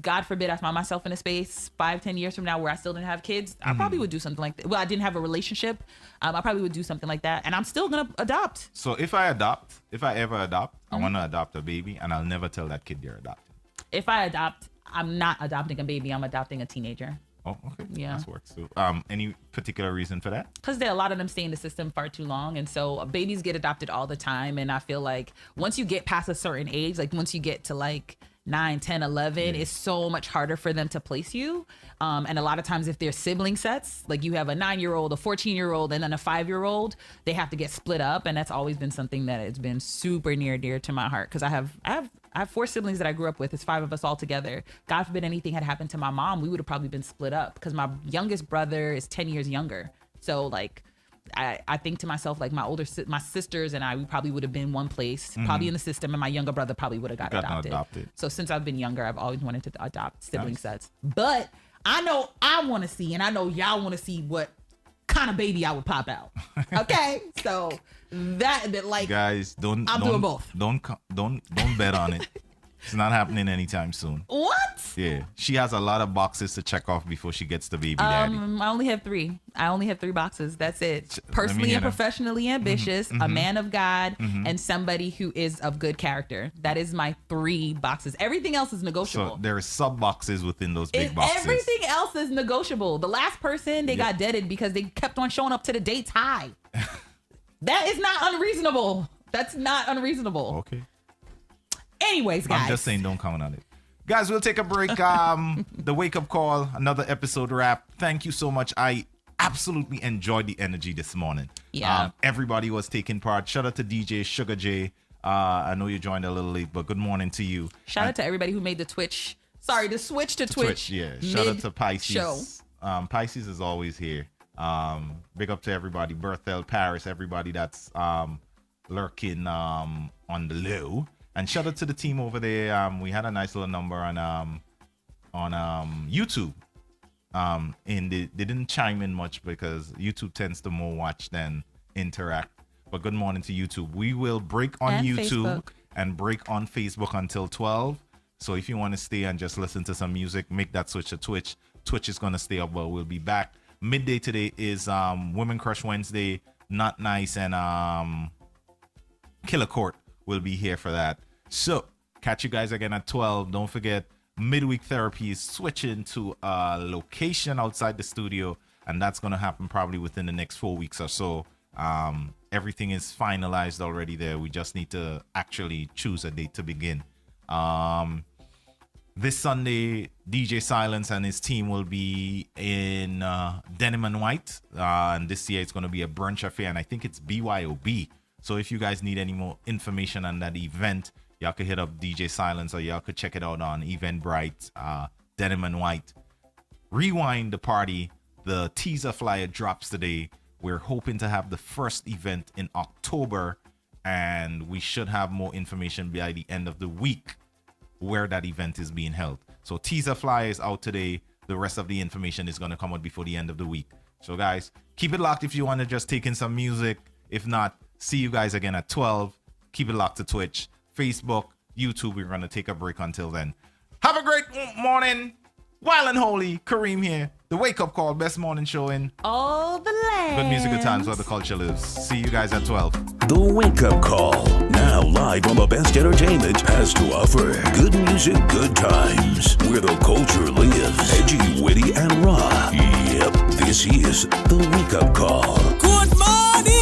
Speaker 1: God forbid, I find myself in a space 5-10 years from now where I still didn't have kids. I probably would do something like that. Well, I didn't have a relationship. I probably would do something like that, and I'm still gonna adopt.
Speaker 2: So if I ever adopt, I want to adopt a baby, and I'll never tell that kid they're adopting.
Speaker 1: If I adopt, I'm not adopting a baby. I'm adopting a teenager.
Speaker 2: Oh, okay.
Speaker 1: Yeah.
Speaker 2: That works too. Any particular reason for that?
Speaker 1: Because a lot of them stay in the system far too long. And so babies get adopted all the time. And I feel like once you get past a certain age, like once you get to like 9, 10, 11, it's so much harder for them to place you. And a lot of times if they're sibling sets, like you have a 9-year-old, a 14-year-old, and then a 5-year-old, they have to get split up. And that's always been something that has been super near dear to my heart. Because I have 4 siblings that I grew up with. It's 5 of us all together. God forbid anything had happened to my mom, we would have probably been split up because my youngest brother is 10 years younger. So like, I think to myself, like my sisters and I, we probably would have been one place, probably in the system, and my younger brother probably would have got adopted. So since I've been younger, I've always wanted to adopt sibling sets. But I know I want to see, and I know y'all want to see what kind of baby I would pop out. Okay, so that like
Speaker 2: guys,
Speaker 1: I'm doing both.
Speaker 2: Don't bet on it. It's not happening anytime soon.
Speaker 1: What?
Speaker 2: Yeah. She has a lot of boxes to check off before she gets the baby daddy.
Speaker 1: I only have 3. I only have 3 boxes. That's it. Personally and professionally ambitious, a man of God, and somebody who is of good character. That is my 3 boxes. Everything else is negotiable.
Speaker 2: So there are sub boxes within those big boxes.
Speaker 1: Everything else is negotiable. The last person, they got deaded because they kept on showing up to the dates high. That is not unreasonable. That's not unreasonable.
Speaker 2: Okay.
Speaker 1: Anyways, guys.
Speaker 2: I'm just saying, don't count on it. Guys, we'll take a break. The wake-up call, another episode wrap. Thank you so much. I absolutely enjoyed the energy this morning.
Speaker 1: Yeah.
Speaker 2: Everybody was taking part. Shout out to DJ Sugar J. I know you joined a little late, but good morning to you.
Speaker 1: Shout out to everybody who made the switch to Twitch.
Speaker 2: Yeah. Shout out to Pisces. Pisces is always here. Big up to everybody. Berthel, Paris, everybody that's lurking on the low. And shout out to the team over there. We had a nice little number on YouTube. And they didn't chime in much because YouTube tends to more watch than interact. But good morning to YouTube. We will break on
Speaker 1: And
Speaker 2: YouTube
Speaker 1: Facebook.
Speaker 2: and break on Facebook until 12. So if you want to stay and just listen to some music, make that switch to Twitch. Twitch is going to stay up, but we'll be back. Midday today is Women Crush Wednesday. Not Nice and Killer Court will be here for that. So catch you guys again at 12. Don't forget, midweek therapy is switching to a location outside the studio, and that's going to happen probably within the next 4 weeks or so. Everything is finalized already there. We just need to actually choose a date to begin. This Sunday, DJ Silence and his team will be in Denim and White. And this year it's going to be a brunch affair, and I think it's BYOB. So if you guys need any more information on that event, y'all could hit up DJ Silence, or y'all could check it out on Eventbrite, Denim and White. Rewind the party. The teaser flyer drops today. We're hoping to have the first event in October, and we should have more information by the end of the week where that event is being held. So teaser flyer is out today. The rest of the information is going to come out before the end of the week. So guys, keep it locked if you want to just take in some music. If not, see you guys again at 12. Keep it locked to Twitch, Facebook, YouTube. We're going to take a break until then. Have a great morning. Wild and Holy, Kareem here. The Wake Up Call, best morning show in
Speaker 1: all the land.
Speaker 2: Good music, good times, where the culture lives. See you guys at 12.
Speaker 3: The Wake Up Call, now live on the best entertainment has to offer. Good music, good times, where the culture lives. Edgy, witty, and raw. Yep, this is The Wake Up Call.
Speaker 4: Good morning.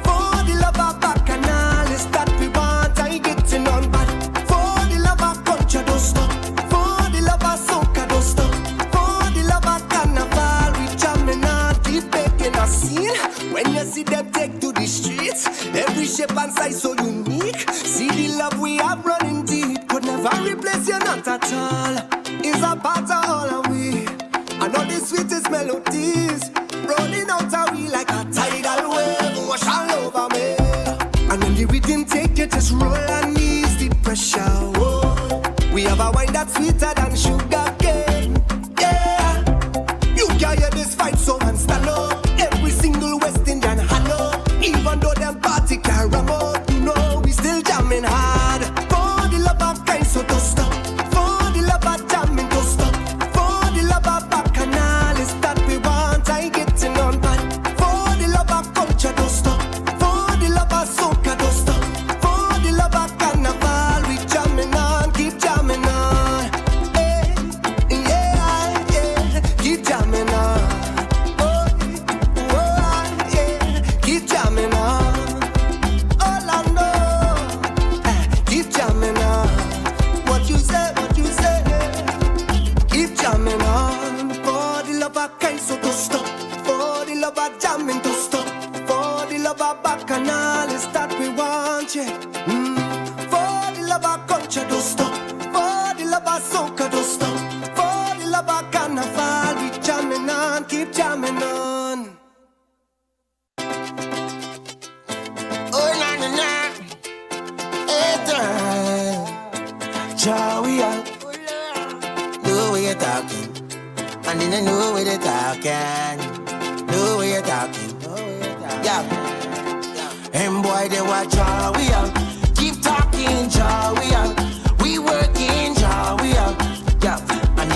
Speaker 5: For the love of love running deep could never replace you, not at all. It's a part of all of we. I know the sweetest melodies rolling out of we like a tidal wave, wash all over me. And when the rhythm take you, just roll and ease the pressure. Whoa. We have a wine that's sweeter than sugar cane. Yeah, you can hear this fight, so man stand up. Every single West Indian hand up. Even though them party can't ram up, you know we still jamming hard. For the love of kind, so don't stop. For the love of jamming, don't stop. For the love of bacchanal, is that we want, I getting on bad. For the love of culture, don't stop. For the love of soca, don't stop. For the love of carnival, we jamming on, keep jamming on. Hey, yeah, yeah, keep jamming on. Oh, yeah, keep jamming on. All I know, keep jamming on. What you say, keep jamming on. For the love of kind, so don't stop. For the love of jamming, don't stop. For the love of bacchanal, is that we want, yeah. For the love of culture, don't stop. For the love of soca, don't stop. For the love of carnival, we jamming on, keep jamming on. Oh, na na na. Hey, girl. Joey, know where you're talking. And then I know where you're talking. Know where you're talking. Yeah. And boy, they watch Joey. Keep talking, Joey.